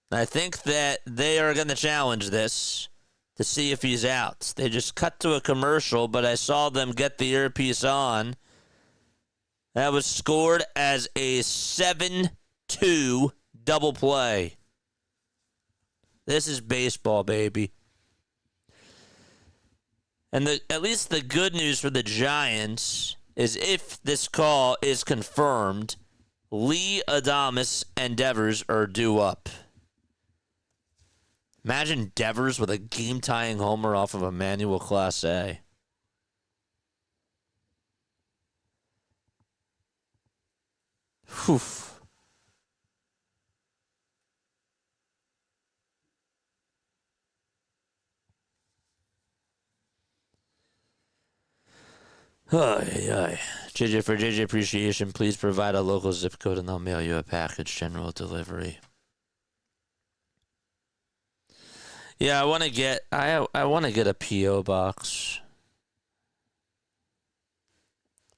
S2: I think that they are going to challenge this to see if he's out. They just cut to a commercial, but I saw them get the earpiece on. That was scored as a 7-2 double play. This is baseball, baby. And at least the good news for the Giants is if this call is confirmed, Lee, Adames, and Devers are due up. Imagine Devers with a game-tying homer off of Emmanuel Clase. Whew. JJ, for JJ appreciation, please provide a local zip code and I'll mail you a package, general delivery. Yeah, I want to get a PO box.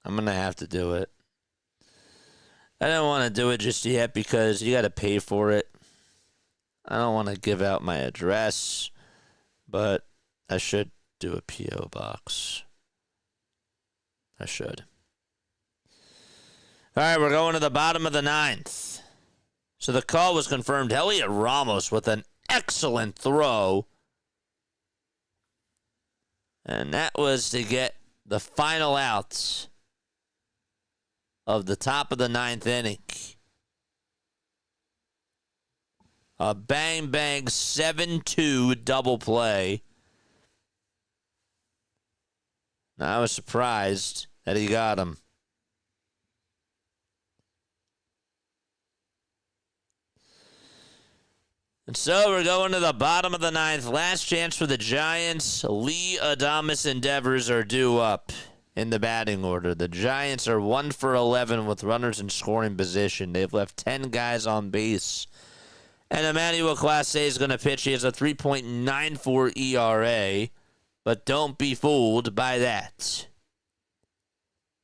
S2: I'm gonna have to do it. I don't want to do it just yet because you got to pay for it. I don't want to give out my address, but I should do a PO box. I should. All right, we're going to the bottom of the ninth. So the call was confirmed. Elliot Ramos with an excellent throw. And that was to get the final outs of the top of the ninth inning. A bang-bang 7-2 double play. I was surprised that he got him. And so we're going to the bottom of the ninth. Last chance for the Giants. Lee, Adames, and Devers are due up in the batting order. The Giants are 1 for 11 with runners in scoring position. They've left 10 guys on base. And Emmanuel Clase is going to pitch. He has a 3.94 ERA. But don't be fooled by that.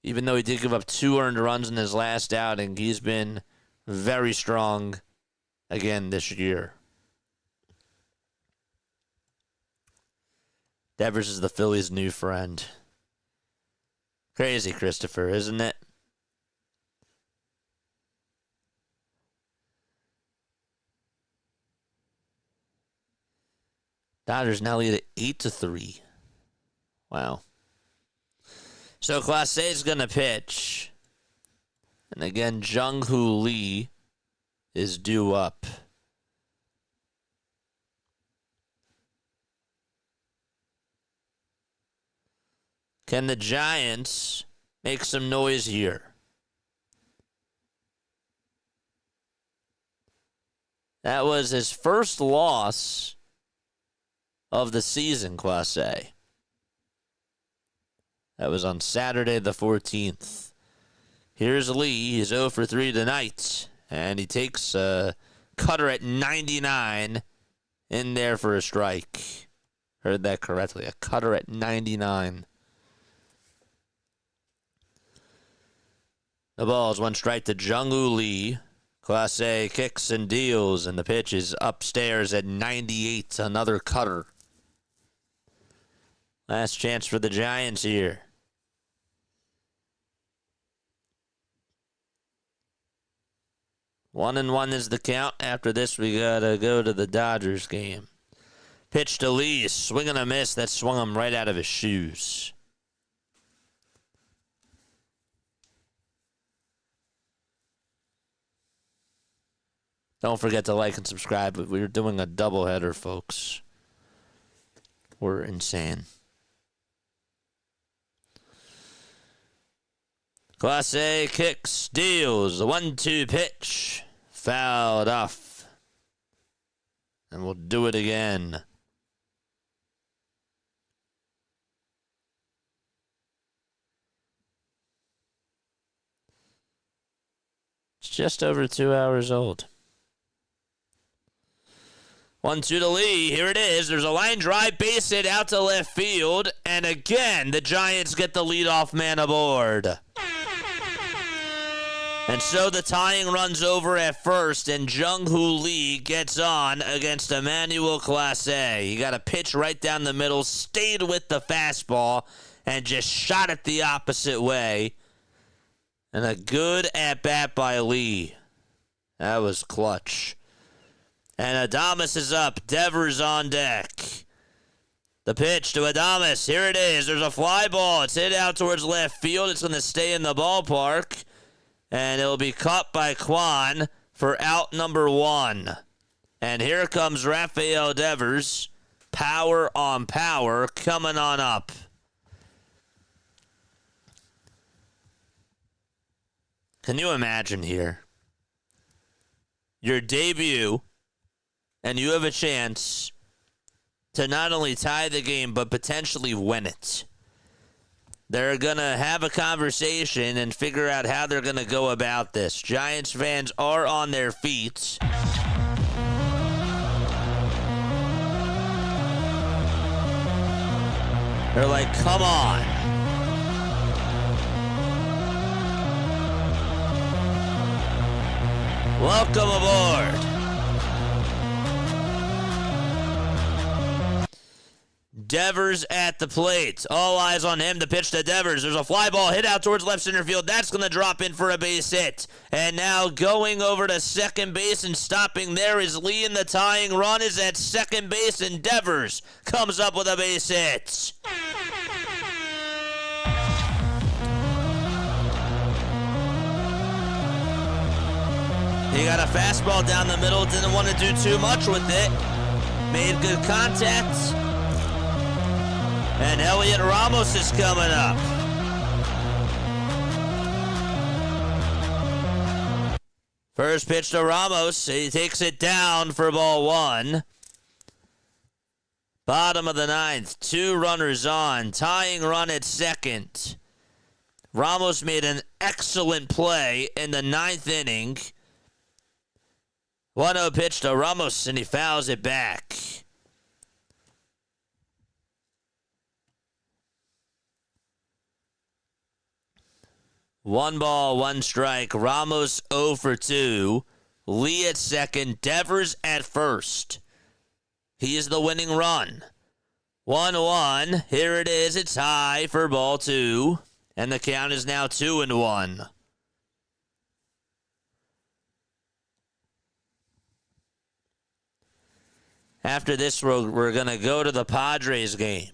S2: Even though he did give up 2 earned runs in his last outing, he's been very strong again this year. Devers is the Phillies' new friend. Crazy, Christopher, isn't it? Dodgers now lead at 8-3. Wow. So Clase is going to pitch. And again, Jung-Hoo Lee is due up. Can the Giants make some noise here? That was his first loss of the season, Clase. That was on Saturday the 14th. Here's Lee. He's 0 for 3 tonight. And he takes a cutter at 99 in there for a strike. Heard that correctly. A cutter at 99. The ball is 1 strike to Jung-Hoo Lee. Clase kicks and deals, and the pitch is upstairs at 98. Another cutter. Last chance for the Giants here. 1-1 is the count. After this, we gotta go to the Dodgers game. Pitch to Lee, swing and a miss. That swung him right out of his shoes. Don't forget to like and subscribe. We're doing a doubleheader, folks. We're insane. Clase kicks, deals. The 1-2 pitch. Fouled off. And we'll do it again. It's just over 2 hours old. 1-2 to Lee. Here it is. There's a line drive, base hit out to left field. And again, the Giants get the leadoff man aboard. And so the tying runs over at first, and Jung-Hoo Lee gets on against Emmanuel Clase. He got a pitch right down the middle, stayed with the fastball, and just shot it the opposite way. And a good at-bat by Lee. That was clutch. And Adames is up. Devers on deck. The pitch to Adames. Here it is. There's a fly ball. It's hit out towards left field. It's going to stay in the ballpark. And it'll be caught by Kwan for out number 1. And here comes Rafael Devers. Power on power coming on up. Can you imagine here? Your debut, and you have a chance to not only tie the game, but potentially win it. They're going to have a conversation and figure out how they're going to go about this. Giants fans are on their feet. They're like, come on. Welcome aboard. Devers at the plate. All eyes on him. The pitch to Devers. There's a fly ball hit out towards left center field. That's going to drop in for a base hit. And now going over to second base and stopping there is Lee, and the tying run is at second base, and Devers comes up with a base hit. He got a fastball down the middle. Didn't want to do too much with it. Made good contact. And Elliot Ramos is coming up. First pitch to Ramos. He takes it down for ball one. Bottom of the ninth. 2 runners on. Tying run at second. Ramos made an excellent play in the ninth inning. 1-0 pitch to Ramos, and he fouls it back. One ball, one strike. Ramos 0 for 2. Lee at second. Devers at first. He is the winning run. 1-1. Here it is. It's high for ball 2. And the count is now 2-1. After this, we're going to go to the Padres game.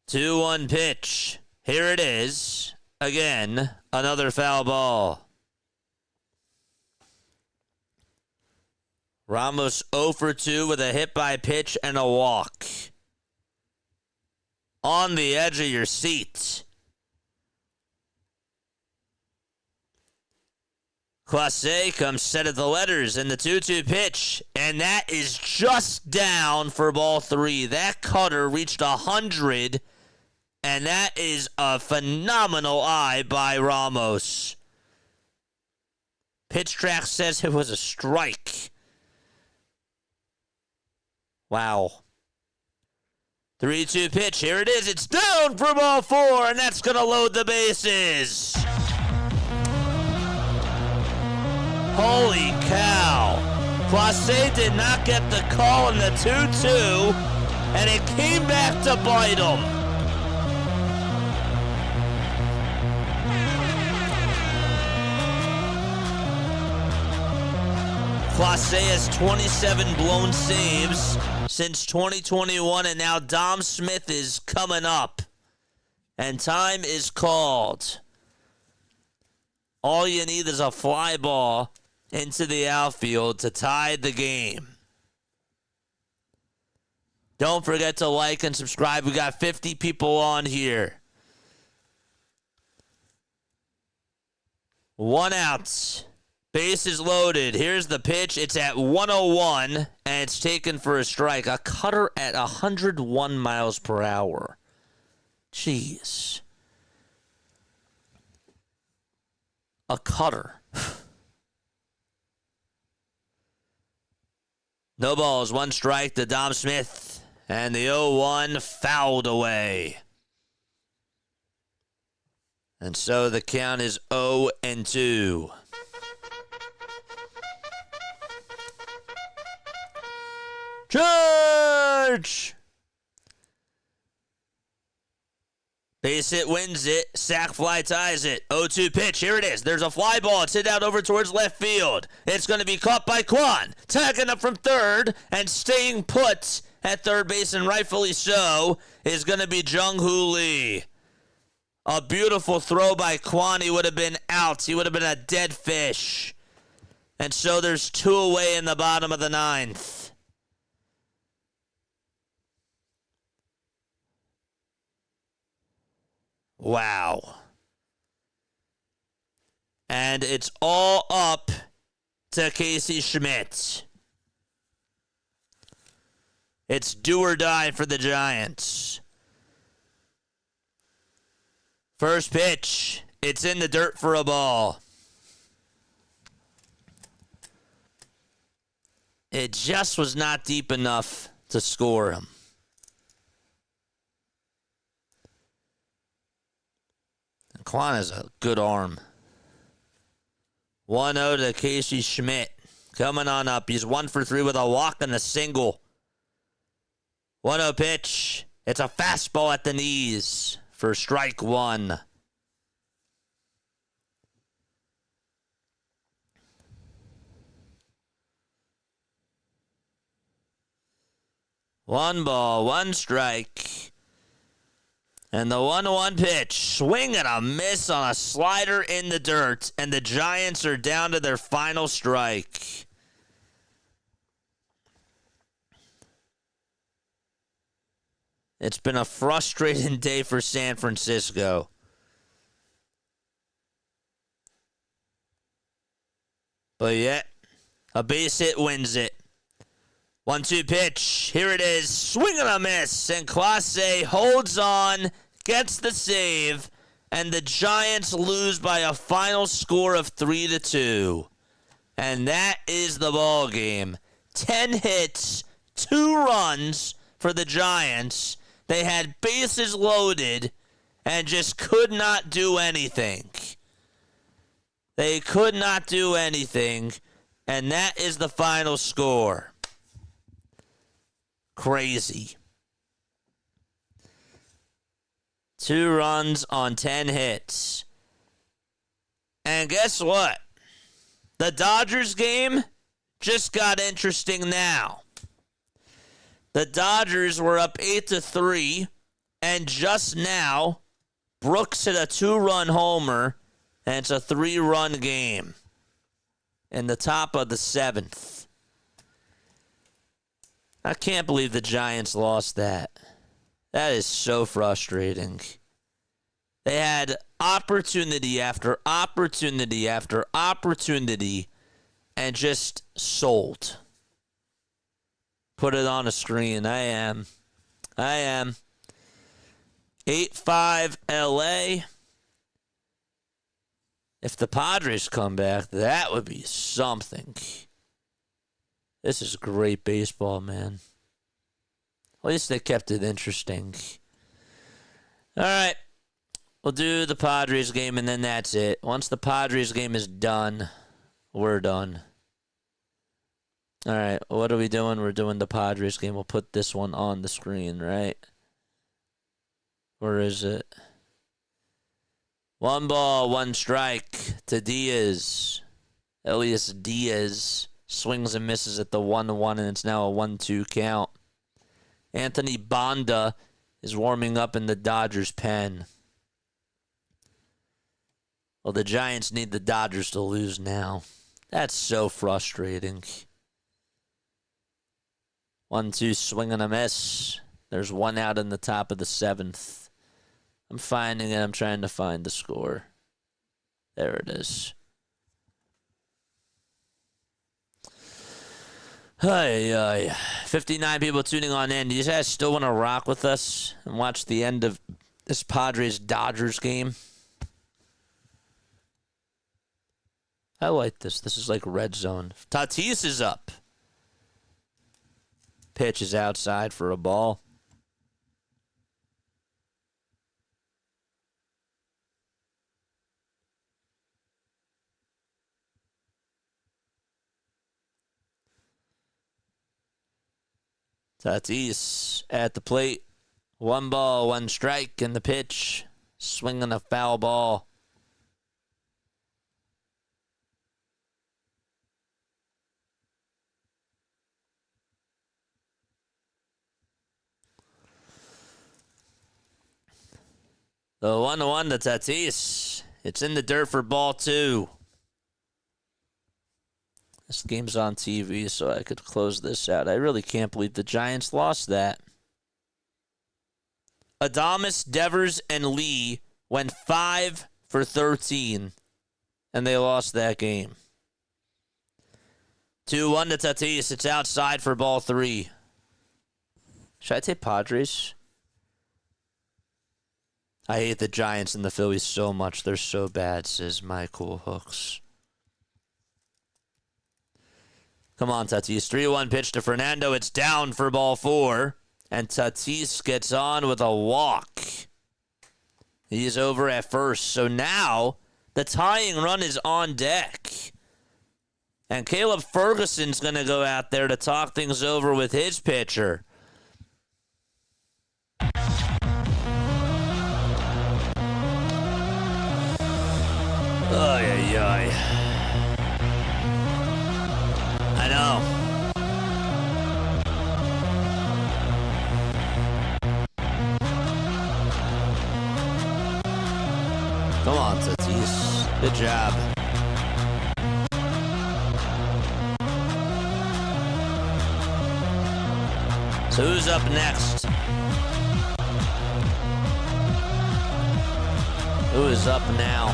S2: 2-1 pitch. Here it is. Again, another foul ball. Ramos 0 for 2 with a hit by pitch and a walk. On the edge of your seat. Clase comes set of the letters in the 2-2 pitch, and that is just down for ball 3. That cutter reached 100, and that is a phenomenal eye by Ramos. Pitch track says it was a strike. Wow. 3-2 pitch. Here it is. It's down for ball 4, and that's going to load the bases. Holy cow. Clase did not get the call in the 2-2, and it came back to bite him. Clase has 27 blown saves since 2021, and now Dom Smith is coming up. And time is called. All you need is a fly ball into the outfield to tie the game. Don't forget to like and subscribe. We got 50 people on here. 1 out. Base is loaded. Here's the pitch. It's at 101, and it's taken for a strike. A cutter at 101 miles per hour. Jeez. A cutter. No balls, 1 strike to Dom Smith, and the 0-1 fouled away. And so the count is 0-2. Charge! Base hit wins it. Sack fly ties it. 0-2 pitch. Here it is. There's a fly ball. It's hit out over towards left field. It's going to be caught by Kwan. Tagging up from third and staying put at third base, and rightfully so, is going to be Jung-Hoo Lee. A beautiful throw by Kwan. He would have been out. He would have been a dead fish. And so there's 2 away in the bottom of the ninth. Wow. And it's all up to Casey Schmidt. It's do or die for the Giants. First pitch. It's in the dirt for a ball. It just was not deep enough to score him. Kwan has a good arm. 1-0 to Casey Schmidt. Coming on up. He's 1 for 3 with a walk and a single. 1-0 pitch. It's a fastball at the knees for strike one. One ball, one strike. And the 1-1 pitch, swing and a miss on a slider in the dirt, and the Giants are down to their final strike. It's been a frustrating day for San Francisco. But yet, a base hit wins it. 1-2 pitch. Here it is. Swing and a miss. And Clase holds on, gets the save, and the Giants lose by a final score of 3-2. And that is the ball game. 10 hits, 2 runs for the Giants. They had bases loaded and just could not do anything. They could not do anything, and that is the final score. Crazy. 2 runs on 10 hits. And guess what? The Dodgers game just got interesting now. The Dodgers were up 8-3, and just now, Brooks hit a 2-run homer, and it's a 3-run game in the top of the 7th. I can't believe the Giants lost that. That is so frustrating. They had opportunity after opportunity after opportunity and just sold. Put it on a screen. I am. 8-5 LA. If the Padres come back, that would be something. This is great baseball, man. At least they kept it interesting. All right. We'll do the Padres game, and then that's it. Once the Padres game is done, we're done. All right. What are we doing? We're doing the Padres game. We'll put this one on the screen, right? Where is it? 1 ball, 1 strike to Diaz. Elias Diaz swings and misses at the 1-1, and it's now a 1-2 count. Anthony Banda is warming up in the Dodgers' pen. Well, the Giants need the Dodgers to lose now. That's so frustrating. 1-2 swing and a miss. There's 1 out in the top of the 7th. I'm finding it. I'm trying to find the score. There it is. Hi. 59 people tuning on in. Do you guys still want to rock with us and watch the end of this Padres-Dodgers game? I like this. This is like red zone. Tatis is up. Pitch is outside for a ball. Tatis at the plate. 1 ball, 1 strike, and the pitch. Swinging a foul ball. The 1-1 to Tatis. It's in the dirt for ball 2. This game's on TV, so I could close this out. I really can't believe the Giants lost that. Adames, Devers, and Lee went 5 for 13, and they lost that game. 2-1 to Tatis. It's outside for ball 3. Should I take Padres? I hate the Giants and the Phillies so much. They're so bad, says Michael Hooks. Come on, Tatis. 3-1 pitch to Fernando. It's down for ball 4. And Tatis gets on with a walk. He is over at first. So now the tying run is on deck. And Caleb Ferguson's going to go out there to talk things over with his pitcher. Ay, ay, ay. I know. Come on, Tatis. Good job. So who's up next? Who is up now?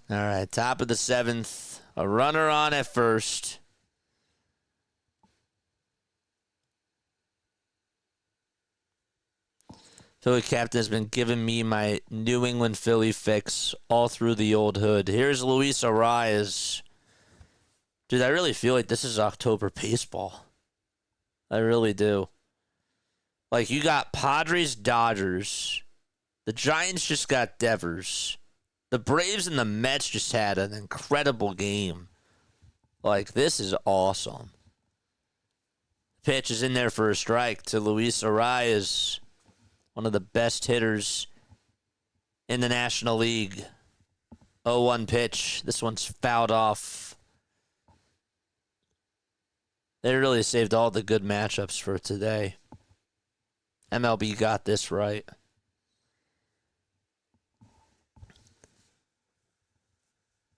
S2: All right, top of the 7th. A runner on at first. Philly captain has been giving me my New England Philly fix all through the old hood. Here's Luis Arias. Dude, I really feel like this is October baseball. I really do. Like, you got Padres, Dodgers. The Giants just got Devers. The Braves and the Mets just had an incredible game. Like, this is awesome. Pitch is in there for a strike to Luis Arias, one of the best hitters in the National League. 0-1 pitch. This one's fouled off. They really saved all the good matchups for today. MLB got this right.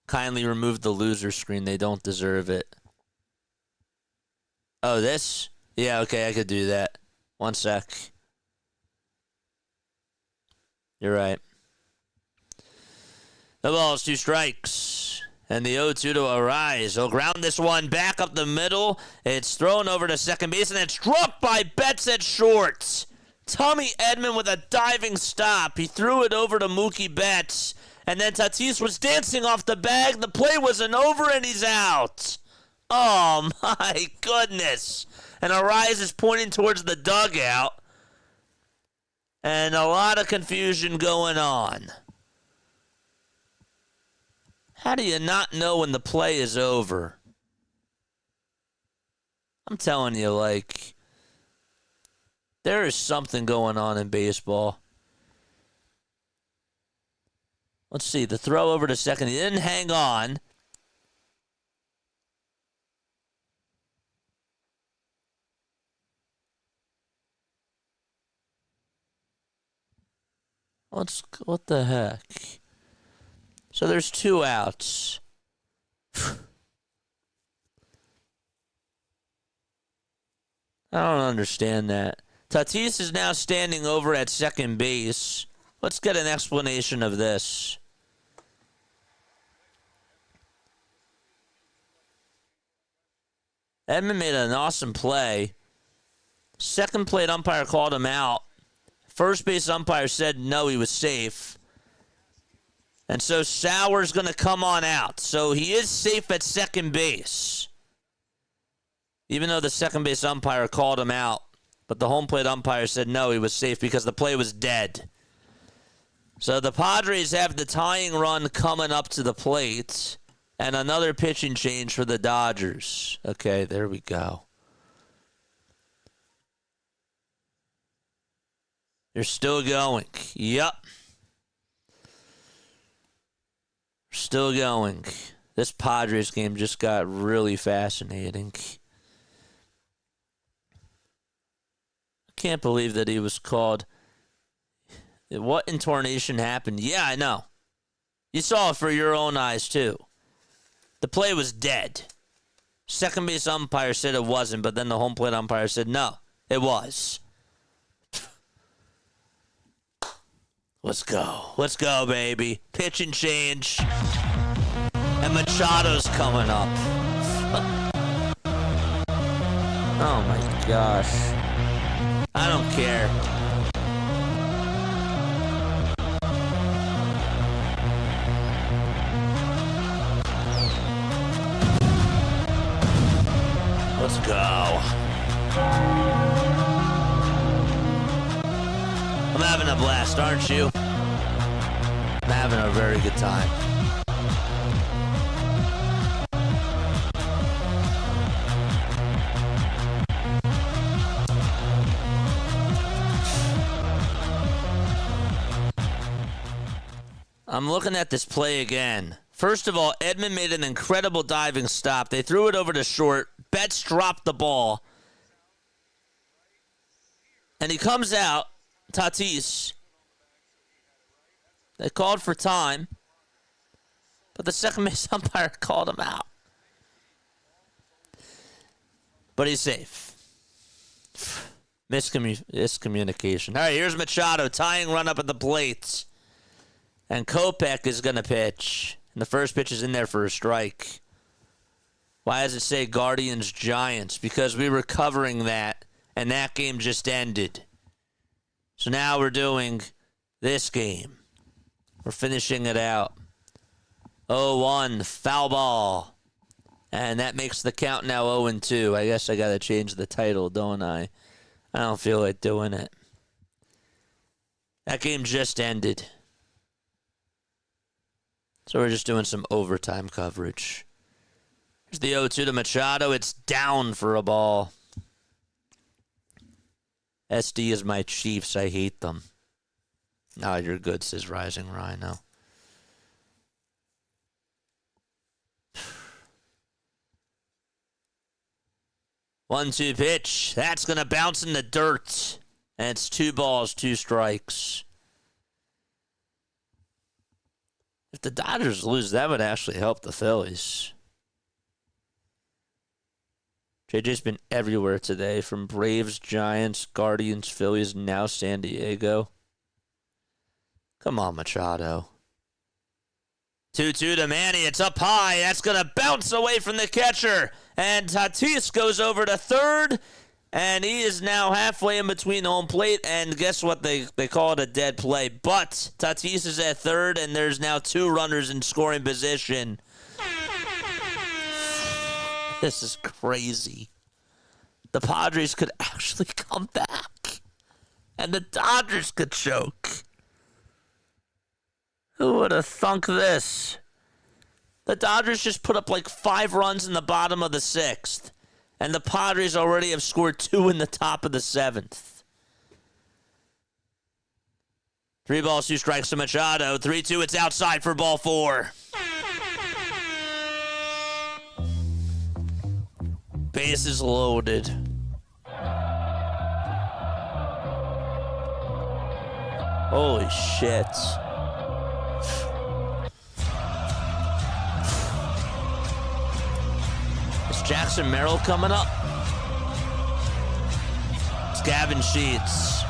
S2: Kindly remove the loser screen. They don't deserve it. Oh, this? Yeah, okay, I could do that. One sec. You're right. The ball's 2 strikes. And the 0-2 to Arias. He'll ground this one back up the middle. It's thrown over to second base, and it's struck by Betts at short. Tommy Edman with a diving stop. He threw it over to Mookie Betts. And then Tatis was dancing off the bag. The play wasn't over, and he's out. Oh, my goodness. And Arias is pointing towards the dugout. And a lot of confusion going on. How do you not know when the play is over? I'm telling you, like, there is something going on in baseball. Let's see, the throw over to second. He didn't hang on. What the heck? So there's 2 outs. I don't understand that. Tatis is now standing over at second base. Let's get an explanation of this. Edman made an awesome play. Second plate umpire called him out. First base umpire said no, he was safe. And so Sauer's going to come on out. So he is safe at second base. Even though the second base umpire called him out. But the home plate umpire said no, he was safe because the play was dead. So the Padres have the tying run coming up to the plate. And another pitching change for the Dodgers. Okay, there we go. They're still going. Yep. Still going. This Padres game just got really fascinating. I can't believe that he was called. What intornation happened? Yeah, I know. You saw it for your own eyes, too. The play was dead. Second base umpire said it wasn't, but then the home plate umpire said no, it was. Let's go. Let's go, baby. Pitch and change. And Machado's coming up. Oh, my gosh. I don't care. go. I'm having a blast, aren't you? I'm having a very good time. I'm looking at this play again. First of all, Edmund made an incredible diving stop. They threw it over to short. Betts dropped the ball. And he comes out, Tatis. They called for time. But the second base umpire called him out. But he's safe. Miscommunication. All right, here's Machado. Tying run up at the plate. And Kopech is going to pitch. And the first pitch is in there for a strike. Why does it say Guardians Giants? Because we were covering that, and that game just ended. So now we're doing this game. We're finishing it out. 0-1, foul ball. And that makes the count now 0-2. I guess I got to change the title, don't I? I don't feel like doing it. That game just ended. So we're just doing some overtime coverage. Here's the 0-2 to Machado. It's down for a ball. SD is my Chiefs. I hate them. No, you're good, says Rising Rhino. One-two pitch. That's going to bounce in the dirt. And it's 2 balls, 2 strikes. If the Dodgers lose, that would actually help the Phillies. JJ's been everywhere today, from Braves, Giants, Guardians, Phillies, now San Diego. Come on, Machado. 2-2 to Manny. It's up high. That's going to bounce away from the catcher. And Tatis goes over to third. And he is now halfway in between home plate. And guess what? They call it a dead play. But Tatis is at third, and there's now 2 runners in scoring position. This is crazy. The Padres could actually come back. And the Dodgers could choke. Who would have thunk this? The Dodgers just put up like 5 runs in the bottom of the 6th. And the Padres already have scored 2 in the top of the 7th. 3 balls, 2 strikes to Machado. 3-2, it's outside for ball 4. Bases loaded. Holy shit. Is Jackson Merrill coming up? It's Gavin Sheets.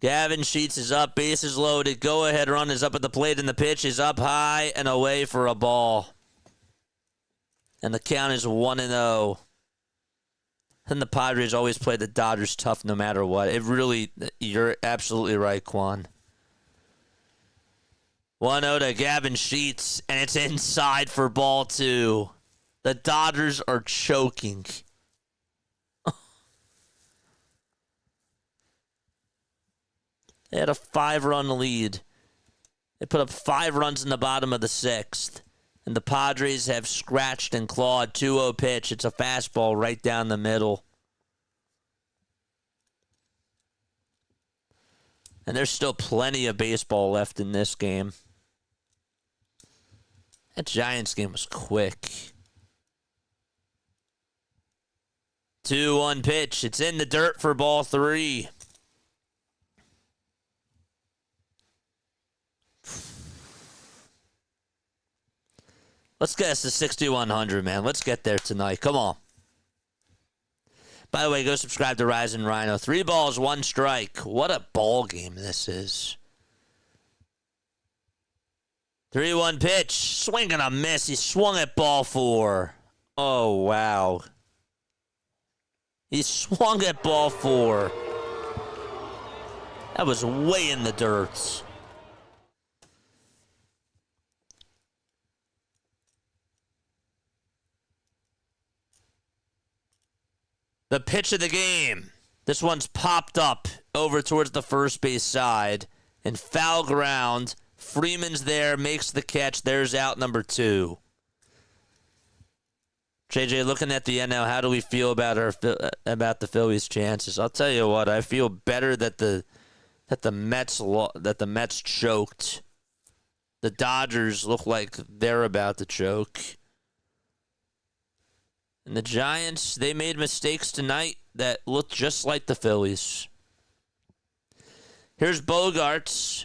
S2: Gavin Sheets is up, bases loaded. Go-ahead run is up at the plate, and the pitch is up high and away for a ball. And the count is 1-0. And the Padres always play the Dodgers tough no matter what. It really, you're absolutely right, Kwan. 1-0 to Gavin Sheets, and it's inside for ball 2. The Dodgers are choking. They had a 5-run lead. They put up 5 runs in the bottom of the 6th. And the Padres have scratched and clawed. 2-0 pitch. It's a fastball right down the middle. And there's still plenty of baseball left in this game. That Giants game was quick. 2-1 pitch. It's in the dirt for ball 3. Let's get us to 6,100, man. Let's get there tonight. Come on. By the way, go subscribe to Rising Rhino. 3 balls, 1 strike. What a ball game this is. 3-1 pitch. Swing and a miss. He swung at ball 4. Oh, wow. He swung at ball 4. That was way in the dirt. The pitch of the game. This one's popped up over towards the first base side. And foul ground. Freeman's there, makes the catch. There's out number 2. JJ, looking at the NL, how do we feel about the Phillies' chances? I'll tell you what, I feel better that the Mets choked. The Dodgers look like they're about to choke. And the Giants, they made mistakes tonight that looked just like the Phillies. Here's Bogarts.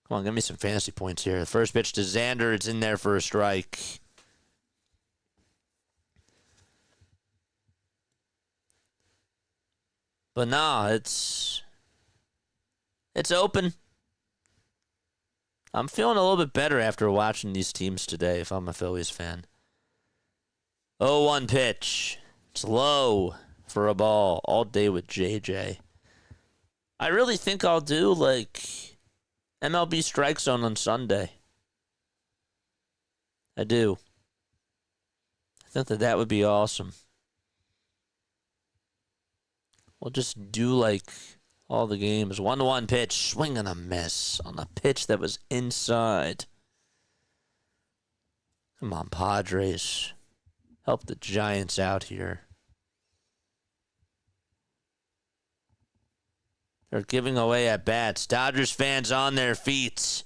S2: Come on, give me some fantasy points here. The first pitch to Xander, it's in there for a strike. But nah, it's open. I'm feeling a little bit better after watching these teams today if I'm a Phillies fan. 0-1 pitch. It's low for a ball all day with JJ. I really think I'll do like MLB Strike Zone on Sunday. I do. I think that would be awesome. We'll just do like all the games. 1-1 pitch, swing and a miss on a pitch that was inside. Come on, Padres. Help the Giants out here. They're giving away at bats. Dodgers fans on their feet.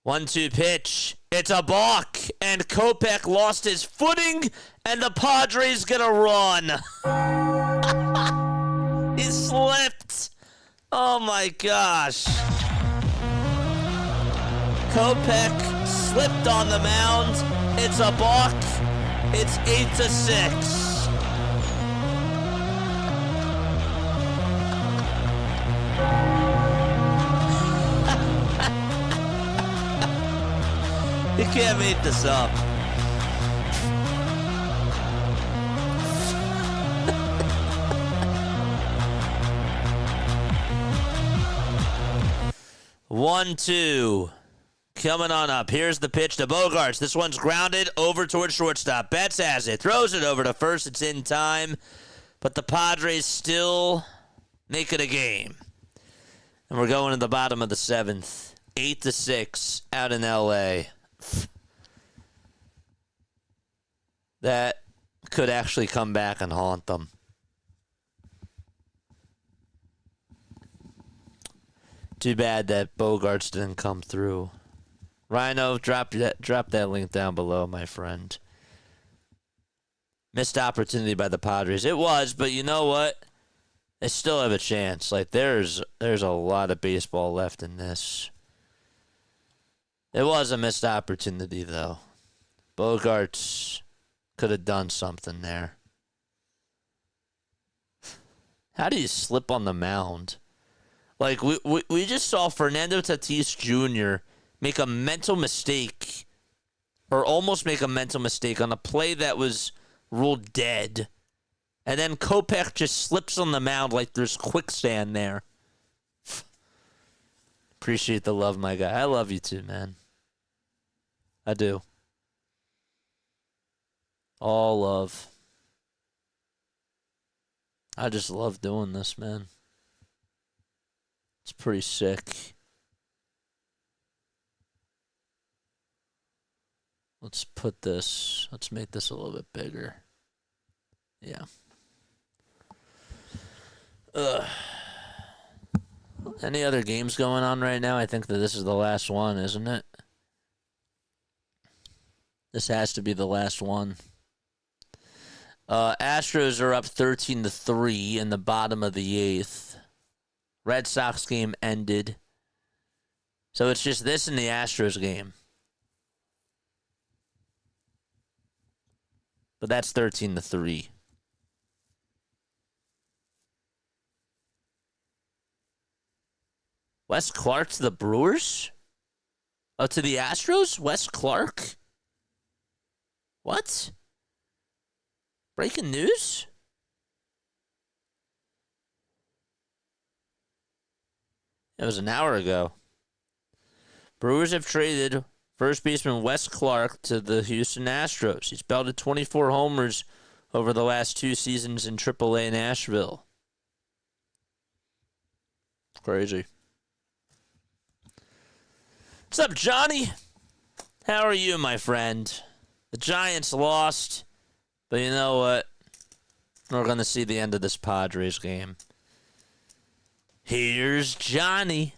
S2: 1-2 pitch. It's a balk. And Kopech lost his footing. And the Padres get a run. He slipped. Oh my gosh. Kopech slipped on the mound. It's a balk. It's 8-6. You can't make this up. One, two. Coming on up. Here's the pitch to Bogarts. This one's grounded over towards shortstop. Betts has it. Throws it over to first. It's in time. But the Padres still make it a game. And we're going to the bottom of the 7th. 8-6 out in L.A. That could actually come back and haunt them. Too bad that Bogarts didn't come through. Rhino, drop that link down below, my friend. Missed opportunity by the Padres. It was, but you know what? They still have a chance. Like there's a lot of baseball left in this. It was a missed opportunity, though. Bogarts could have done something there. How do you slip on the mound? Like, we just saw Fernando Tatis Jr. make a mental mistake, or almost make a mental mistake on a play that was ruled dead. And then Kopech just slips on the mound like there's quicksand there. Appreciate the love, my guy. I love you too, man. I do. All love. I just love doing this, man. It's pretty sick. Let's make this a little bit bigger. Yeah. Any other games going on right now? I think that this is the last one, isn't it? This has to be the last one. Astros are up 13-3 in the bottom of the 8th. Red Sox game ended. So it's just this and the Astros game. But that's 13-3. Wes Clark to the Brewers? Oh, to the Astros? Wes Clark? What? Breaking news? It was an hour ago. Brewers have traded First baseman Wes Clark to the Houston Astros. He's belted 24 homers over the last 2 seasons in AAA Nashville. Crazy. What's up, Johnny? How are you, my friend? The Giants lost, but you know what? We're going to see the end of this Padres game. Here's Johnny.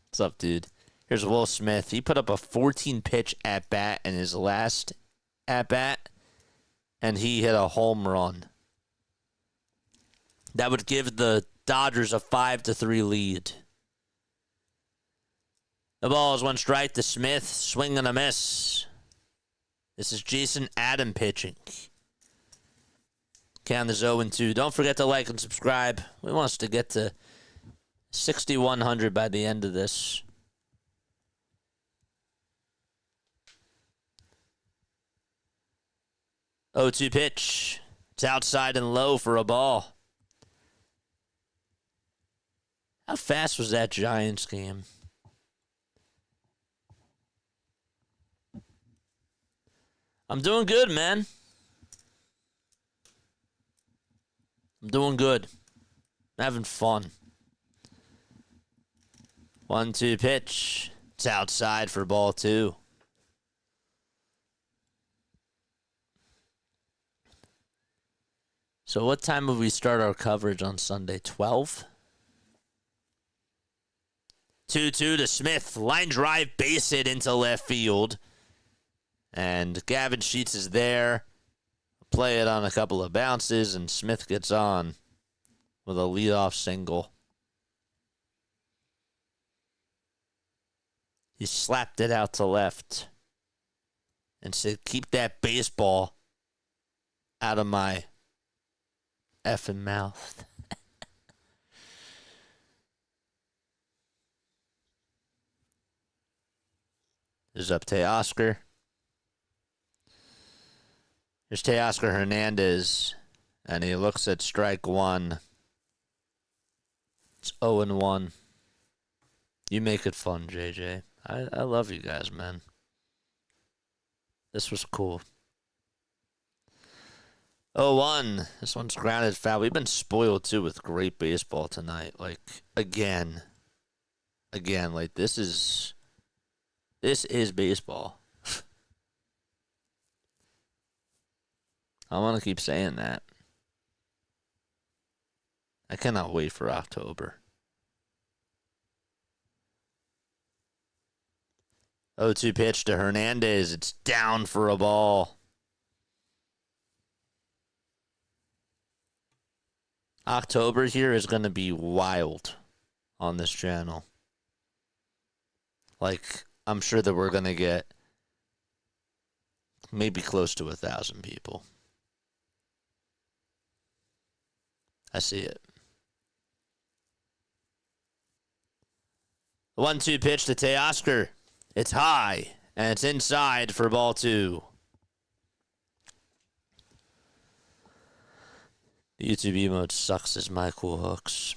S2: What's up, dude? Here's Will Smith. He put up a 14-pitch at-bat in his last at-bat, and he hit a home run. That would give the Dodgers a 5-3 lead. The ball is 1 strike to Smith. Swing and a miss. This is Jason Adam pitching. Count is 0-2. Don't forget to like and subscribe. We want us to get to 6,100 by the end of this. Oh, 2 pitch. It's outside and low for a ball. How fast was that Giants game? I'm doing good, man. I'm doing good. I'm having fun. 1-2 pitch. It's outside for ball 2. So what time will we start our coverage on Sunday? 12? 2-2 to Smith. Line drive, base hit into left field. And Gavin Sheets is there. Play it on a couple of bounces, and Smith gets on with a leadoff single. He slapped it out to left and said, "Keep that baseball out of my effing mouth." This is up Teoscar. Here's Teoscar Hernandez, and he looks at strike 1. It's 0-1. You make it fun, JJ. I love you guys, man. This was cool. 0-1. This one's grounded foul. We've been spoiled, too, with great baseball tonight. Like, again, like, this is baseball. I want to keep saying that. I cannot wait for October. 0-2 pitch to Hernandez. It's down for a ball. October here is going to be wild on this channel. Like, I'm sure that we're going to get maybe close to 1,000 people. I see it. 1-2 pitch to Teoscar. It's high, and it's inside for ball 2. The YouTube emote sucks as my cool hooks.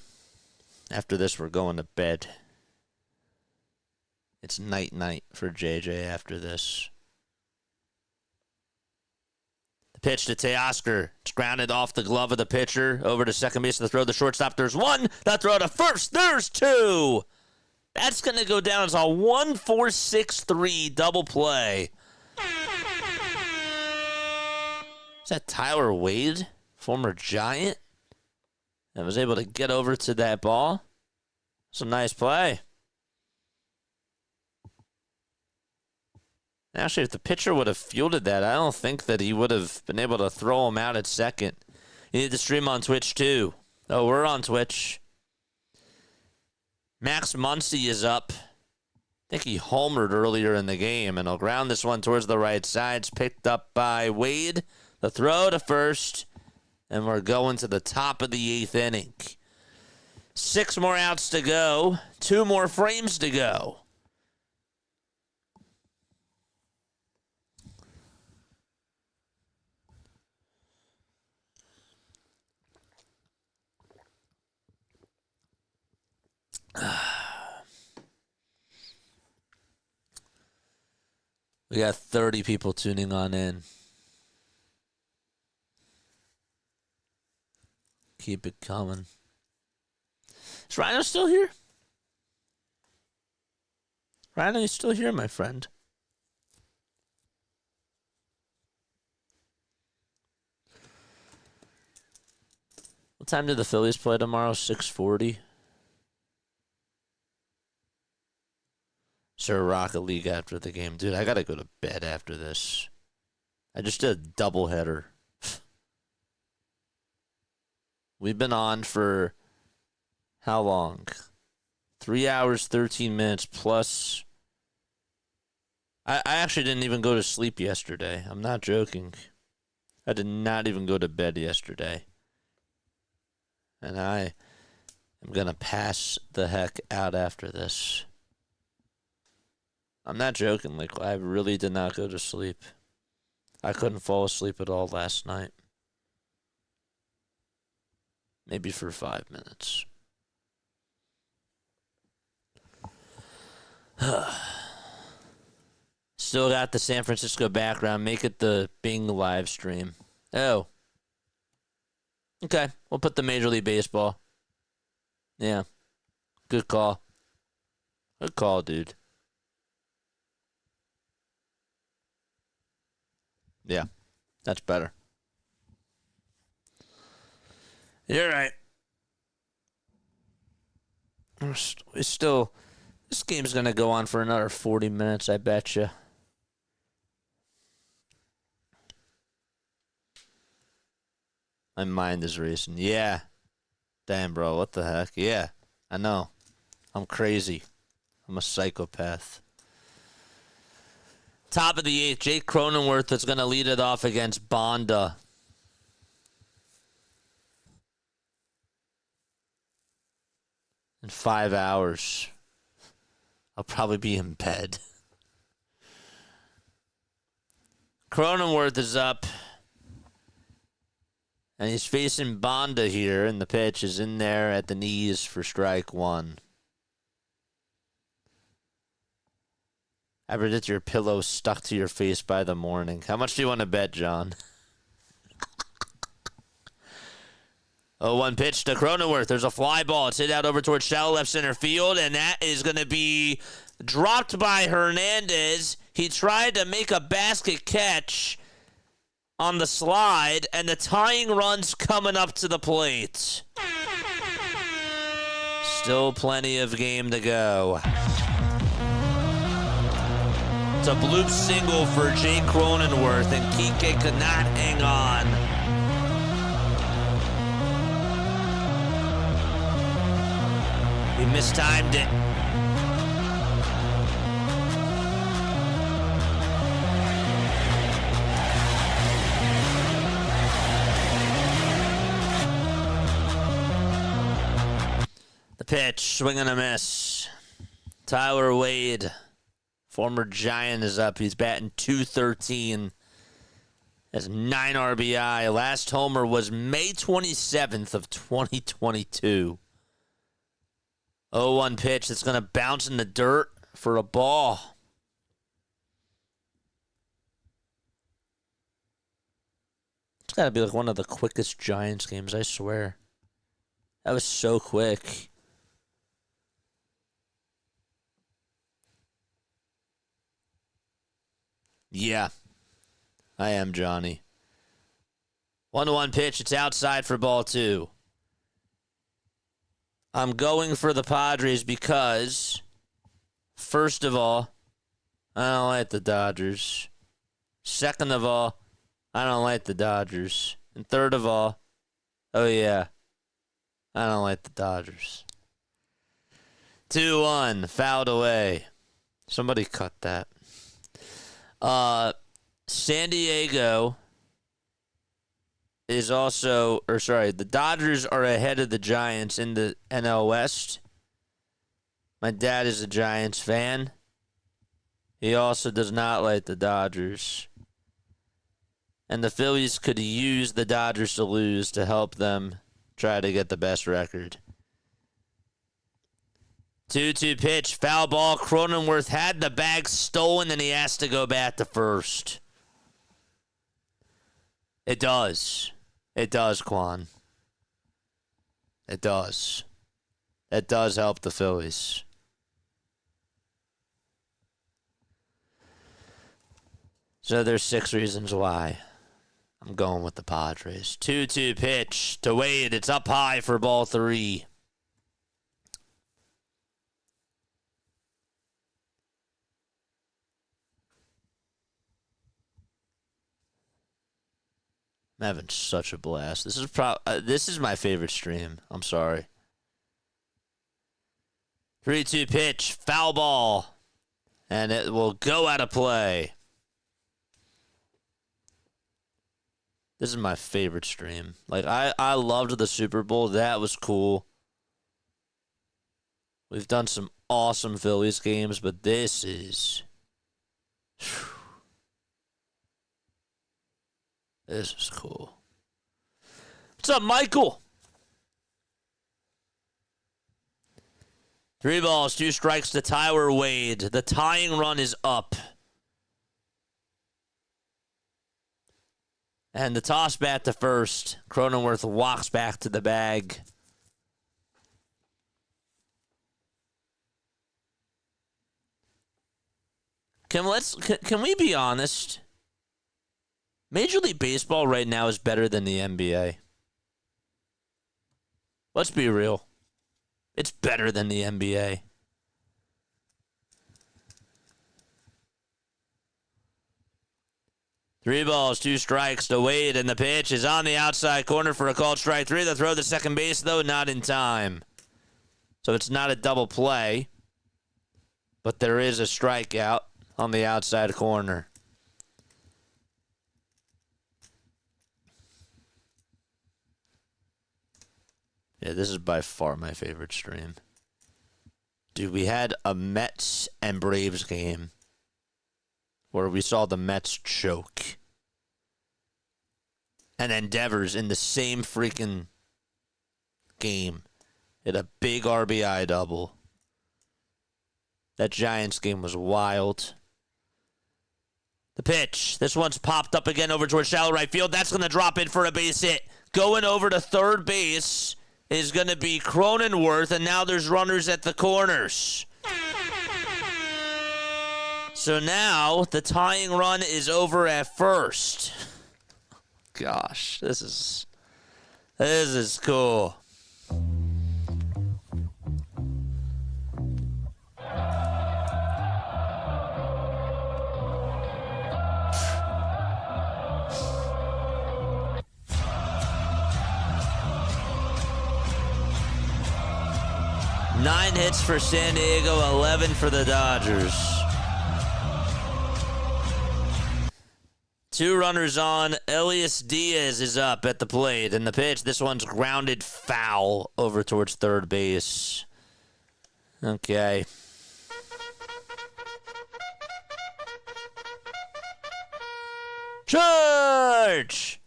S2: After this, we're going to bed. It's night-night for JJ after this. The pitch to Teoscar. It's grounded off the glove of the pitcher. Over to second base. The throw to the shortstop. There's 1. The throw to first. There's 2. That's going to go down as a 1-4-6-3 double play. Is that Tyler Wade, former Giant, that was able to get over to that ball? Some nice play. Actually, if the pitcher would have fielded that, I don't think that he would have been able to throw him out at second. You need to stream on Twitch, too. Oh, we're on Twitch. Max Muncy is up. I think he homered earlier in the game, and he'll ground this one towards the right side. It's picked up by Wade. The throw to first, and we're going to the top of the 8th inning. 6 more outs to go. 2 more frames to go. We got 30 people tuning on in. Keep it coming. Is Rhino still here? Rhino, you still here, my friend? What time do the Phillies play tomorrow? 6:40. Sir Rocket League after the game. Dude, I gotta go to bed after this. I just did a doubleheader. We've been on for how long? 3 hours, 13 minutes plus. I actually didn't even go to sleep yesterday. I'm not joking. I did not even go to bed yesterday. And I am going to pass the heck out after this. I'm not joking. Like, I really did not go to sleep. I couldn't fall asleep at all last night. Maybe for 5 minutes. Still got the San Francisco background. Make it the Bing live stream. Oh. Okay. We'll put the Major League Baseball. Yeah. Good call. Good call, dude. Yeah. That's better. You're right. We still... This game's going to go on for another 40 minutes, I bet you. My mind is racing. Yeah. Damn, bro. What the heck? Yeah. I know. I'm crazy. I'm a psychopath. Top of the eighth. Jake Cronenworth is going to lead it off against Bonda. In 5 hours. I'll probably be in bed. Cronenworth is up. And he's facing Bonda here, and the pitch is in there at the knees for strike one. I predict your pillow stuck to your face by the morning. How much do you want to bet, John? 0-1 pitch to Cronenworth. There's a fly ball. It's hit out over towards shallow left center field, and that is going to be dropped by Hernandez. He tried to make a basket catch on the slide, and the tying run's coming up to the plate. Still plenty of game to go. It's a bloop single for Jake Cronenworth, and Kike could not hang on. He mistimed it. The pitch, swing and a miss. Tyler Wade, former Giant, is up. He's batting .213. Has 9 RBI. Last homer was May 27th of 2022. 0-1 pitch that's going to bounce in the dirt for a ball. It's got to be like one of the quickest Giants games, I swear. That was so quick. Yeah, I am Johnny. 1-1 pitch. It's outside for ball 2. I'm going for the Padres because, first of all, I don't like the Dodgers. Second of all, I don't like the Dodgers. And third of all, oh yeah, I don't like the Dodgers. 2-1, fouled away. Somebody cut that. San Diego is also, the Dodgers are ahead of the Giants in the NL West. My dad is a Giants fan. He also does not like the Dodgers. And the Phillies could use the Dodgers to lose to help them try to get the best record. 2-2 pitch, foul ball. Cronenworth had the bag stolen, and he has to go back to first. It does. It does, Kwan. It does. It does help the Phillies. So there's 6 reasons why I'm going with the Padres. 2-2 pitch to Wade. It's up high for ball 3. I'm having such a blast. This is my favorite stream. I'm sorry. 3-2 pitch, foul ball, and it will go out of play. This is my favorite stream. Like, I loved the Super Bowl. That was cool. We've done some awesome Phillies games, but this is... This is cool. What's up, Michael? 3 balls, 2 strikes to Tyler Wade. The tying run is up. And the toss bat to first. Cronenworth walks back to the bag. Can we be honest? Major League Baseball right now is better than the NBA. Let's be real. It's better than the NBA. Three balls, 2 strikes to Wade, and the pitch is on the outside corner for a called strike 3. The throw to second base, though, not in time. So it's not a double play, but there is a strikeout on the outside corner. Yeah, this is by far my favorite stream. Dude, we had a Mets and Braves game where we saw the Mets choke. And then Devers in the same freaking game hit a big RBI double. That Giants game was wild. The pitch. This one's popped up again over towards shallow right field. That's going to drop in for a base hit. Going over to third base is going to be Cronenworth, and now there's runners at the corners. So now the tying run is over at first. Gosh, this is cool. Nine hits for San Diego, 11 for the Dodgers. 2 runners on. Elias Diaz is up at the plate. And the pitch, this one's grounded foul over towards third base. Okay. Charge!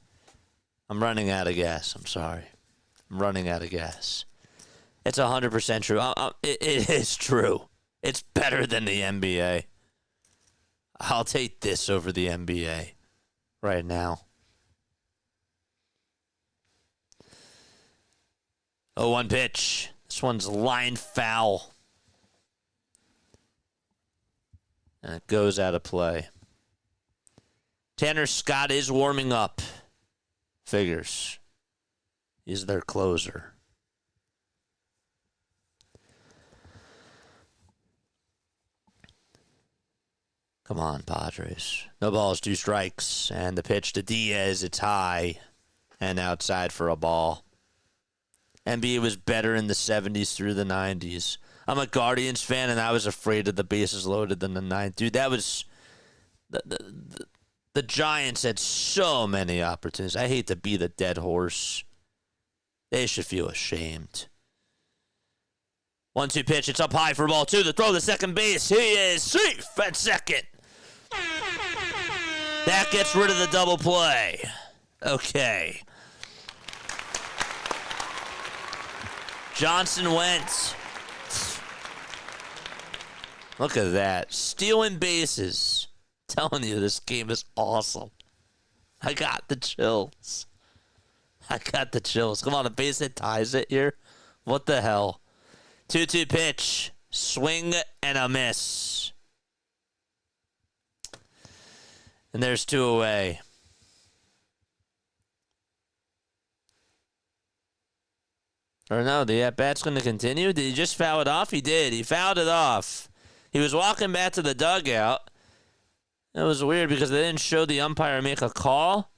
S2: I'm running out of gas. I'm sorry. I'm running out of gas. It's 100% true. It is true. It's better than the NBA. I'll take this over the NBA right now. 0-1 pitch. This one's line foul. And it goes out of play. Tanner Scott is warming up. Figures. He's their closer. Come on, Padres. No balls, 2 strikes. And the pitch to Diaz, it's high and outside for a ball. NBA was better in the 70s through the 90s. I'm a Guardians fan, and I was afraid of the bases loaded in the 90s. Dude, that was... The Giants had so many opportunities. I hate to be the dead horse. They should feel ashamed. 1-2 pitch. It's up high for ball 2. The throw to second base. He is safe at second. That gets rid of the double play. Okay. Johnson went. Look at that. Stealing bases. I'm telling you, this game is awesome. I got the chills. Come on, a base hit ties it here. What the hell? 2-2 pitch. Swing and a miss. And there's 2 away. Or no, the at-bat's going to continue? Did he just foul it off? He did. He fouled it off. He was walking back to the dugout. It was weird because they didn't show the umpire make a call.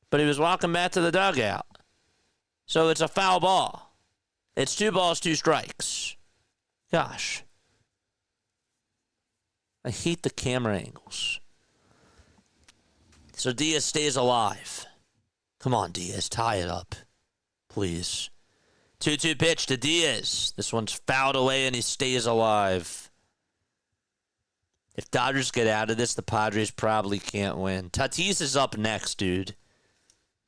S2: But he was walking back to the dugout. So it's a foul ball. It's 2 balls, 2 strikes. Gosh. I hate the camera angles. So Diaz stays alive. Come on, Diaz. Tie it up. Please. 2-2 pitch to Diaz. This one's fouled away and he stays alive. If Dodgers get out of this, the Padres probably can't win. Tatis is up next, dude.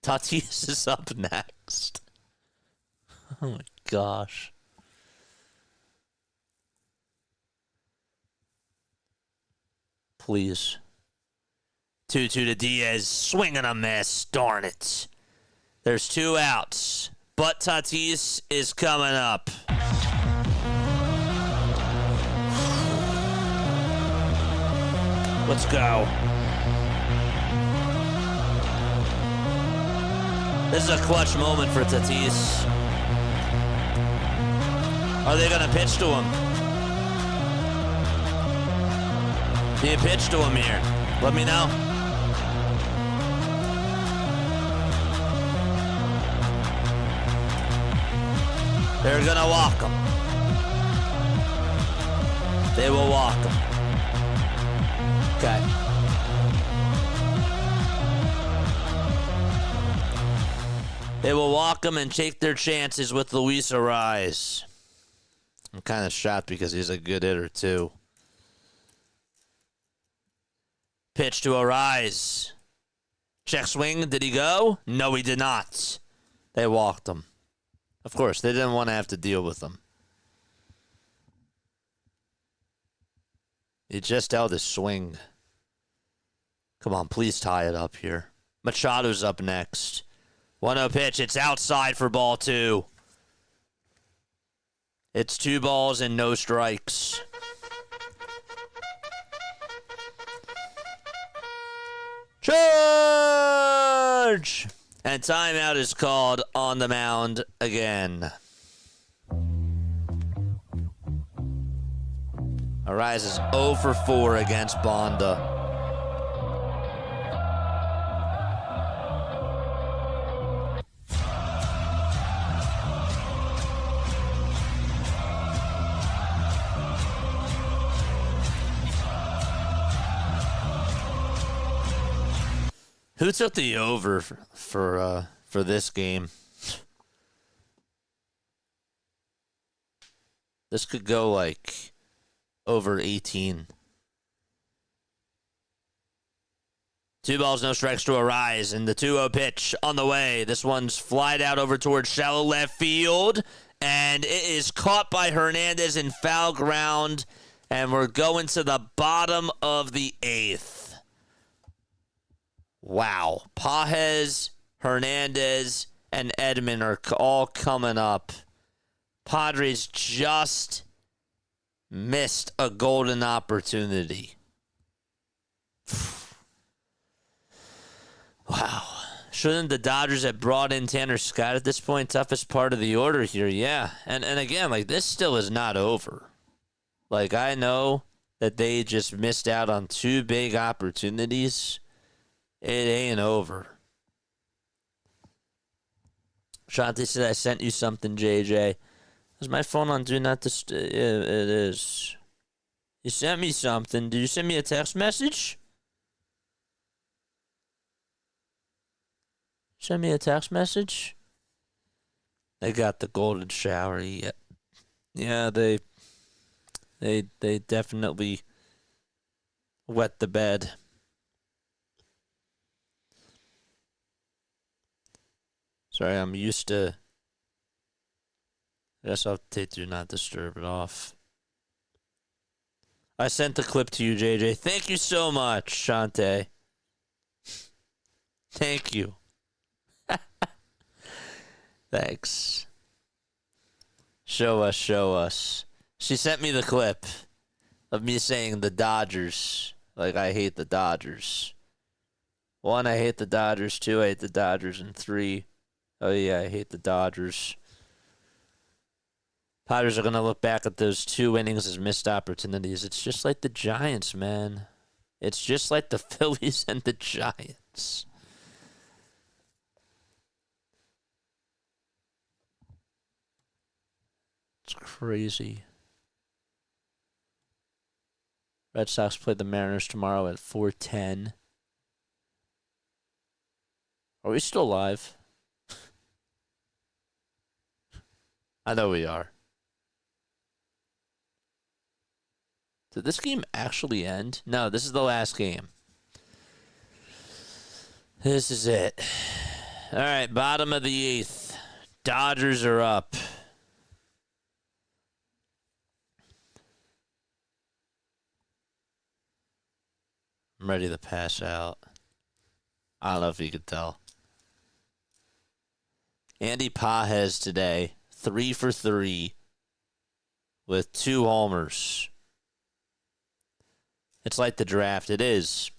S2: Tatis is up next. Oh my gosh. Please. 2-2 to Diaz. Swing and a miss. Darn it. There's 2 outs. But Tatis is coming up. Let's go. This is a clutch moment for Tatis. Are they going to pitch to him? Do you pitch to him here? Let me know. They're going to walk him. They will walk him. Okay. They will walk him and take their chances with Luis Arias. I'm kind of shocked because he's a good hitter, too. Pitch to Arias. Check swing. Did he go? No, he did not. They walked him. Of course, they didn't want to have to deal with him. He just held his swing. Come on, please tie it up here. Machado's up next. 1-0 pitch. It's outside for ball 2. It's 2 balls and no strikes. Charge! And timeout is called on the mound again. Arias is 0 for 4 against Bonda. Who took the over for this game? This could go like over 18. 2 balls, no strikes to Arias, and the 2-0 pitch on the way. This one's flied out over towards shallow left field, and it is caught by Hernandez in foul ground, and we're going to the bottom of the 8th. Wow. Pages, Hernandez, and Edman are all coming up. Padres just missed a golden opportunity. Wow. Shouldn't the Dodgers have brought in Tanner Scott at this point? Toughest part of the order here, yeah. And again, like, this still is not over. Like, I know that they just missed out on 2 big opportunities. It ain't over. Shanti said, I sent you something, JJ. Is my phone on Do Not Disturb? It is. You sent me something. Did you send me a text message? Send me a text message? They got the golden shower. Yeah, they definitely wet the bed. Sorry, I'm used to... I guess I'll take Do Not Disturb it off. I sent the clip to you, JJ. Thank you so much, Shante. Thank you. Thanks. Show us. She sent me the clip of me saying the Dodgers. Like, I hate the Dodgers. 1, I hate the Dodgers. 2, I hate the Dodgers. And 3, oh yeah, I hate the Dodgers. Padres are going to look back at those 2 innings as missed opportunities. It's just like the Giants, man. It's just like the Phillies and the Giants. It's crazy. Red Sox play the Mariners tomorrow at 4:10. Are we still live? I know we are. Did this game actually end? No, this is the last game. This is it. All right, bottom of the 8th. Dodgers are up. I'm ready to pass out. I don't know if you could tell. Andy Pages today, 3 for 3 with 2 homers. It's like the draft. It is.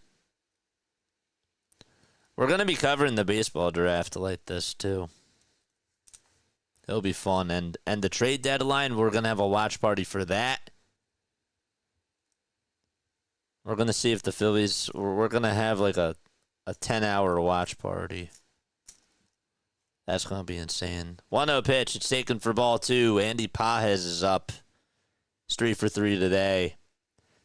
S2: We're going to be covering the baseball draft like this, too. It'll be fun. And the trade deadline, we're going to have a watch party for that. We're going to see if the Phillies... We're going to have like a 10-hour watch party. That's going to be insane. 1-0 pitch. It's taken for ball 2. Andy Pages is up. He's 3 for 3 today.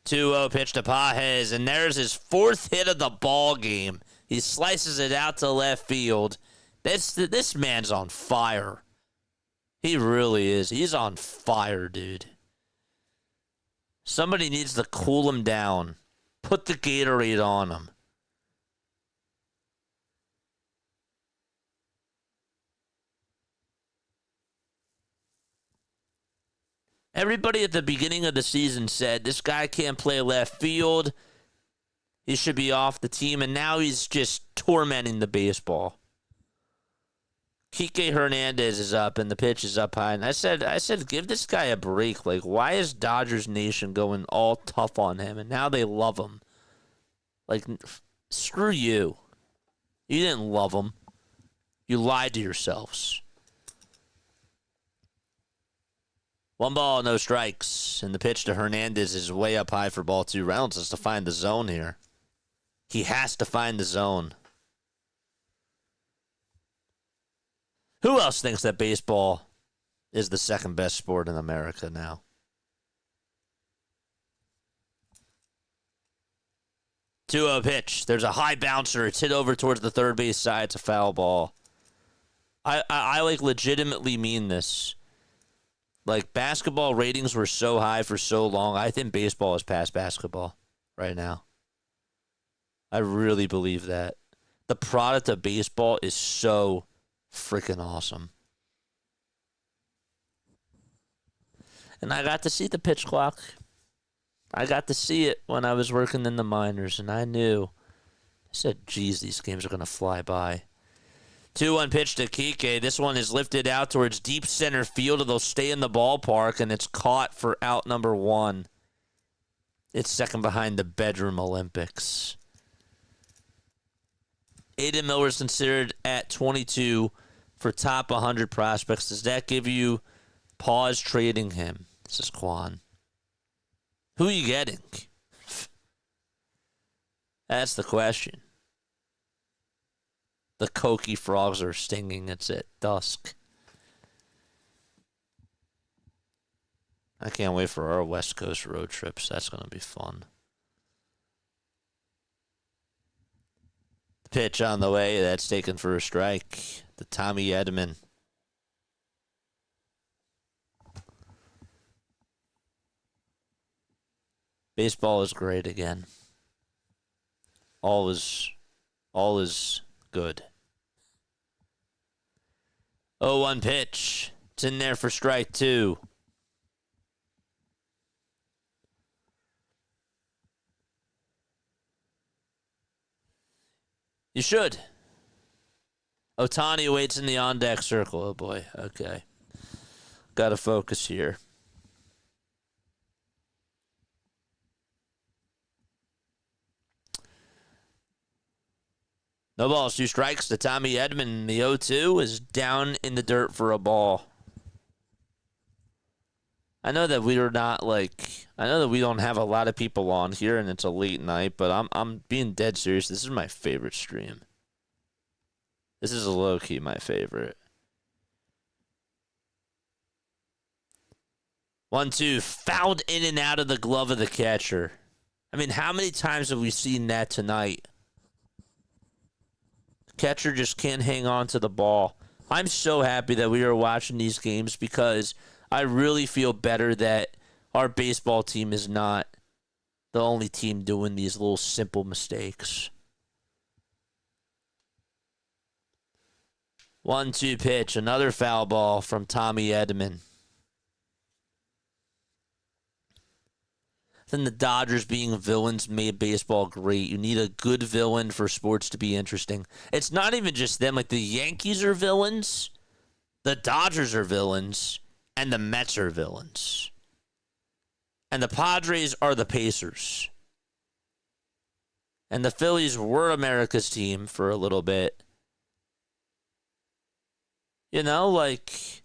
S2: 2-0 pitch to Pages, and there's his 4th hit of the ball game. He slices it out to left field. This man's on fire. He really is. He's on fire, dude. Somebody needs to cool him down. Put the Gatorade on him. Everybody at the beginning of the season said this guy can't play left field. He should be off the team, and now he's just tormenting the baseball. Kike Hernandez is up, and the pitch is up high. And I said, give this guy a break. Like, why is Dodgers Nation going all tough on him? And now they love him. Like, screw you. You didn't love him. You lied to yourselves. 1 ball, no strikes. And the pitch to Hernandez is way up high for ball 2. Reynolds has to find the zone here. He has to find the zone. Who else thinks that baseball is the second best sport in America now? Two-0 pitch. There's a high bouncer. It's hit over towards the third base side. It's a foul ball. I like legitimately mean this. Like, basketball ratings were so high for so long. I think baseball is past basketball right now. I really believe that. The product of baseball is so freaking awesome. And I got to see the pitch clock. I got to see it when I was working in the minors, and I knew. I said, geez, these games are going to fly by. 2-1 pitch to Kike. This one is lifted out towards deep center field. It'll stay in the ballpark, and it's caught for out number 1. It's second behind the Bedroom Olympics. Aiden Miller is considered at 22 for top 100 prospects. Does that give you pause trading him? This is Kwan. Who are you getting? That's the question. The Koki frogs are stinging. It's at dusk. I can't wait for our West Coast road trips. That's going to be fun. The pitch on the way. That's taken for a strike. The Tommy Edman. Baseball is great again. All is good. 0-1 pitch. It's in there for strike 2. You should. Otani waits in the on-deck circle. Oh, boy. Okay. Got to focus here. No balls, 2 strikes to Tommy Edman. The 0-2 is down in the dirt for a ball. I know that we don't have a lot of people on here and it's a late night, but I'm being dead serious. This is my favorite stream. This is low-key my favorite. 1-2, fouled in and out of the glove of the catcher. I mean, how many times have we seen that tonight? Catcher just can't hang on to the ball. I'm so happy that we are watching these games because I really feel better that our baseball team is not the only team doing these little simple mistakes. 1-2 pitch, another foul ball from Tommy Edman. Then the Dodgers being villains made baseball great. You need a good villain for sports to be interesting. It's not even just them. Like, the Yankees are villains, the Dodgers are villains, and the Mets are villains. And the Padres are the Pacers. And the Phillies were America's team for a little bit. You know, like,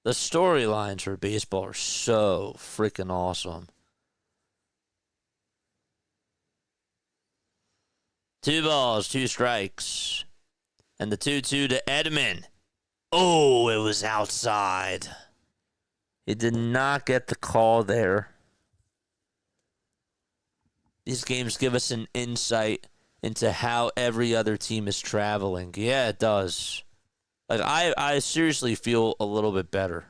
S2: the storylines for baseball are so freaking awesome. 2 balls, 2 strikes. And the 2-2 to Edman. Oh, it was outside. He did not get the call there. These games give us an insight into how every other team is traveling. Yeah, it does. Like, I seriously feel a little bit better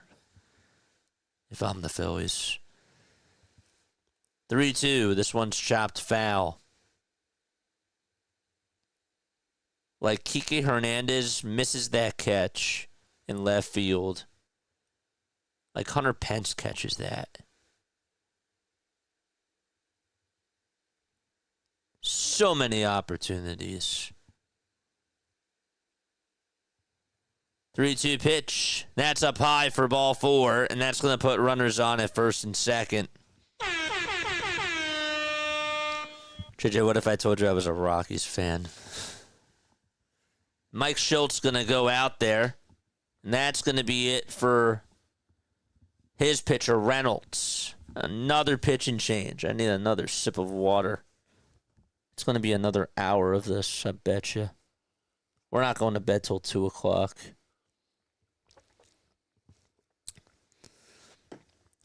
S2: if I'm the Phillies. 3-2. This one's chopped foul. Like, Kike Hernandez misses that catch in left field. Like, Hunter Pence catches that. So many opportunities. 3-2 pitch. That's up high for ball 4, and that's going to put runners on at first and second. JJ, what if I told you I was a Rockies fan? Mike Schultz going to go out there, and that's going to be it for his pitcher, Reynolds. Another pitch and change. I need another sip of water. It's going to be another hour of this, I bet you. We're not going to bed till 2 o'clock.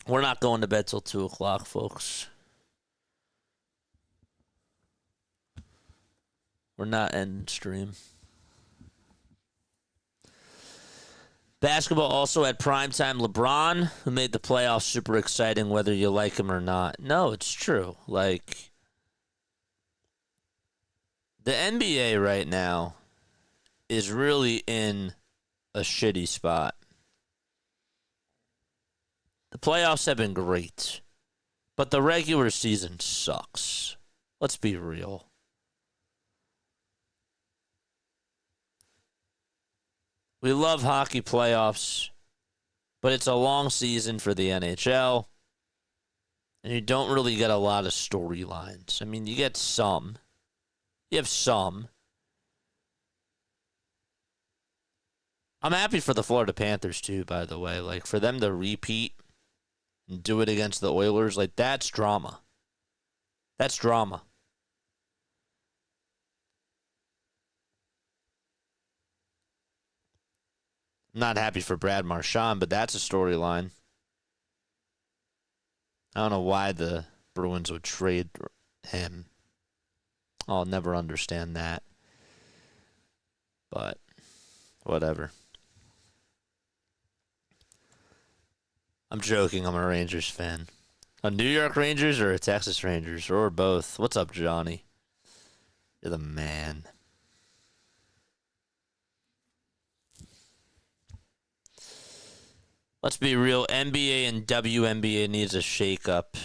S2: We're not going to bed till 2 o'clock, folks. We're not ending stream. Basketball also had primetime LeBron, who made the playoffs super exciting whether you like him or not. No, it's true. Like, the NBA right now is really in a shitty spot. The playoffs have been great, but the regular season sucks. Let's be real. We love hockey playoffs, but it's a long season for the NHL, and you don't really get a lot of storylines. I mean, you get some. You have some. I'm happy for the Florida Panthers, too, by the way. Like, for them to repeat and do it against the Oilers, like, that's drama. That's drama. I'm not happy for Brad Marchand, but that's a storyline. I don't know why the Bruins would trade him. I'll never understand that. But whatever. I'm joking. I'm a Rangers fan. A New York Rangers or a Texas Rangers or both. What's up, Johnny? You're the man. Let's be real. NBA and WNBA needs a shake-up.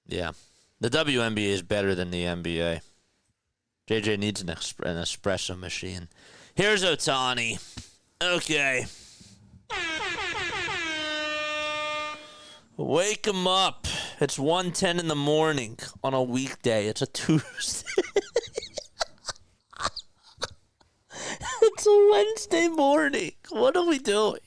S2: Yeah. The WNBA is better than the NBA. JJ needs an espresso machine. Here's Ohtani. Okay. Wake him up. It's 1:10 in the morning on a weekday. It's a Tuesday. It's a Wednesday morning. What are we doing?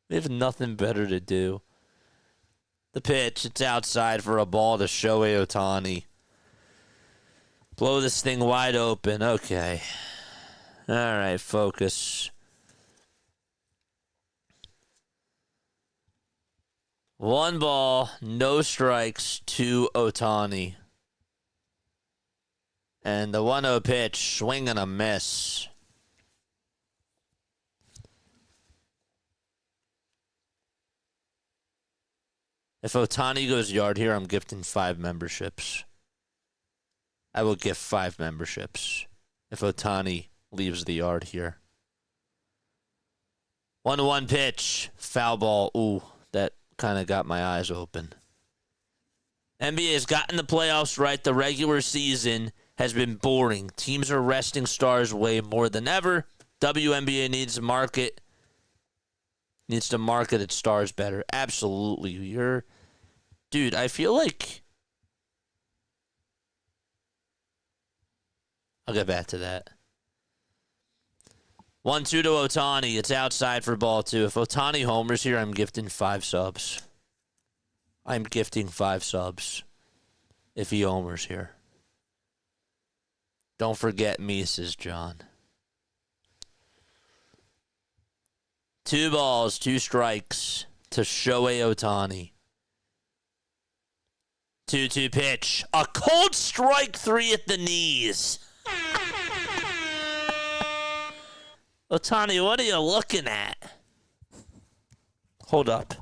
S2: We have nothing better to do. The pitch, it's outside for a ball to Shohei Ohtani. Blow this thing wide open. Okay. All right, focus. One ball, no strikes to Ohtani. And the 1-0 pitch, swing and a miss. If Ohtani goes yard here, I'm gifting 5 memberships. I will gift 5 memberships if Ohtani leaves the yard here. 1-1 pitch. Foul ball. Ooh, that kind of got my eyes open. NBA has gotten the playoffs right. The regular season has been boring. Teams are resting stars way more than ever. WNBA needs to market its stars better. Absolutely. Dude, I feel like I'll get back to that. 1-2 to Ohtani. It's outside for ball 2. If Ohtani homers here, I'm gifting 5 subs. I'm gifting 5 subs if he homers here. Don't forget me, says John. 2 balls, 2 strikes to Shohei Ohtani. 2-2 pitch. A cold strike 3 at the knees. Ohtani, what are you looking at? Hold up.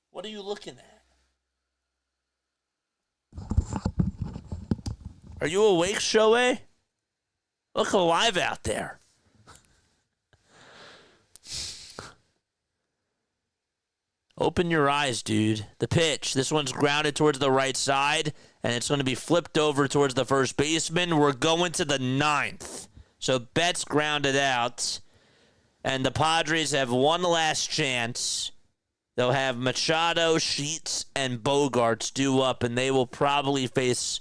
S2: What are you looking at? Are you awake, Shohei? Look alive out there. Open your eyes, dude. The pitch. This one's grounded towards the right side, and it's going to be flipped over towards the first baseman. We're going to the 9th. So Betts grounded out, and the Padres have one last chance. They'll have Machado, Sheets, and Bogarts due up, and they will probably face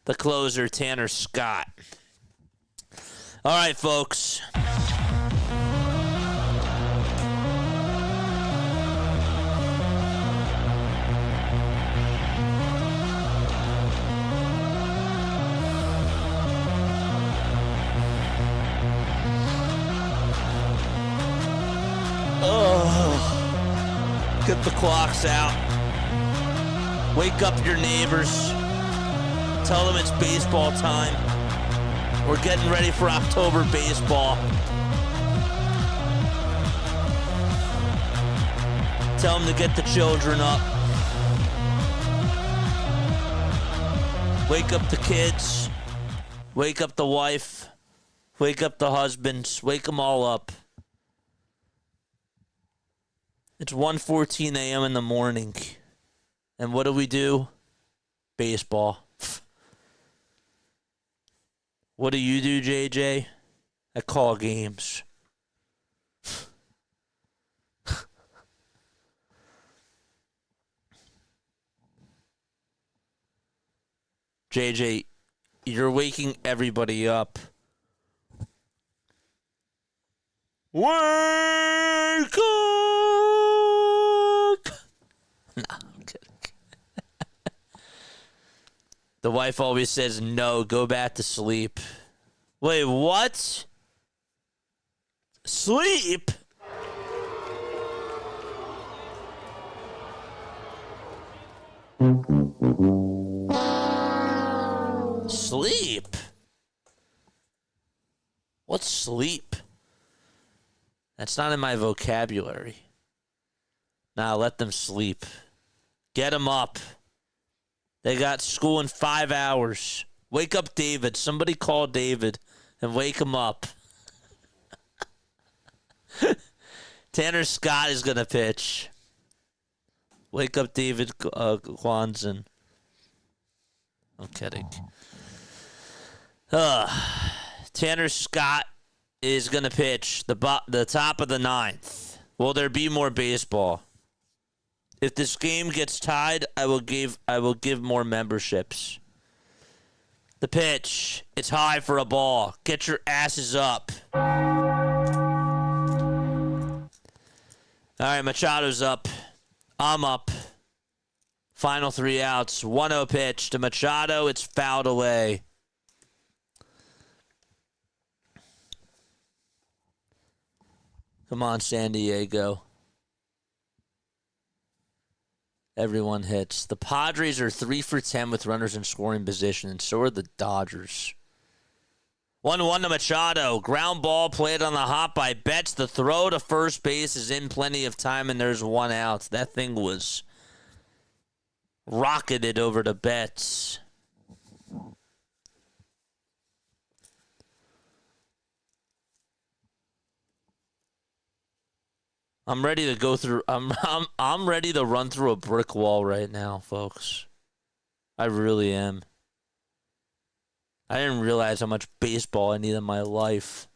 S2: the closer, Tanner Scott. All right, folks. Get the clocks out. Wake up your neighbors. Tell them it's baseball time. We're getting ready for October baseball. Tell them to get the children up. Wake up the kids. Wake up the wife. Wake up the husbands. Wake them all up. It's 1:14 a.m. in the morning. And what do? Baseball. What do you do, JJ? I call games. JJ, you're waking everybody up. Wake up! No, I'm kidding. The wife always says, no, go back to sleep. Wait, what? Sleep? Sleep? What's sleep? That's not in my vocabulary. Nah, let them sleep. Get them up. They got school in 5 hours. Wake up David. Somebody call David and wake him up. Tanner Scott is going to pitch. Wake up, David Kwanzan. I'm kidding. Tanner Scott is going to pitch the top of the ninth. Will there be more baseball? If this game gets tied, I will give more memberships. The pitch. It's high for a ball. Get your asses up. All right, Machado's up. I'm up. Final 3 outs. 1-0 pitch to Machado. It's fouled away. Come on, San Diego. Everyone hits. The Padres are 3 for 10 with runners in scoring position, and so are the Dodgers. 1-1 to Machado. Ground ball played on the hop by Betts. The throw to first base is in plenty of time, and there's 1 out. That thing was rocketed over to Betts. I'm ready to go through. I'm ready to run through a brick wall right now, folks. I really am. I didn't realize how much baseball I need in my life.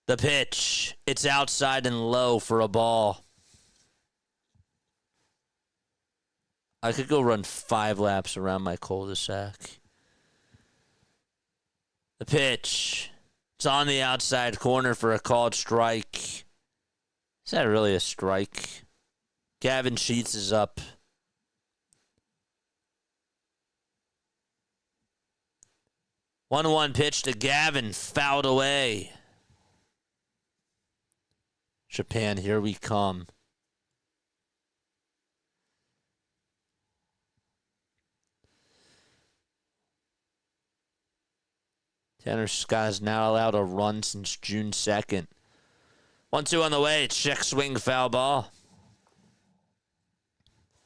S2: The pitch. It's outside and low for a ball. I could go run 5 laps around my cul-de-sac. The pitch. It's on the outside corner for a called strike. Is that really a strike? Gavin Sheets is up. One pitch to Gavin, fouled away. Japan, here we come. Tanner Scott is now allowed a run since June 2nd. 1-2 on the way. Check swing, foul ball.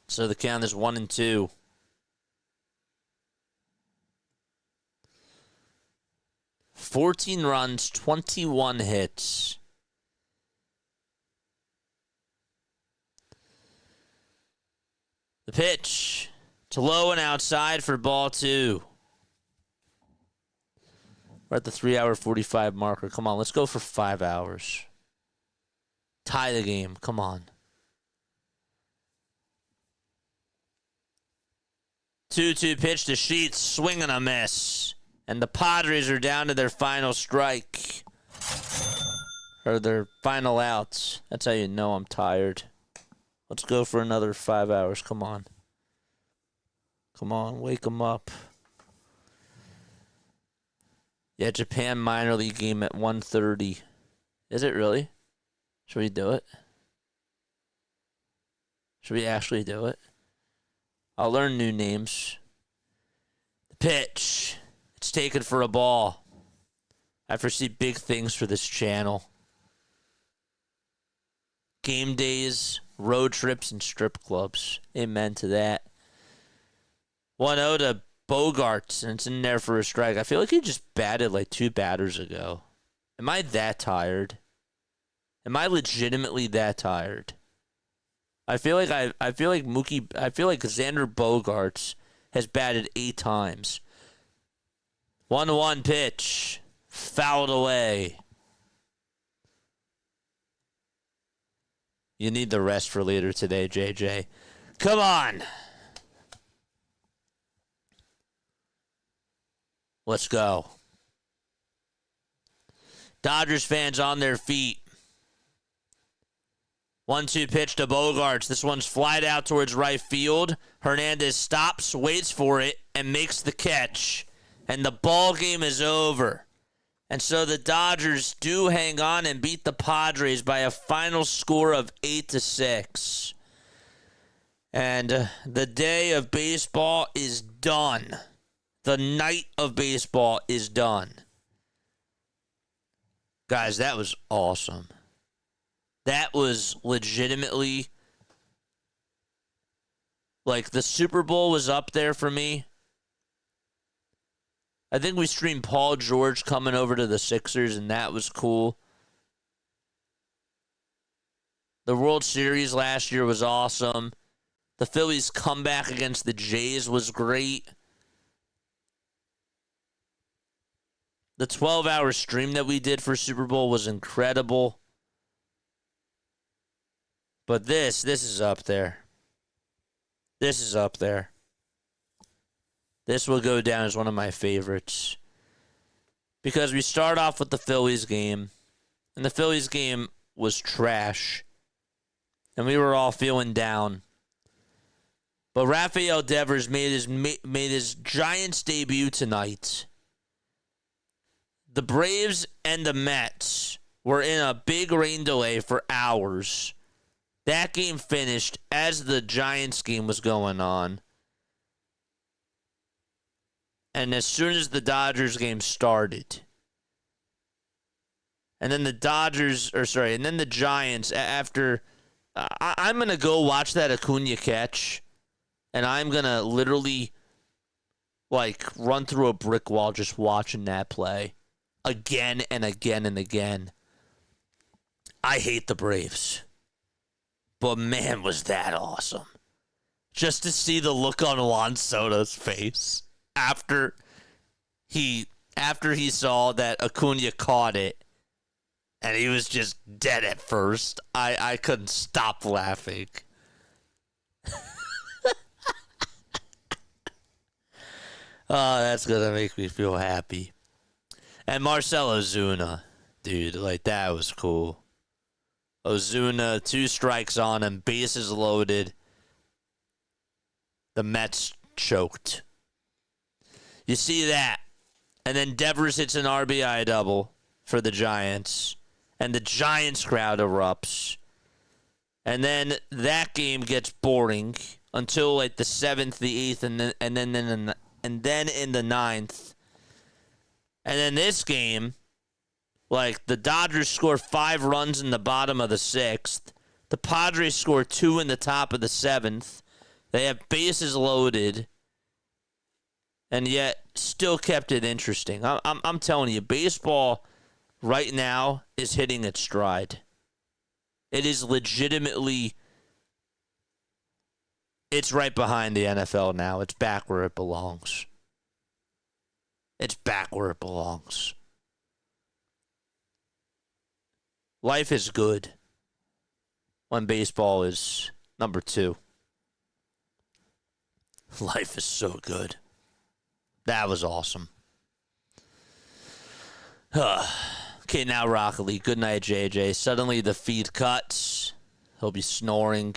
S2: So the count is 1-2. $14 runs, 21 hits. The pitch to low and outside for ball 2. We're at the 3-hour 45 marker. Come on, let's go for 5 hours. Tie the game. Come on. 2-2 pitch to Sheets. Swing and a miss. And the Padres are down to their final strike. Or their final outs. That's how you know I'm tired. Let's go for another 5 hours. Come on. Come on, wake them up. Yeah, Japan minor league game at 1:30. Is it really? Should we do it? Should we actually do it? I'll learn new names. The pitch. It's taken for a ball. I foresee big things for this channel. Game days, road trips, and strip clubs. Amen to that. 1-0 to Bogarts, and it's in there for a strike. I feel like he just batted like 2 batters ago. Am I that tired? Am I legitimately that tired? I feel like Xander Bogarts has batted 8 times. 1-1 pitch. Fouled away. You need the rest for later today, JJ. Come on. Let's go. Dodgers fans on their feet. 1-2 pitch to Bogarts. This one's flied out towards right field. Hernandez stops, waits for it, and makes the catch. And the ball game is over. And so the Dodgers do hang on and beat the Padres by a final score of 8-6. And the day of baseball is done. The night of baseball is done. Guys, that was awesome. That was legitimately, like, the Super Bowl was up there for me. I think we streamed Paul George coming over to the Sixers, and that was cool. The World Series last year was awesome. The Phillies' comeback against the Jays was great. The 12-hour stream that we did for Super Bowl was incredible. But this is up there. This is up there. This will go down as one of my favorites. Because we start off with the Phillies game. And the Phillies game was trash. And we were all feeling down. But Rafael Devers made his Giants debut tonight. The Braves and the Mets were in a big rain delay for hours. That game finished as the Giants game was going on. And as soon as the Dodgers game started, and then the Giants, after, I'm going to go watch that Acuna catch, and I'm going to literally, run through a brick wall just watching that play again and again and again. I hate the Braves. But man, was that awesome. Just to see the look on Juan Soto's face after he saw that Acuna caught it and he was just dead at first. I couldn't stop laughing. Oh, that's going to make me feel happy. And Marcell Ozuna, dude, that was cool. Ozuna, 2 strikes on him, bases loaded. The Mets choked. You see that. And then Devers hits an RBI double for the Giants. And the Giants crowd erupts. And then that game gets boring until the 7th, the 8th, and then in the 9th. And then this game, the Dodgers score 5 runs in the bottom of the 6th. The Padres score 2 in the top of the 7th. They have bases loaded. And yet, still kept it interesting. I'm telling you, baseball right now is hitting its stride. It is legitimately, it's right behind the NFL now. It's back where it belongs. It's back where it belongs. Life is good when baseball is number 2. Life is so good. That was awesome. Okay, now Rocket League. Good night, JJ. Suddenly the feed cuts. He'll be snoring.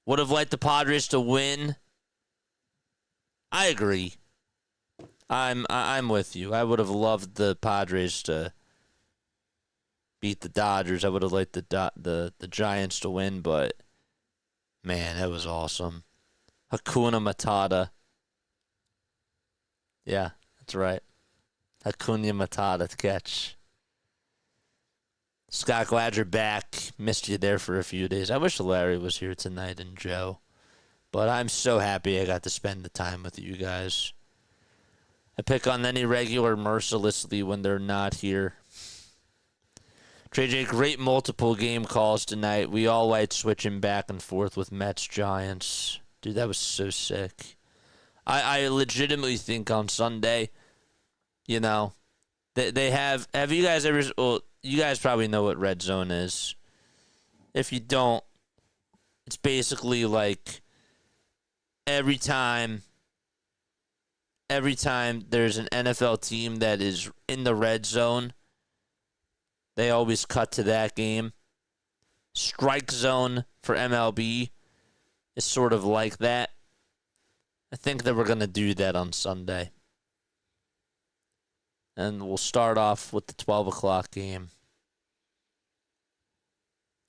S2: Would have liked the Padres to win. I agree. I'm with you. I would have loved the Padres to beat the Dodgers. I would have liked the Giants to win, but man, that was awesome. Hakuna Matata. Yeah, that's right. Hakuna Matata catch. Scott, glad you're back. Missed you there for a few days. I wish Larry was here tonight and Joe. But I'm so happy I got to spend the time with you guys. I pick on any regular mercilessly when they're not here. JJ, great multiple game calls tonight. We all liked switching back and forth with Mets Giants. Dude, that was so sick. I legitimately think on Sunday, they have you guys ever, well, you guys probably know what Red Zone is. If you don't, it's basically every time there's an NFL team that is in the red zone, they always cut to that game. Strike Zone for MLB is sort of like that. I think that we're going to do that on Sunday. And we'll start off with the 12 o'clock game.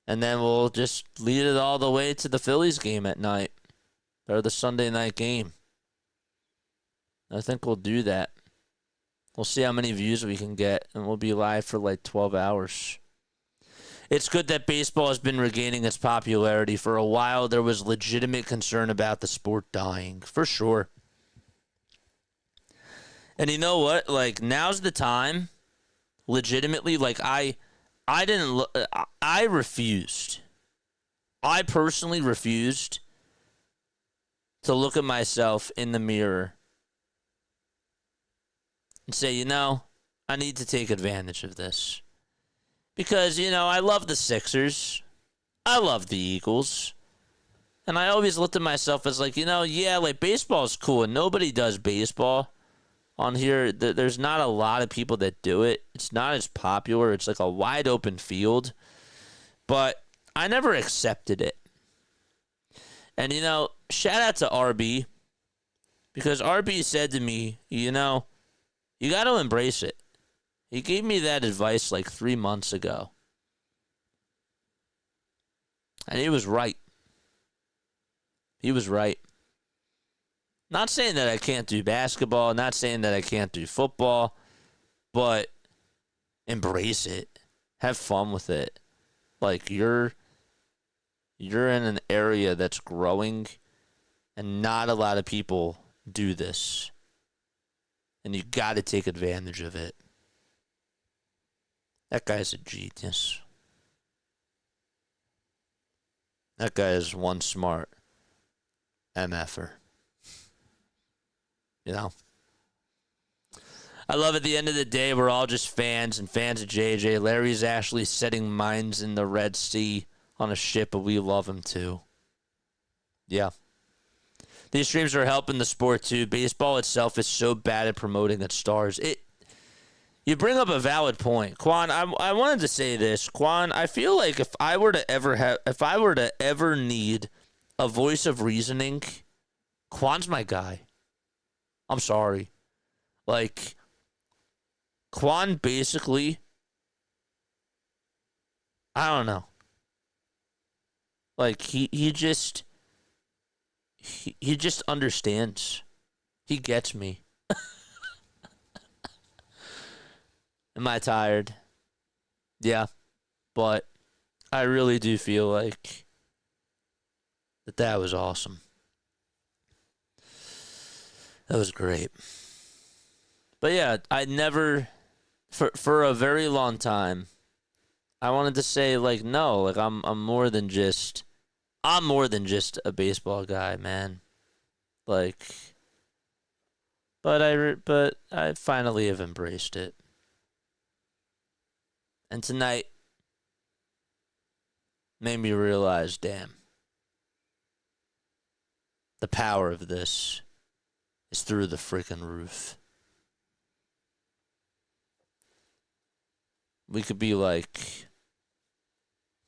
S2: And then we'll just lead it all the way to the Phillies game at night. Or the Sunday night game. I think we'll do that. We'll see how many views we can get. And we'll be live for 12 hours. It's good that baseball has been regaining its popularity. For a while, there was legitimate concern about the sport dying. For sure. And you know what? Like, now's the time, legitimately, like, I refused. I personally refused to look at myself in the mirror and say, I need to take advantage of this. Because, I love the Sixers. I love the Eagles. And I always looked at myself as like, like baseball is cool and nobody does baseball on here. There's not a lot of people that do it. It's not as popular. It's like a wide open field. But I never accepted it. And, shout out to RB. Because RB said to me, you got to embrace it. He gave me that advice like 3 months ago. And he was right. He was right. Not saying that I can't do basketball, not saying that I can't do football, but embrace it. Have fun with it. Like you're in an area that's growing and not a lot of people do this. And you got to take advantage of it. That guy's a genius. That guy is one smart MFer. I love at the end of the day, we're all just fans and fans of JJ. Larry's actually setting mines in the Red Sea on a ship, but we love him too. Yeah. These streams are helping the sport too. Baseball itself is so bad at promoting its stars. You bring up a valid point. Kwan, I wanted to say this. Kwan, I feel like if I were to ever need a voice of reasoning, Kwan's my guy. I'm sorry. Like, Kwan basically, I don't know. Like, he just understands. He gets me. Am I tired? Yeah. But I really do feel like that was awesome. That was great. But yeah, I never, for a very long time, I wanted to say like, no, like I'm more than just a baseball guy, man. Like, but I finally have embraced it. And tonight made me realize, damn, the power of this is through the freaking roof. We could be like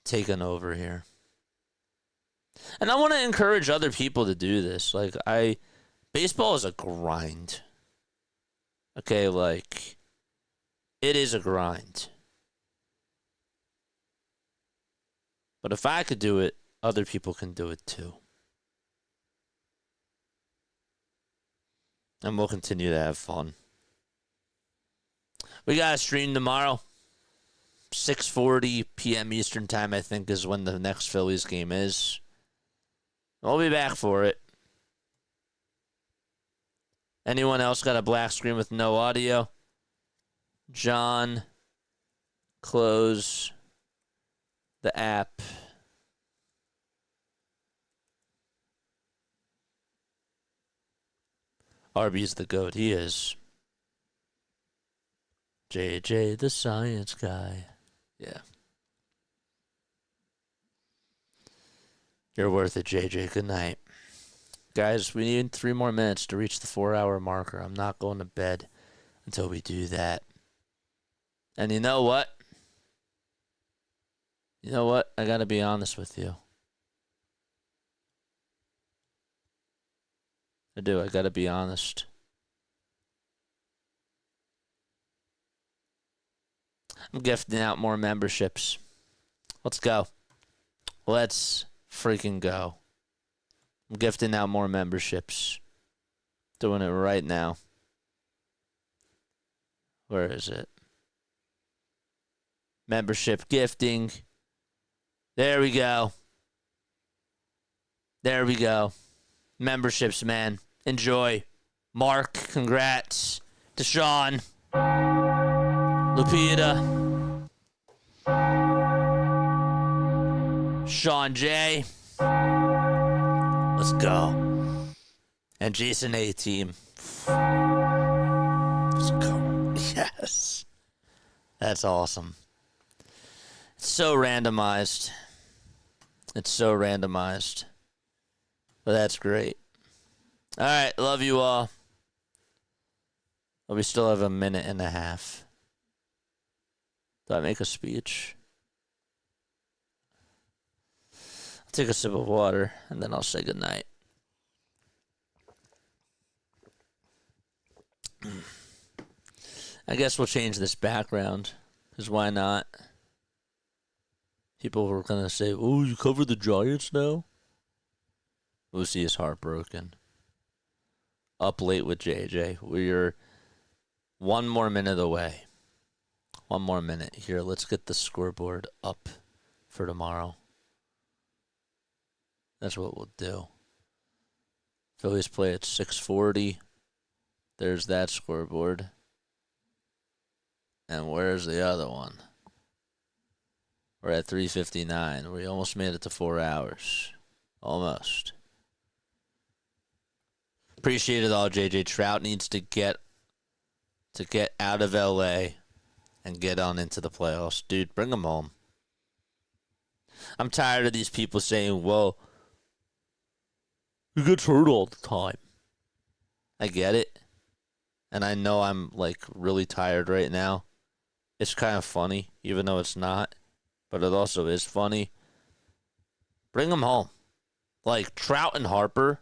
S2: taken over here. And I want to encourage other people to do this. Like baseball is a grind. Okay, like it is a grind. But if I could do it, other people can do it too. And we'll continue to have fun. We got a stream tomorrow. 6:40 p.m. Eastern time, I think, is when the next Phillies game is. We'll be back for it. Anyone else got a black screen with no audio? John, close the app. RB's the GOAT. He is. JJ, the science guy. Yeah. You're worth it, JJ. Good night. Guys, we need 3 more minutes to reach the 4-hour marker. I'm not going to bed until we do that. And you know what? I got to be honest with you. I do. I got to be honest. I'm gifting out more memberships. Let's go. Let's freaking go. I'm gifting out more memberships. Doing it right now. Where is it? Membership gifting. There we go. There we go. Memberships, man. Enjoy. Mark, congrats. Deshaun. Lupita. Sean J. Let's go. And Jason A. team. Let's go. Yes. That's awesome. It's so randomized. It's so randomized. But that's great. All right. Love you all. But we still have a minute and a half. Do I make a speech? I'll take a sip of water, and then I'll say goodnight. I guess we'll change this background, because why not? People were going to say, oh, you cover the Giants now? Lucy is heartbroken. Up late with JJ. We're 1 more minute away. 1 more minute. Here, let's get the scoreboard up for tomorrow. That's what we'll do. Phillies play at 6:40. There's that scoreboard. And where's the other one? We're at 3:59. We almost made it to 4 hours. Almost. Appreciate it all, JJ. Trout needs to get out of LA and get on into the playoffs. Dude, bring him home. I'm tired of these people saying, well, he gets hurt all the time. I get it. And I know I'm, like, really tired right now. It's kind of funny, even though it's not. But it also is funny. Bring him home. Like, Trout and Harper,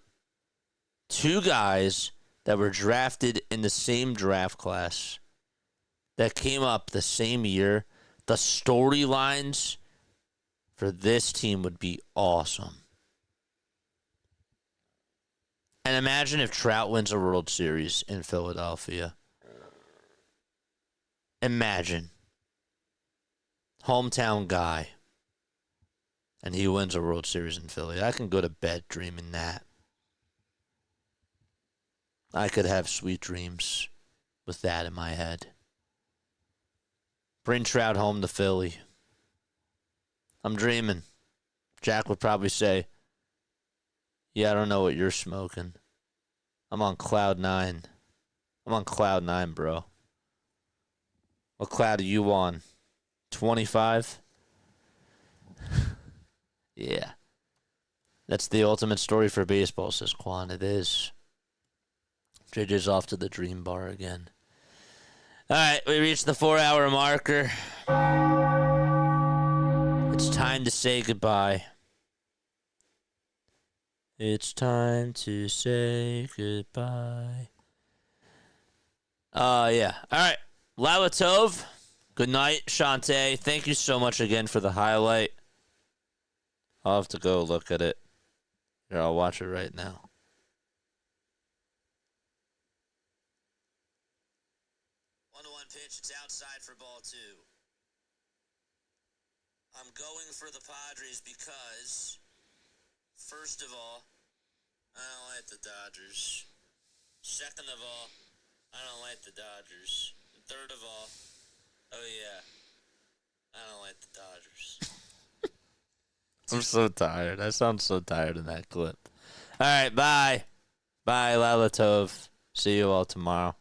S2: 2 guys that were drafted in the same draft class, that came up the same year. The storylines for this team would be awesome. And imagine if Trout wins a World Series in Philadelphia. Imagine. Hometown guy. And he wins a World Series in Philly. I can go to bed dreaming that. I could have sweet dreams with that in my head. Bring Trout home to Philly. I'm dreaming. Jack would probably say, yeah, I don't know what you're smoking. I'm on cloud 9. I'm on cloud 9, bro. What cloud are you on? 25? Yeah. That's the ultimate story for baseball, says Quan. It is. JJ's off to the dream bar again. All right, we reached the 4-hour marker. It's time to say goodbye. It's time to say goodbye. Yeah. All right. Lila Tov. Good night, Shantae. Thank you so much again for the highlight. I'll have to go look at it. Here, I'll watch it right now. Pitch. It's outside for ball 2. I'm going for the Padres because, first of all, I don't like the Dodgers. Second of all, I don't like the Dodgers. And third of all, oh yeah, I don't like the Dodgers. I'm so tired. I sound so tired in that clip. All right, bye. Bye, Lala Tov. See you all tomorrow.